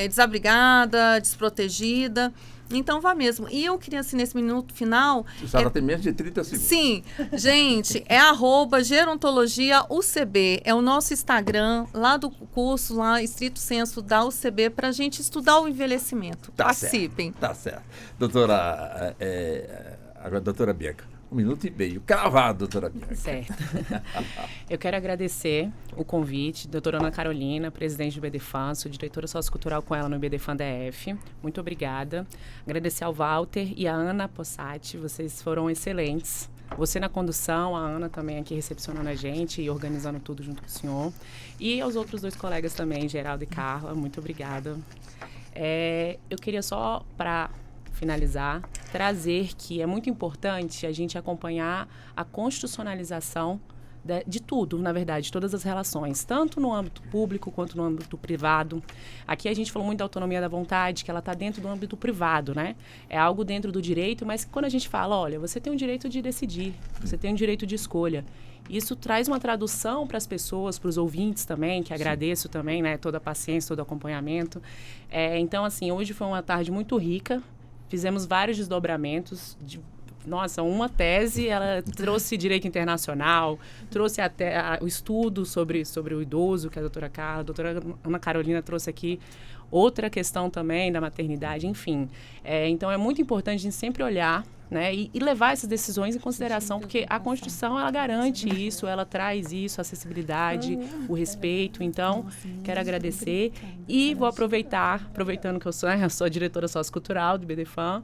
desabrigada, desprotegida. Então, vá mesmo. E eu queria, assim, nesse minuto final... A senhora tem menos de 30 segundos. Sim. Gente, @gerontologiaUCB. É o nosso Instagram, lá do curso, lá, estrito senso da UCB, para a gente estudar o envelhecimento. Participem. Tá certo. Doutora, agora, doutora Bianca, 1 minuto e meio. Cravado, doutora Bianca. Certo. Eu quero agradecer o convite, doutora Ana Carolina, presidente do IBDFAN, sou diretora sociocultural com ela no IBDFAN DF. Muito obrigada. Agradecer ao Walter e a Ana Possati, vocês foram excelentes. Você na condução, a Ana também aqui recepcionando a gente e organizando tudo junto com o senhor. E aos outros 2 colegas também, Geraldo e Carla, muito obrigada. Eu queria só, para finalizar, trazer que é muito importante a gente acompanhar a constitucionalização de tudo, na verdade, de todas as relações, tanto no âmbito público quanto no âmbito privado. Aqui a gente falou muito da autonomia da vontade, que ela está dentro do âmbito privado, né? É algo dentro do direito, mas quando a gente fala, olha, você tem o direito de decidir, você tem o direito de escolha. Isso traz uma tradução para as pessoas, para os ouvintes também, que agradeço também, né? Toda a paciência, todo o acompanhamento. Então, assim, hoje foi uma tarde muito rica. Fizemos vários desdobramentos. Nossa, uma tese, ela trouxe direito internacional, trouxe até o estudo sobre o idoso, que a doutora Carla, a doutora Ana Carolina trouxe aqui outra questão também da maternidade, enfim. Então, é muito importante a gente sempre olhar, né, e levar essas decisões em consideração, porque a Constituição, ela garante isso, ela traz isso, a acessibilidade, o respeito. Então, quero agradecer e vou aproveitando que eu sou a diretora sociocultural do IBDFAN,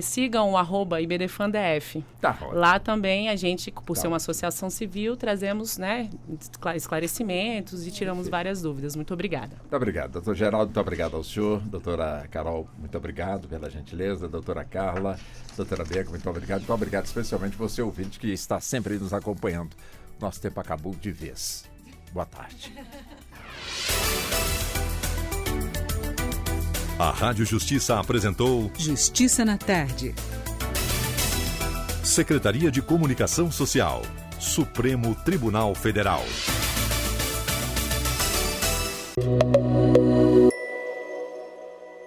sigam o @IBDFANDF. Tá. Lá também a gente, por ser uma associação civil, trazemos, né, esclarecimentos e tiramos várias dúvidas. Muito obrigada. Muito obrigado, doutor Geraldo, muito obrigado ao senhor. Doutora Carol, muito obrigado pela gentileza. Doutora Carla, doutora Bianca, muito obrigado. Muito obrigado especialmente você, ouvinte, que está sempre nos acompanhando. Nosso tempo acabou de vez. Boa tarde. A Rádio Justiça apresentou Justiça na Tarde. Secretaria de Comunicação Social, Supremo Tribunal Federal.